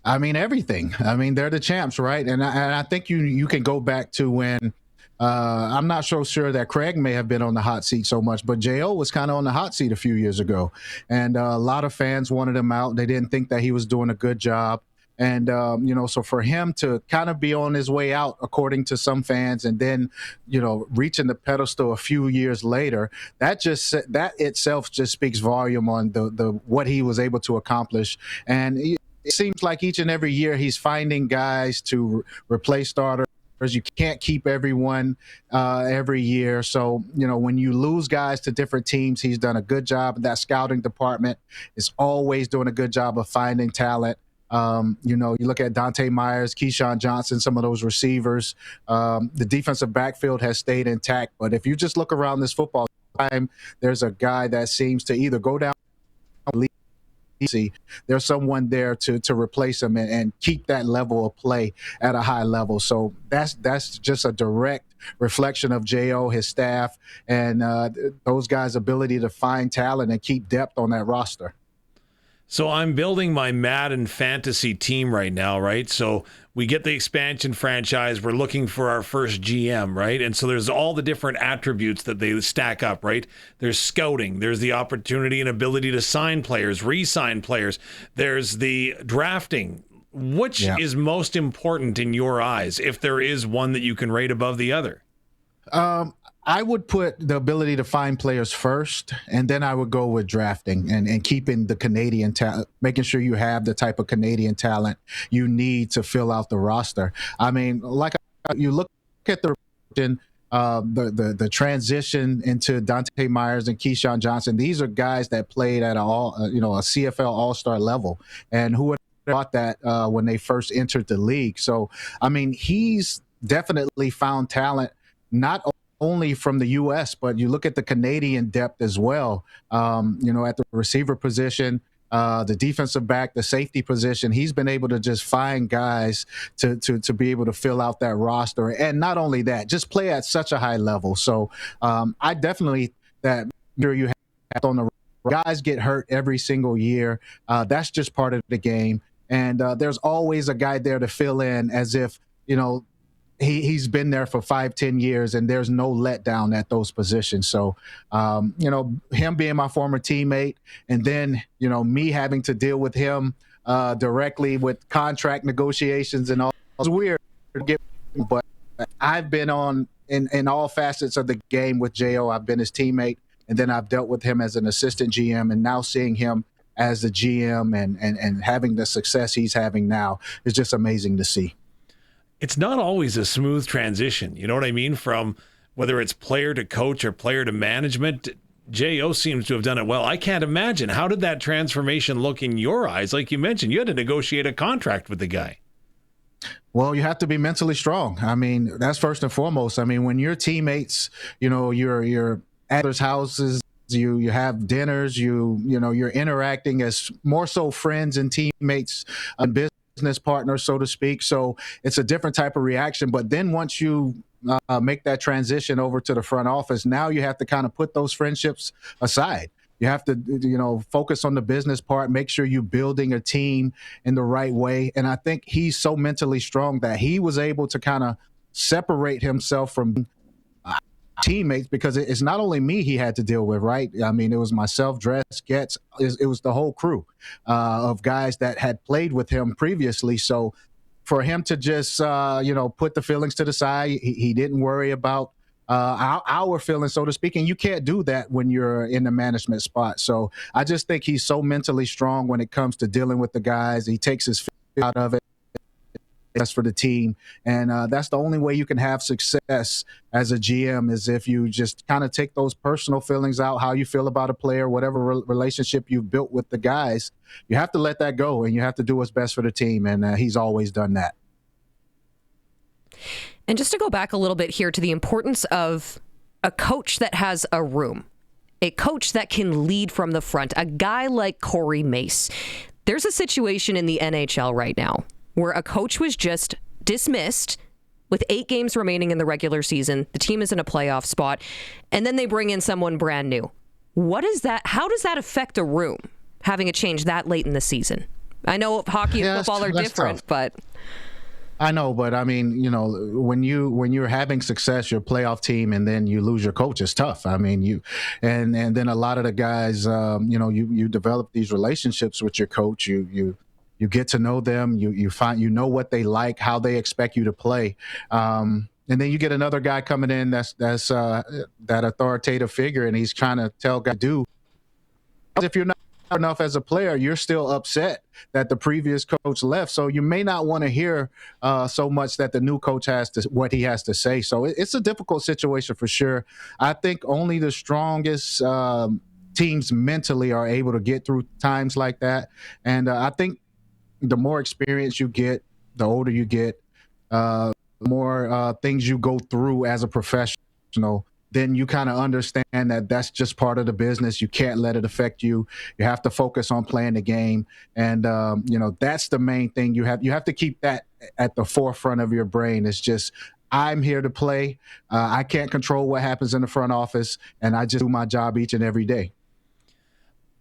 I mean, everything. I mean, they're the champs, right? And I think you can go back to when I'm not so sure that Craig may have been on the hot seat so much, but J.O. was kind of on the hot seat a few years ago. And a lot of fans wanted him out. They didn't think that he was doing a good job. And, so for him to kind of be on his way out, according to some fans, and then, reaching the pedestal a few years later, that itself just speaks volume on the what he was able to accomplish. And it seems like each and every year he's finding guys to replace starters. You can't keep everyone every year. So, when you lose guys to different teams, he's done a good job. That scouting department is always doing a good job of finding talent. You look at Dante Myers, Keyshawn Johnson, some of those receivers. The defensive backfield has stayed intact. But if you just look around this football time, there's a guy that seems to either go down or leave. There's someone there to replace him and keep that level of play at a high level. So that's just a direct reflection of J.O., his staff, and those guys' ability to find talent and keep depth on that roster. So I'm building my Madden fantasy team right now, right? So we get the expansion franchise. We're looking for our first GM, right? And so there's all the different attributes that they stack up, right? There's scouting. There's the opportunity and ability to sign players, re-sign players. There's the drafting. Which is most important in your eyes, if there is one that you can rate above the other? I would put the ability to find players first, and then I would go with drafting and keeping the Canadian talent, making sure you have the type of Canadian talent you need to fill out the roster. I mean, like you look at the transition into Dante Myers and Keyshawn Johnson. These are guys that played at a CFL All-Star level, and who would have thought that when they first entered the league. So, I mean, he's definitely found talent, not only from the U.S., but you look at the Canadian depth as well. At the receiver position, the defensive back, the safety position, he's been able to just find guys to be able to fill out that roster. And not only that, just play at such a high level. So I definitely that you have on the guys get hurt every single year. That's just part of the game. And there's always a guy there to fill in as if, he's been there for 5-10 years, and there's no letdown at those positions. So, him being my former teammate, and then, me having to deal with him directly with contract negotiations and all, it's weird. But I've been in all facets of the game with Jo. I've been his teammate, and then I've dealt with him as an assistant GM, and now seeing him as the GM and having the success he's having now is just amazing to see. It's not always a smooth transition. You know what I mean? From whether it's player to coach or player to management, Jo seems to have done it well. I can't imagine. How did that transformation look in your eyes? Like you mentioned, you had to negotiate a contract with the guy. Well, you have to be mentally strong. I mean, that's first and foremost. I mean, when your teammates, you're at others' houses, you have dinners, you're interacting as more so friends and teammates and business partners, so to speak. So it's a different type of reaction. But then once you make that transition over to the front office, now you have to kind of put those friendships aside. You have to, focus on the business part, make sure you're building a team in the right way. And I think he's so mentally strong that he was able to kind of separate himself from teammates, because it's not only me he had to deal with, right? I mean, it was myself, Dress, Getz, it was the whole crew of guys that had played with him previously. So for him to just, put the feelings to the side, he didn't worry about our feelings, so to speak. And you can't do that when you're in the management spot. So I just think he's so mentally strong when it comes to dealing with the guys. He takes his feet out of it. That's for the team. And that's the only way you can have success as a GM, is if you just kind of take those personal feelings out, how you feel about a player, whatever relationship you've built with the guys. You have to let that go, and you have to do what's best for the team. And he's always done that. And just to go back a little bit here to the importance of a coach that has a room, a coach that can lead from the front, a guy like Corey Mace. There's a situation in the NHL right now where a coach was just dismissed with 8 games remaining in the regular season. The team is in a playoff spot, and then they bring in someone brand new. What is that? How does that affect a room, having a change that late in the season? I know hockey and football are different, tough. but... I know, but I mean, when you're having success, your playoff team, and then you lose your coach, it's tough. I mean, and then a lot of the guys, you develop these relationships with your coach. You get to know them. You find what they like, how they expect you to play, and then you get another guy coming in that's that authoritative figure, and he's trying to tell guys do. If you're not enough as a player, you're still upset that the previous coach left. So you may not want to hear so much that the new coach what he has to say. So it's a difficult situation for sure. I think only the strongest teams mentally are able to get through times like that. And I think the more experience you get, the older you get, more things you go through as a professional, then you kind of understand that that's just part of the business. You can't let it affect you. You have to focus on playing the game. And, that's the main thing. You have to keep that at the forefront of your brain. It's just, I'm here to play. I can't control what happens in the front office, and I just do my job each and every day.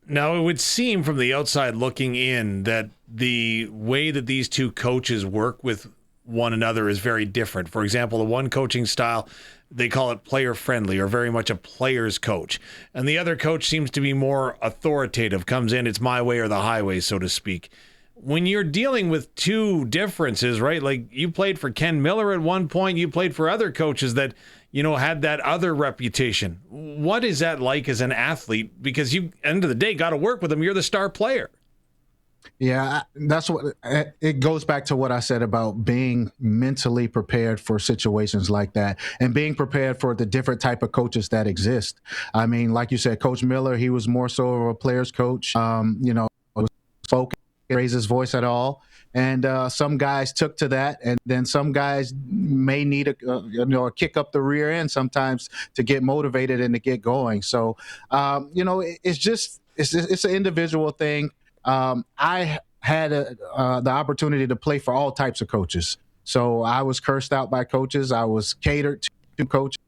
Now, it would seem from the outside looking in that the way that these two coaches work with one another is very different. For example, the one coaching style, they call it player friendly, or very much a player's coach. And the other coach seems to be more authoritative, comes in, it's my way or the highway, so to speak. When you're dealing with two differences, right? Like you played for Ken Miller at one point, you played for other coaches that, had that other reputation. What is that like as an athlete? Because you, end of the day, got to work with them. You're the star player. Yeah, that's what it goes back to what I said about being mentally prepared for situations like that, and being prepared for the different type of coaches that exist. I mean, like you said, Coach Miller, he was more so of a player's coach. Spoke, raise his voice at all. And some guys took to that, and then some guys may need a kick up the rear end sometimes to get motivated and to get going. So, it's an individual thing. I had the opportunity to play for all types of coaches. So I was cursed out by coaches. I was catered to coaches.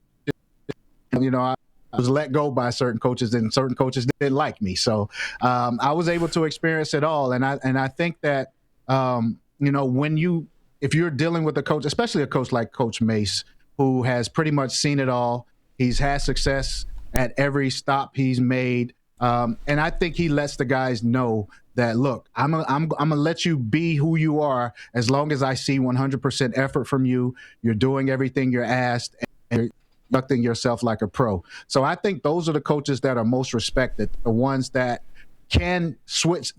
I was let go by certain coaches, and certain coaches didn't like me. So I was able to experience it all. And I think that, when you if you're dealing with a coach, especially a coach like Coach Mace, who has pretty much seen it all, he's had success at every stop he's made. And I think he lets the guys know that, look, I'm gonna let you be who you are as long as I see 100% effort from you. You're doing everything you're asked and you're conducting yourself like a pro. So I think those are the coaches that are most respected, the ones that can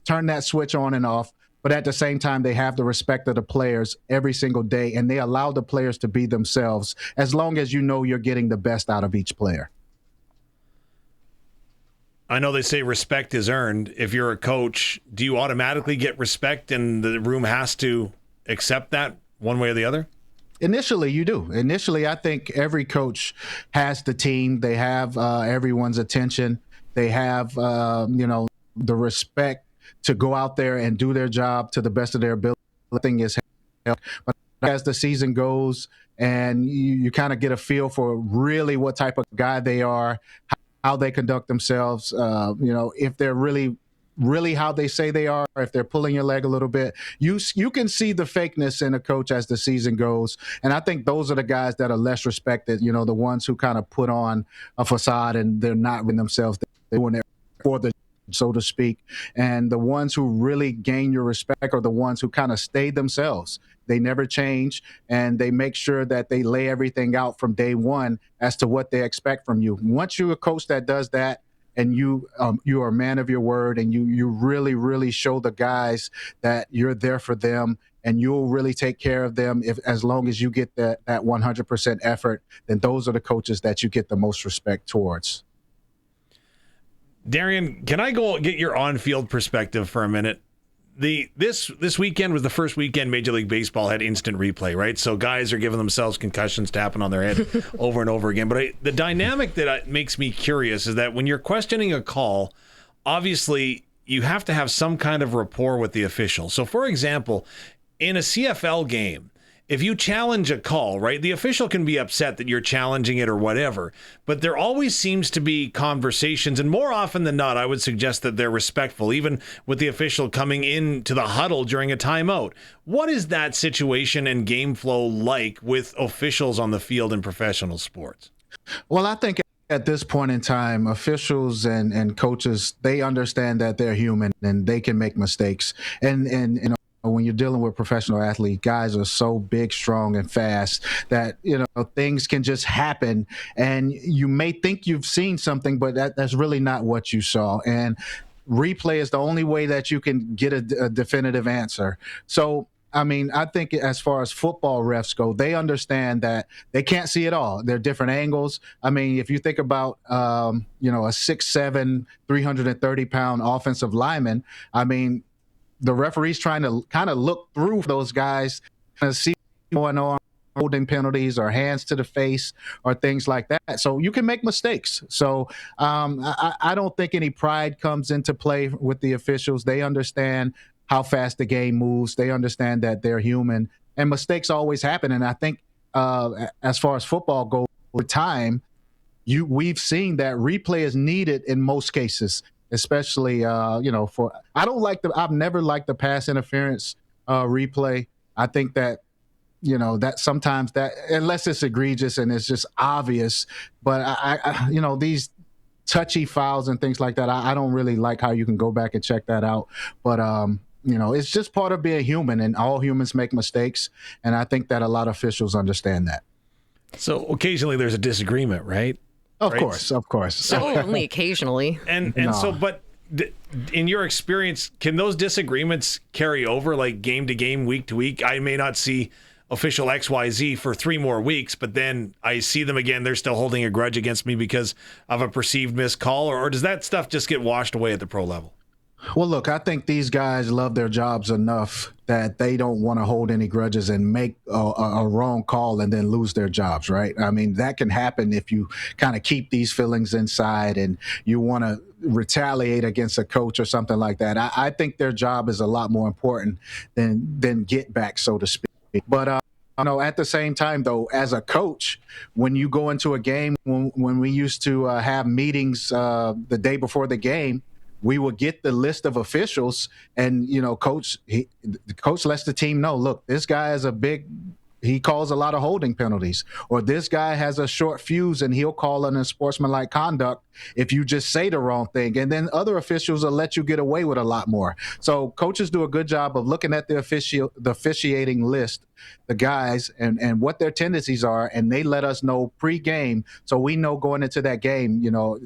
turn that switch on and off, but at the same time, they have the respect of the players every single day, and they allow the players to be themselves as long as you know you're getting the best out of each player. I know they say respect is earned. If you're a coach, do you automatically get respect and the room has to accept that one way or the other? Initially, you do. Initially, I think every coach has the team. They have everyone's attention. They have, the respect to go out there and do their job to the best of their ability. Thing is, but as the season goes and you kind of get a feel for really what type of guy they are, how they conduct themselves, if they're really how they say they are, if they're pulling your leg a little bit, you can see the fakeness in a coach as the season goes. And I think those are the guys that are less respected, the ones who kind of put on a facade and they're not with themselves. They're doing it for the, so to speak. And the ones who really gain your respect are the ones who kind of stay themselves. They never change, and they make sure that they lay everything out from day one as to what they expect from you. Once you're a coach that does that, and you are a man of your word, and you really, really show the guys that you're there for them, and you'll really take care of them as long as you get that 100% effort, then those are the coaches that you get the most respect towards. Darian, can I go get your on-field perspective for a minute? This weekend was the first weekend Major League Baseball had instant replay, right? So guys are giving themselves concussions, tapping on their head over and over again. But the dynamic that makes me curious is that when you're questioning a call, obviously you have to have some kind of rapport with the official. So, for example, in a CFL game, if you challenge a call, right, the official can be upset that you're challenging it or whatever, but there always seems to be conversations, and more often than not, I would suggest that they're respectful, even with the official coming into the huddle during a timeout. What is that situation and game flow like with officials on the field in professional sports? Well, I think at this point in time, officials and coaches, they understand that they're human and they can make mistakes. And when you're dealing with professional athletes, guys are so big, strong, and fast that, things can just happen. And you may think you've seen something, but that's really not what you saw. And replay is the only way that you can get a definitive answer. So, I think as far as football refs go, they understand that they can't see it all. There are different angles. If you think about, a 6'7", 330-pound offensive lineman, the referee's trying to kind of look through those guys and see what's going on, holding penalties or hands to the face or things like that. So you can make mistakes. So I don't think any pride comes into play with the officials. They understand how fast the game moves. They understand that they're human, and mistakes always happen. And I think as far as football goes, over time, we've seen that replay is needed in most cases. Especially, I've never liked the pass interference replay. I think that, that sometimes that, unless it's egregious and it's just obvious, but I these touchy fouls and things like that, I don't really like how you can go back and check that out. But, it's just part of being human, and all humans make mistakes. And I think that a lot of officials understand that. So occasionally there's a disagreement, right? Of course. So only occasionally. But in your experience, can those disagreements carry over like game to game, week to week? I may not see official XYZ for 3 more weeks, but then I see them again. They're still holding a grudge against me because of a perceived missed call, or does that stuff just get washed away at the pro level? Well, look, I think these guys love their jobs enough that they don't want to hold any grudges and make a wrong call and then lose their jobs, right? That can happen if you kind of keep these feelings inside and you want to retaliate against a coach or something like that. I think their job is a lot more important than get back, so to speak. But at the same time, though, as a coach, when you go into a game, when we used to have meetings the day before the game, we would get the list of officials, and the coach lets the team know, look, this guy is he calls a lot of holding penalties, or this guy has a short fuse and he'll call an unsportsmanlike conduct if you just say the wrong thing. And then other officials will let you get away with a lot more. So coaches do a good job of looking at the officiating list, the guys, and what their tendencies are, and they let us know pre-game, so we know going into that game,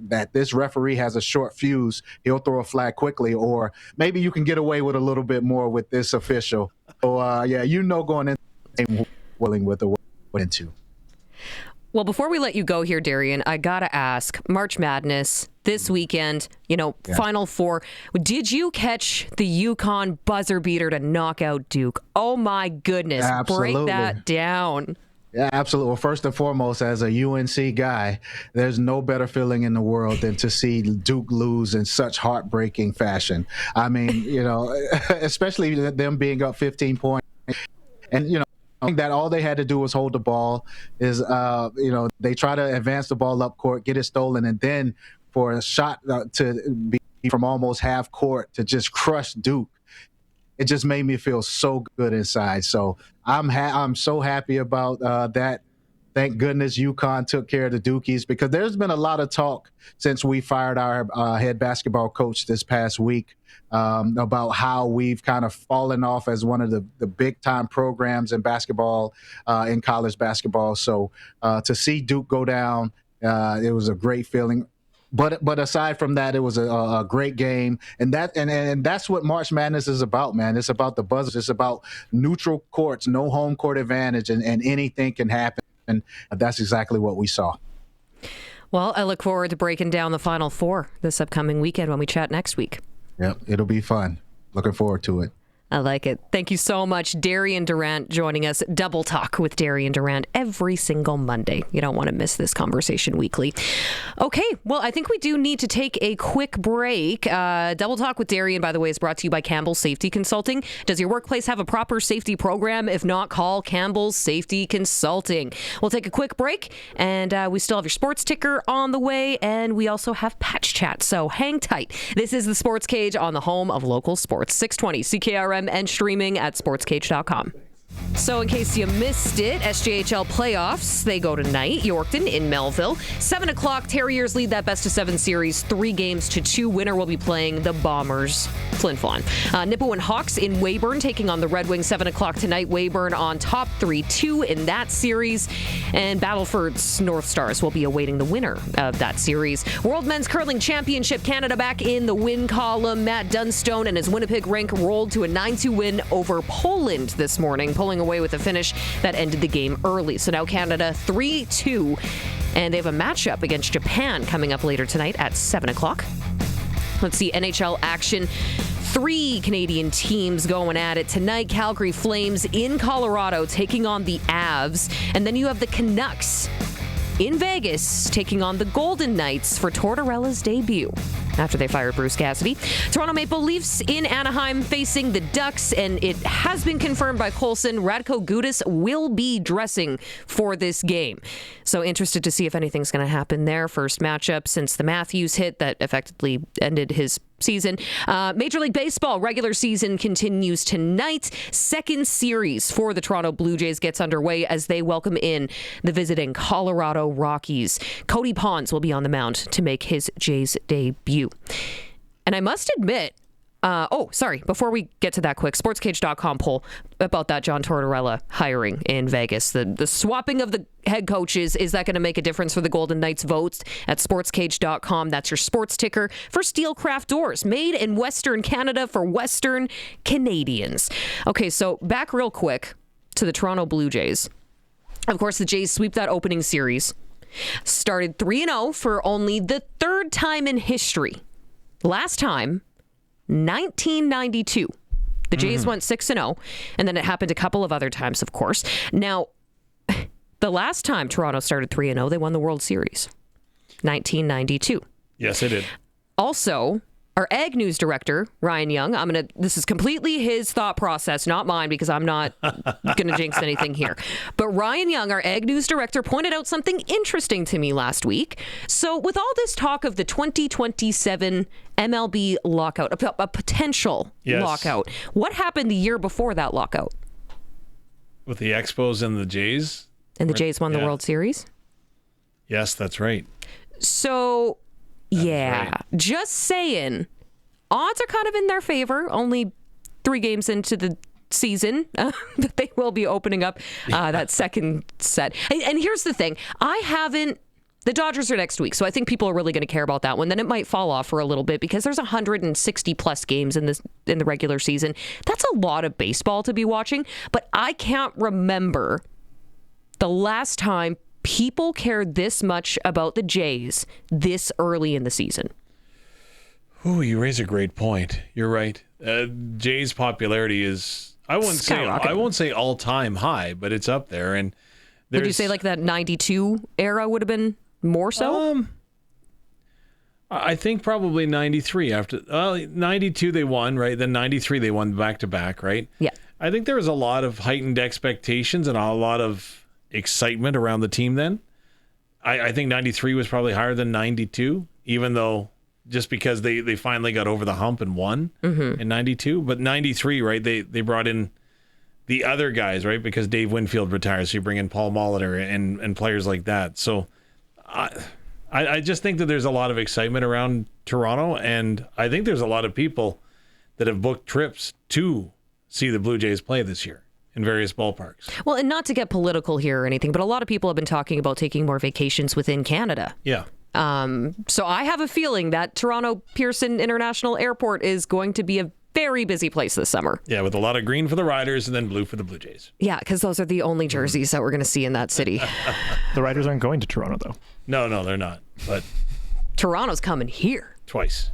that this referee has a short fuse. He'll throw a flag quickly, or maybe you can get away with a little bit more with this official. So going in willing with the into. Well, before we let you go here, Darian, I gotta ask, March Madness this weekend, Final Four. Did you catch the UConn buzzer beater to knock out Duke? Oh my goodness. Absolutely. Break that down. Yeah, absolutely. Well, first and foremost, as a UNC guy, there's no better feeling in the world than to see Duke lose in such heartbreaking fashion. I mean, especially them being up 15 points. And, I think that all they had to do was hold the ball. They try to advance the ball up court, get it stolen, and then for a shot to be from almost half court to just crush Duke. It just made me feel so good inside. So I'm so happy about that. Thank goodness UConn took care of the Dukies, because there's been a lot of talk since we fired our head basketball coach this past week about how we've kind of fallen off as one of the big-time programs in basketball, in college basketball. So to see Duke go down, it was a great feeling. But aside from that, it was a great game, and that's what March Madness is about, man. It's about the buzz. It's about neutral courts, no home court advantage, and anything can happen. And that's exactly what we saw. Well, I look forward to breaking down the Final Four this upcoming weekend when we chat next week. Yep, it'll be fun. Looking forward to it. I like it. Thank you so much, Darian Durant, joining us. Double Talk with Darian Durant every single Monday. You don't want to miss this conversation weekly. Okay, well, I think we do need to take a quick break. Double Talk with Darian, by the way, is brought to you by Campbell's Safety Consulting. Does your workplace have a proper safety program? If not, call Campbell's Safety Consulting. We'll take a quick break, and we still have your sports ticker on the way, and we also have Patch Chat, so hang tight. This is the Sports Cage on the home of local sports, 620 CKRM, and streaming at sportscage.com. So in case you missed it, SJHL playoffs, they go tonight. Yorkton in Melville. 7 o'clock, Terriers lead that best-of-7 series 3-2. Winner will be playing the Bombers, Flin Flon. Nipawin Hawks in Weyburn taking on the Red Wings, 7 o'clock tonight. Weyburn on top, 3-2 in that series. And Battleford's North Stars will be awaiting the winner of that series. World Men's Curling Championship, Canada back in the win column. Matt Dunstone and his Winnipeg rink rolled to a 9-2 win over Poland this morning, pulling away with a finish that ended the game early. So now Canada 3-2, and they have a matchup against Japan coming up later tonight at 7 o'clock. Let's see, NHL action. 3 Canadian teams going at it tonight. Calgary Flames in Colorado taking on the Avs, and then you have the Canucks in Vegas taking on the Golden Knights for Tortorella's debut after they fired Bruce Cassidy. Toronto Maple Leafs in Anaheim facing the Ducks, and it has been confirmed by Colson, Radko Gudas will be dressing for this game. So interested to see if anything's going to happen there. First matchup since the Matthews hit that effectively ended his season. Major League Baseball regular season continues tonight. Second series for the Toronto Blue Jays gets underway as they welcome in the visiting Colorado Rockies. Cody Pons will be on the mound to make his Jays debut. And I must admit, before we get to that quick, sportscage.com poll about that John Tortorella hiring in Vegas. The swapping of the head coaches, is that going to make a difference for the Golden Knights votes? At sportscage.com, that's your sports ticker for Steelcraft doors, made in Western Canada for Western Canadians. Okay, so back real quick to the Toronto Blue Jays. Of course, the Jays sweep that opening series, started 3-0 for only the third time in history. Last time, 1992. The Jays went 6-0, and then it happened a couple of other times, of course. Now, the last time Toronto started 3-0, they won the World Series, 1992. Yes, they did. Also, Our Ag News director, Ryan Young, this is completely his thought process, not mine, because I'm not going to jinx anything here. But Ryan Young, our Ag News director, pointed out something interesting to me last week. So with all this talk of the 2027 MLB lockout, a potential lockout, what happened the year before that lockout? With the Expos and the Jays? And the Jays won the World Series? Yes, that's right. So... yeah, just saying. Odds are kind of in their favor. Only 3 games into the season that they will be opening up that second set. And here's the thing. The Dodgers are next week, so I think people are really going to care about that one. Then it might fall off for a little bit because there's 160 plus games in the regular season. That's a lot of baseball to be watching, but I can't remember the last time people cared this much about the Jays this early in the season. Ooh, you raise a great point. You're right. Jays' popularity is, I won't say all-time high, but it's up there. And would you say like that 92 era would have been more so? I think probably 93. After 92 they won, right? Then 93 they won back-to-back, right? Yeah. I think there was a lot of heightened expectations and a lot of excitement around the team then. I think 93 was probably higher than 92, even though just because they finally got over the hump and won in 92. But 93, right, they brought in the other guys, right, because Dave Winfield retires, so you bring in Paul Molitor and players like that. So I just think that there's a lot of excitement around Toronto, and I think there's a lot of people that have booked trips to see the Blue Jays play this year in various ballparks. Well, and not to get political here or anything, but a lot of people have been talking about taking more vacations within Canada. Yeah. So I have a feeling that Toronto Pearson International Airport is going to be a very busy place this summer. Yeah, with a lot of green for the Riders and then blue for the Blue Jays. Yeah, because those are the only jerseys that we're going to see in that city. The Riders aren't going to Toronto, though. No, they're not. But Toronto's coming here. Twice.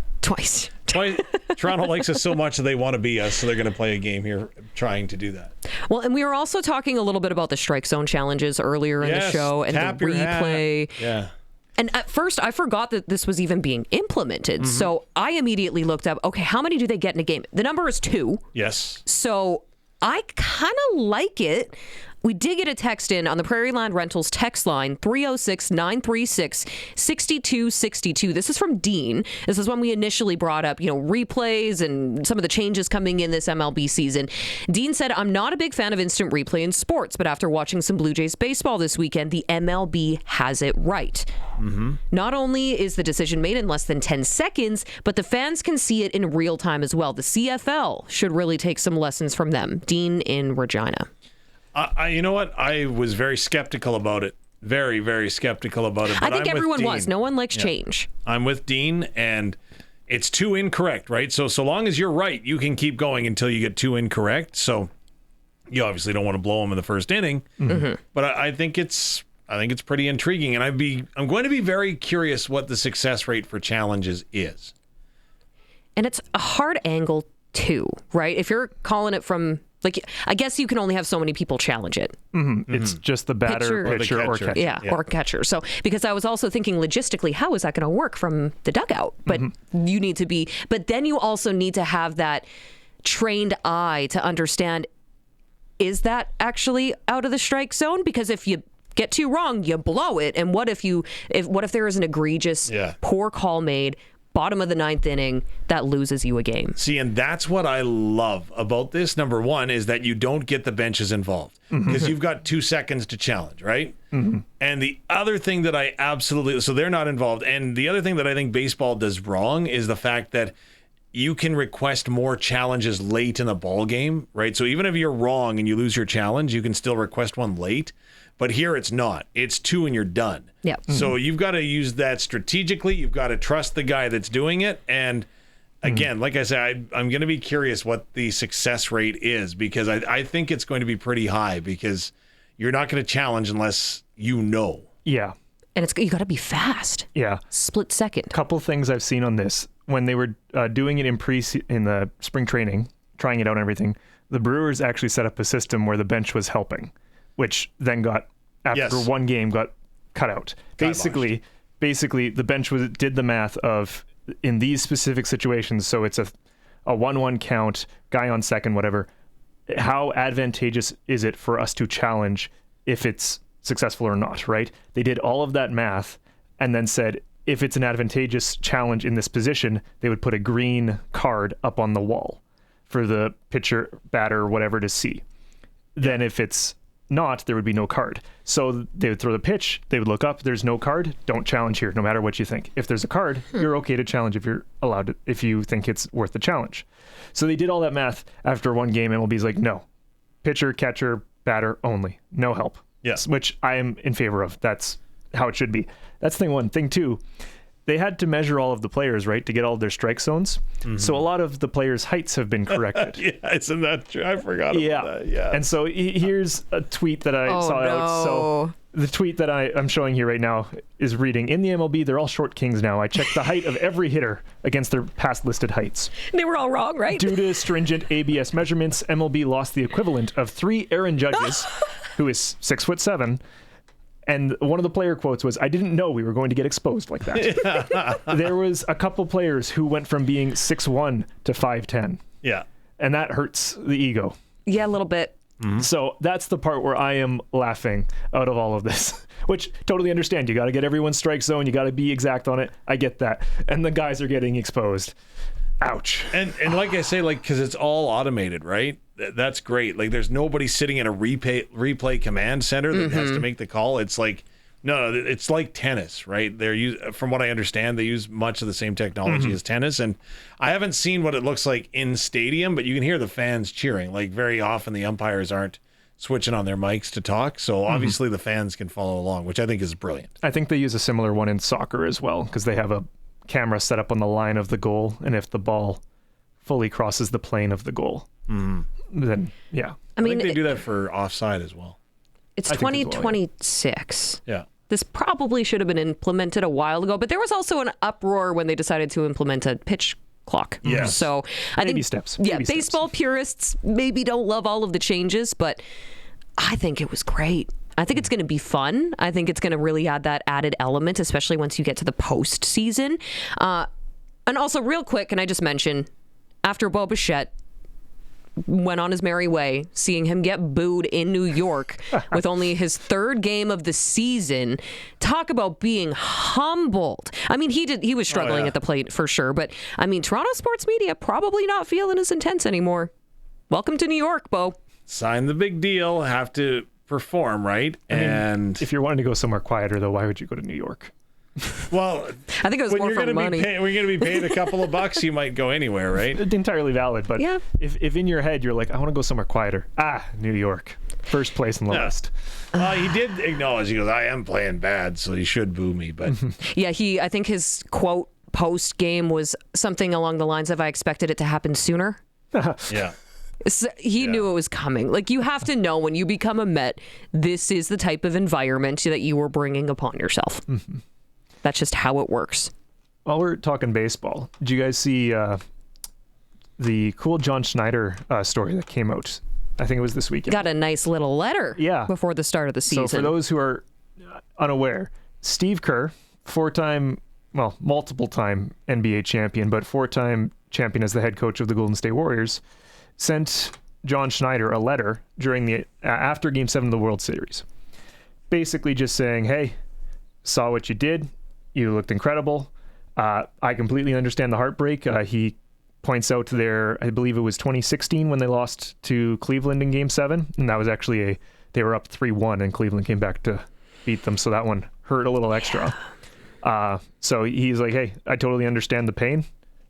Toronto likes us so much that they want to be us, so they're going to play a game here trying to do that. Well, and we were also talking a little bit about the strike zone challenges earlier in the show and the replay. Yeah. And at first, I forgot that this was even being implemented. So I immediately looked up, okay, how many do they get in a game? The number is 2. Yes. So I kind of like it. We did get a text in on the Prairie Land Rentals text line, 306-936-6262. This is from Dean. This is when we initially brought up, replays and some of the changes coming in this MLB season. Dean said, I'm not a big fan of instant replay in sports, but after watching some Blue Jays baseball this weekend, the MLB has it right. Not only is the decision made in less than 10 seconds, but the fans can see it in real time as well. The CFL should really take some lessons from them. Dean in Regina. You know what? I was very skeptical about it. Very, very skeptical about it. But I think everyone was. No one likes change. I'm with Dean, and it's 2 incorrect, right? So long as you're right, you can keep going until you get 2 incorrect. So you obviously don't want to blow them in the first inning. But I think it's pretty intriguing, and I'm going to be very curious what the success rate for challenges is. And it's a hard angle too, right? If you're calling it from, I guess you can only have so many people challenge it. It's just the batter, pitcher, or catcher. Yeah, or catcher. So, because I was also thinking logistically, how is that going to work from the dugout? But you need to be, but then you also need to have that trained eye to understand, is that actually out of the strike zone? Because if you get too wrong, you blow it. And what if there is an egregious, poor call made, bottom of the 9th inning, that loses you a game? See, and that's what I love about this. Number one is that you don't get the benches involved because you've got 2 seconds to challenge, right? And the other thing that so they're not involved. And the other thing that I think baseball does wrong is the fact that you can request more challenges late in the ball game, right? So even if you're wrong and you lose your challenge, you can still request one late. But here it's not. It's 2 and you're done. Yeah. So you've got to use that strategically. You've got to trust the guy that's doing it. And again, like I said, I'm going to be curious what the success rate is, because I think it's going to be pretty high, because you're not going to challenge unless you know. Yeah. And you got to be fast. Yeah. Split second. Couple things I've seen on this. When they were doing it in the spring training, trying it out and everything, the Brewers actually set up a system where the bench was helping, which then after one game got cut out. Basically, the bench did the math of, in these specific situations, so it's a 1-1 count, guy on second, whatever, how advantageous is it for us to challenge if it's successful or not, right? They did all of that math and then said, if it's an advantageous challenge in this position, they would put a green card up on the wall for the pitcher, batter, whatever to see. Then if it's not, there would be no card. So they would throw the pitch, they would look up, there's no card, don't challenge here, no matter what you think. If there's a card, you're okay to challenge if you're allowed to, if you think it's worth the challenge. So they did all that math. After one game, MLB's like, no, pitcher, catcher, batter only, no help. Yes. Which I am in favor of. That's how it should be. That's thing one. Thing two, they had to measure all of the players, right, to get all of their strike zones. So a lot of the players' heights have been corrected. Yeah, isn't that true? I forgot about that. Yeah. And so here's a tweet that I saw out. So the tweet that I'm showing here right now is reading, in the MLB, they're all short kings now. I checked the height of every hitter against their past listed heights. They were all wrong, right? Due to stringent ABS measurements, MLB lost the equivalent of 3 Aaron Judges, who is 6'7", and one of the player quotes was, I didn't know we were going to get exposed like that. There was a couple players who went from being 6'1" to 5'10". Yeah. And that hurts the ego. Yeah, a little bit. So that's the part where I am laughing out of all of this, which totally understand. You got to get everyone's strike zone. You got to be exact on it. I get that. And the guys are getting exposed. Ouch. And like I say, like, because it's all automated, right? That's great. Like, there's nobody sitting in a replay command center that has to make the call. It's like, no, it's like tennis, right? From what I understand, they use much of the same technology as tennis. And I haven't seen what it looks like in stadium, but you can hear the fans cheering. Like, very often the umpires aren't switching on their mics to talk. So obviously the fans can follow along, which I think is brilliant. I think they use a similar one in soccer as well, because they have a camera set up on the line of the goal, and if the ball fully crosses the plane of the goal, then yeah. I think they do that for offside as well. It's 2026. Yeah. This probably should have been implemented a while ago, but there was also an uproar when they decided to implement a pitch clock. Yeah. So I Baby think steps. Yeah, Baby steps. baseball purists maybe don't love all of the changes, but I think it was great. I think it's going to be fun. I think it's going to really add that added element, especially once you get to the postseason. And also, real quick, can I just mention, after Bo Bichette went on his merry way, seeing him get booed in New York with only his 3rd game of the season, talk about being humbled. I mean, he was struggling at the plate for sure, but I mean, Toronto sports media probably not feeling as intense anymore. Welcome to New York, Bo. Sign the big deal, have to perform, right? And if you're wanting to go somewhere quieter, though, why would you go to New York? Well, I think it was more for money. We're going to be paid a couple of bucks. You might go anywhere, right? Entirely valid, but if in your head you're like, I want to go somewhere quieter, New York, first place in the list. He did acknowledge. He goes, I am playing bad, so you should boo me. But yeah, I think his quote post game was something along the lines of, I expected it to happen sooner. Yeah. So he knew it was coming. Like, you have to know when you become a Met, this is the type of environment that you are bringing upon yourself. That's just how it works. While we're talking baseball, did you guys see the cool John Schneider story that came out? I think it was this weekend. Got a nice little letter before the start of the season. So for those who are unaware, Steve Kerr, multiple-time NBA champion, but 4-time champion as the head coach of the Golden State Warriors, sent John Schneider a letter during the after Game 7 of the World Series, basically just saying, hey, saw what you did. You looked incredible. I completely understand the heartbreak. He points out I believe it was 2016 when they lost to Cleveland in Game 7, and that was actually they were up 3-1 and Cleveland came back to beat them, so that one hurt a little extra. So he's like, hey, I totally understand the pain.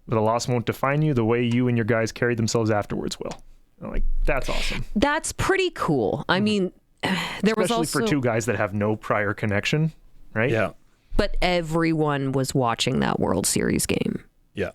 The loss won't define you. The way you and your guys carried themselves afterwards will. I'm like, that's awesome. That's pretty cool. I mean, there was also... Especially for 2 guys that have no prior connection, right? Yeah. But everyone was watching that World Series game. Yeah.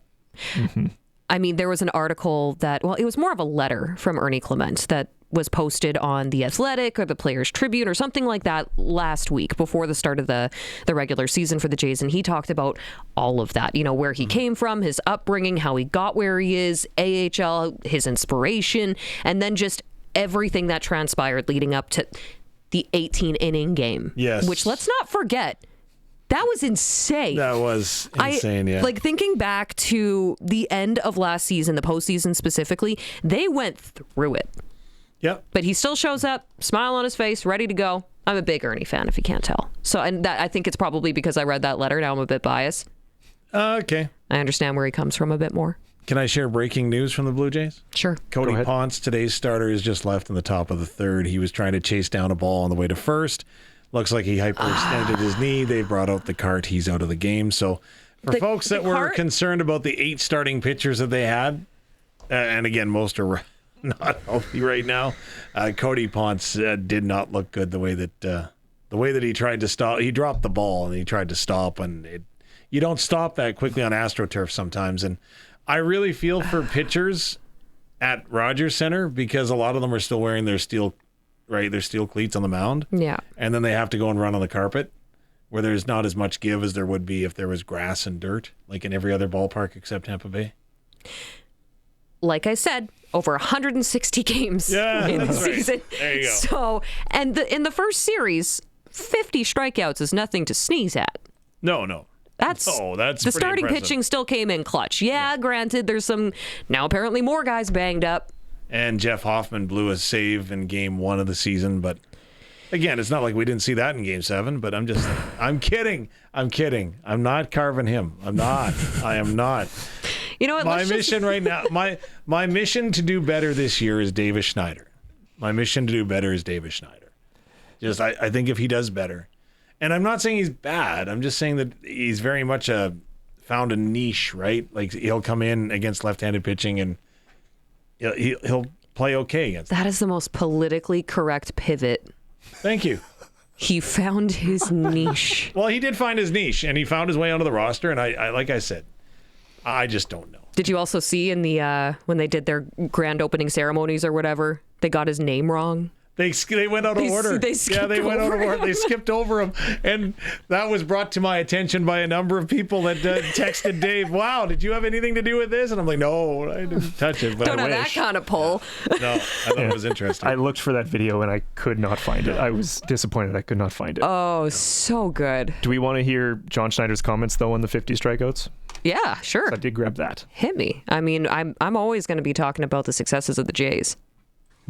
I mean, there was an article it was more of a letter from Ernie Clement that was posted on The Athletic or the Players Tribune or something like that last week before the start of the regular season for the Jays. And he talked about all of that, where he came from, his upbringing, how he got where he is, AHL, his inspiration, and then just everything that transpired leading up to the 18-inning game. Yes. Which, let's not forget, That was insane. That was insane, yeah. Like, thinking back to the end of last season, the postseason specifically, they went through it. Yep. But he still shows up, smile on his face, ready to go. I'm a big Ernie fan, if you can't tell. So, and that, I think it's probably because I read that letter. Now I'm a bit biased. Okay. I understand where he comes from a bit more. Can I share breaking news from the Blue Jays? Sure. Cody Ponce, today's starter, is just left in the top of the third. He was trying to chase down a ball on the way to first. Looks like he hyperextended his knee. They brought out the cart. He's out of the game. So for folks that were concerned about the 8 starting pitchers that they had, and again, most are not healthy right now, Cody Ponce did not look good the way that he tried to stop. He dropped the ball and he tried to stop, and you don't stop that quickly on AstroTurf sometimes. And I really feel for pitchers at Rogers Center because a lot of them are still wearing their steel cleats on the mound. Yeah. And then they have to go and run on the carpet where there's not as much give as there would be if there was grass and dirt, like in every other ballpark except Tampa Bay. Like I said, over 160 games in the season. There you go. So, and in the first series, 50 strikeouts is nothing to sneeze at. No. That's the starting impressive. pitching still came in clutch. Yeah, granted, there's some now apparently more guys banged up. And Jeff Hoffman blew a save in game 1 of the season, but again, it's not like we didn't see that in game 7, but I'm kidding. I'm not carving him. I am not. You know what? My mission right now, my mission to do better this year is Davis Schneider. I think if he does better, and I'm not saying he's bad, I'm just saying that he's very much found a niche, right? Like he'll come in against left-handed pitching and he'll play okay against that. Is the most politically correct pivot. Thank you. He found his niche. Well, he did find his niche, and he found his way onto the roster, and I like I said, I just don't know. Did you also see in the when they did their grand opening ceremonies or whatever, they got his name wrong? They went out of order. They went out of order. They skipped over him, and that was brought to my attention by a number of people that texted Dave. Wow, did you have anything to do with this? And I'm like, no, I didn't touch it. But don't have that kind of pull. No, I thought it was interesting. I looked for that video and I could not find it. I was disappointed I could not find it. Oh, so good. Do we want to hear John Schneider's comments though on the 50 strikeouts? Yeah, sure. I did grab that. Hit me. I mean, I'm always going to be talking about the successes of the Jays.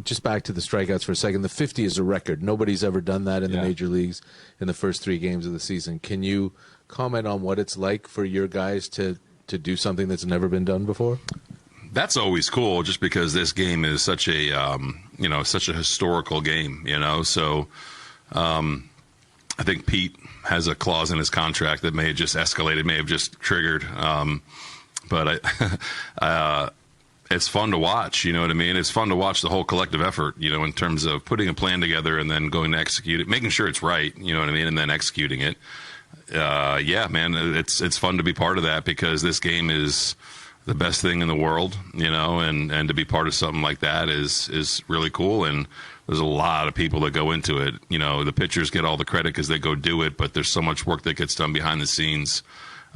Just back to the strikeouts for a second. The 50 is a record. Nobody's ever done that in the major leagues in the first 3 games of the season. Can you comment on what it's like for your guys to do something that's never been done before? That's always cool, just because this game is such a such a historical game. So I think Pete has a clause in his contract that may have just escalated, may have just triggered. But it's fun to watch, you know what I mean? It's fun to watch the whole collective effort, in terms of putting a plan together and then going to execute it, making sure it's right, you know what I mean, and then executing it. Yeah, man, it's fun to be part of that because this game is the best thing in the world, and to be part of something like that is really cool. And there's a lot of people that go into it. The pitchers get all the credit because they go do it, but there's so much work that gets done behind the scenes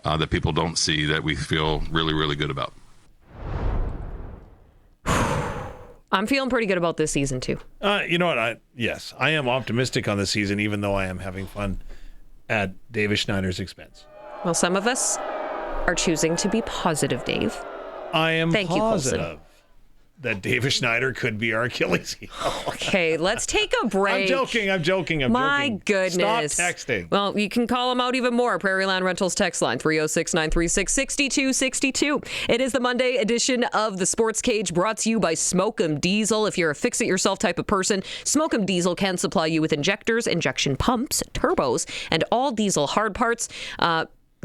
that people don't see that we feel really, really good about. I'm feeling pretty good about this season, too. You know what? Yes, I am optimistic on this season, even though I am having fun at Davis Schneider's expense. Well, some of us are choosing to be positive, Dave. I am Thank positive you, Colson. that Davis Schneider could be our Achilles heel. Okay, let's take a break. I'm joking. My goodness. Stop texting. Well, you can call them out even more. Prairie Land Rentals text line 306-936-6262. It is the Monday edition of the Sports Cage, brought to you by Smoke 'em Diesel. If you're a fix-it-yourself type of person, Smoke 'em Diesel can supply you with injectors, injection pumps, turbos, and all diesel hard parts.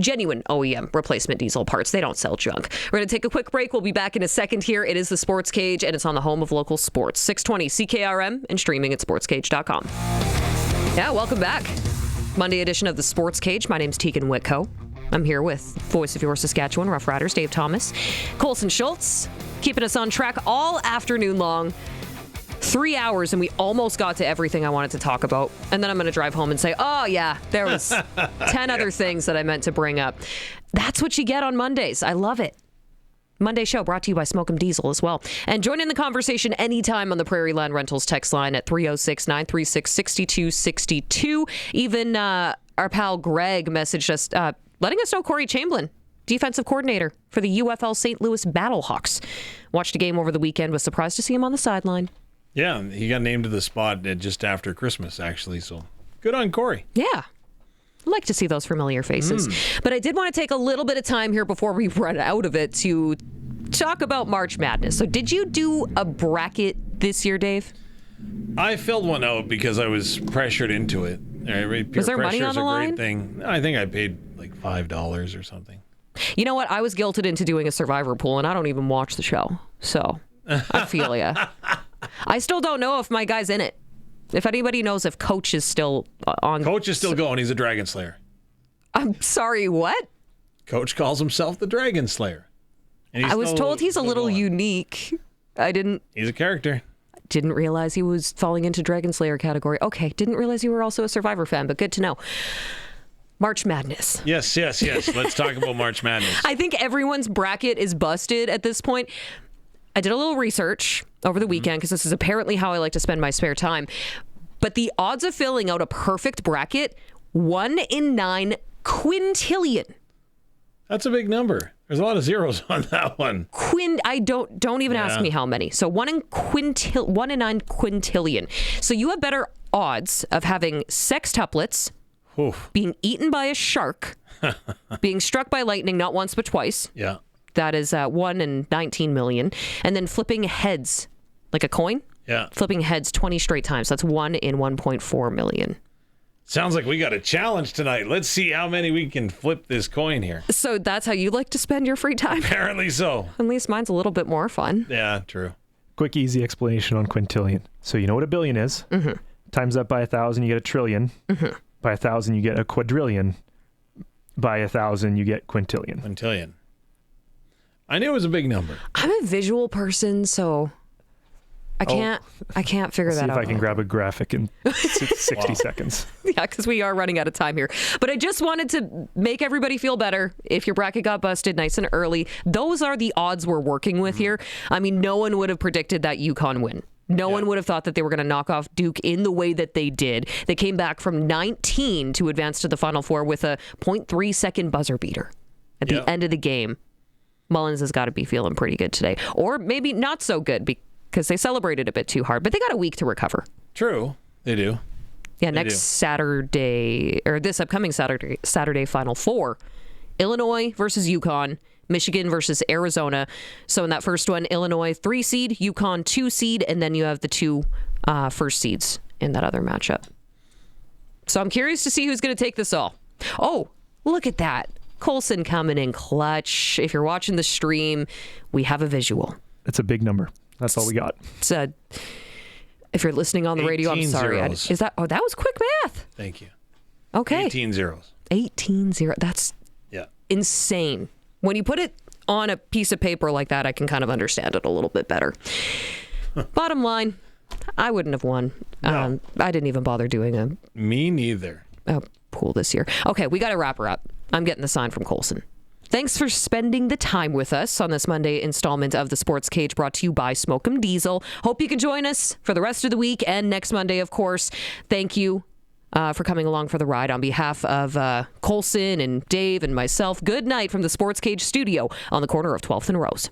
Genuine OEM replacement diesel parts. They don't sell junk. We're going to take a quick break. We'll be back in a second here. It is the Sports Cage, and it's on the home of local sports. 620 CKRM and streaming at sportscage.com. Yeah, welcome back. Monday edition of the Sports Cage. My name's Teagan Witko. I'm here with voice of your Saskatchewan Rough Riders, Dave Thomas. Colson Schultz, keeping us on track all afternoon long. 3 hours, and we almost got to everything I wanted to talk about. And then I'm going to drive home and say, oh, yeah, there was 10 other things that I meant to bring up. That's what you get on Mondays. I love it. Monday show brought to you by Smoke 'em Diesel as well. And join in the conversation anytime on the Prairie Land Rentals text line at 306-936-6262. Even our pal Greg messaged us, letting us know Corey Chamberlain, defensive coordinator for the UFL St. Louis Battlehawks, watched a game over the weekend, was surprised to see him on the sideline. Yeah, he got named to the spot just after Christmas, actually, so good on Corey. Yeah. I like to see those familiar faces. But I did want to take a little bit of time here before we run out of it to talk about March Madness. So did you do a bracket this year, Dave? I filled one out because I was pressured into it. Was there money on the line? Great thing. I think I paid like $5 or something. You know what? I was guilted into doing a Survivor pool, and I don't even watch the show. So I feel ya. I still don't know if my guy's in it. If anybody knows if Coach is still on. Coach is still going. He's a Dragon Slayer. I'm sorry, what? Coach calls himself the Dragon Slayer. And I was told he's a little unique. He's a character. Didn't realize he was falling into Dragon Slayer category. Okay, didn't realize you were also a Survivor fan, but good to know. March Madness. Yes. Let's talk about March Madness. I think everyone's bracket is busted at this point. I did a little research over the weekend because this is apparently how I like to spend my spare time. But the odds of filling out a perfect bracket, 1 in 9 quintillion. That's a big number. There's a lot of zeros on that one. Don't even ask me how many. So 1 in 9 quintillion. So you have better odds of having sextuplets, being eaten by a shark, being struck by lightning not once but twice. Yeah. That is 1 in 19 million. And then flipping heads, like a coin. Yeah. Flipping heads 20 straight times. That's 1 in 1.4 million. Sounds like we got a challenge tonight. Let's see how many we can flip this coin here. So that's how you like to spend your free time? Apparently so. At least mine's a little bit more fun. Yeah, true. Quick, easy explanation on quintillion. So you know what a billion is. Mm-hmm. Times that by 1,000, you get a trillion. Mm-hmm. By 1,000, you get a quadrillion. By 1,000, you get quintillion. Quintillion. I knew it was a big number. I'm a visual person, so I can't figure that out. See if I can grab a graphic in 60 seconds. Yeah, because we are running out of time here. But I just wanted to make everybody feel better. If your bracket got busted nice and early, those are the odds we're working with here. I mean, no one would have predicted that UConn win. No one would have thought that they were going to knock off Duke in the way that they did. They came back from 19 to advance to the Final Four with a 0.3 second buzzer beater at the end of the game. Mullins has got to be feeling pretty good today. Or maybe not so good because they celebrated a bit too hard, but they got a week to recover. True. They do. Yeah, Saturday, or this upcoming Saturday Final Four, Illinois versus UConn, Michigan versus Arizona. So in that first one, Illinois 3 seed, UConn 2 seed, and then you have the 2 first seeds in that other matchup. So I'm curious to see who's going to take this all. Oh, look at that. Colson coming in clutch. If you're watching the stream, we have a visual. It's a big number. That's all we got. It's if you're listening on the radio, I'm sorry. That was quick math. Thank you. Okay. 18 zeros. 18 zeros. That's insane. When you put it on a piece of paper like that, I can kind of understand it a little bit better. Bottom line, I wouldn't have won. No. I didn't even bother doing Me neither. a pool this year. Okay, we got to wrap her up. I'm getting the sign from Colson. Thanks for spending the time with us on this Monday installment of the Sports Cage, brought to you by Smoke'em Diesel. Hope you can join us for the rest of the week and next Monday, of course. Thank you for coming along for the ride. On behalf of Colson and Dave and myself, good night from the Sports Cage studio on the corner of 12th and Rose.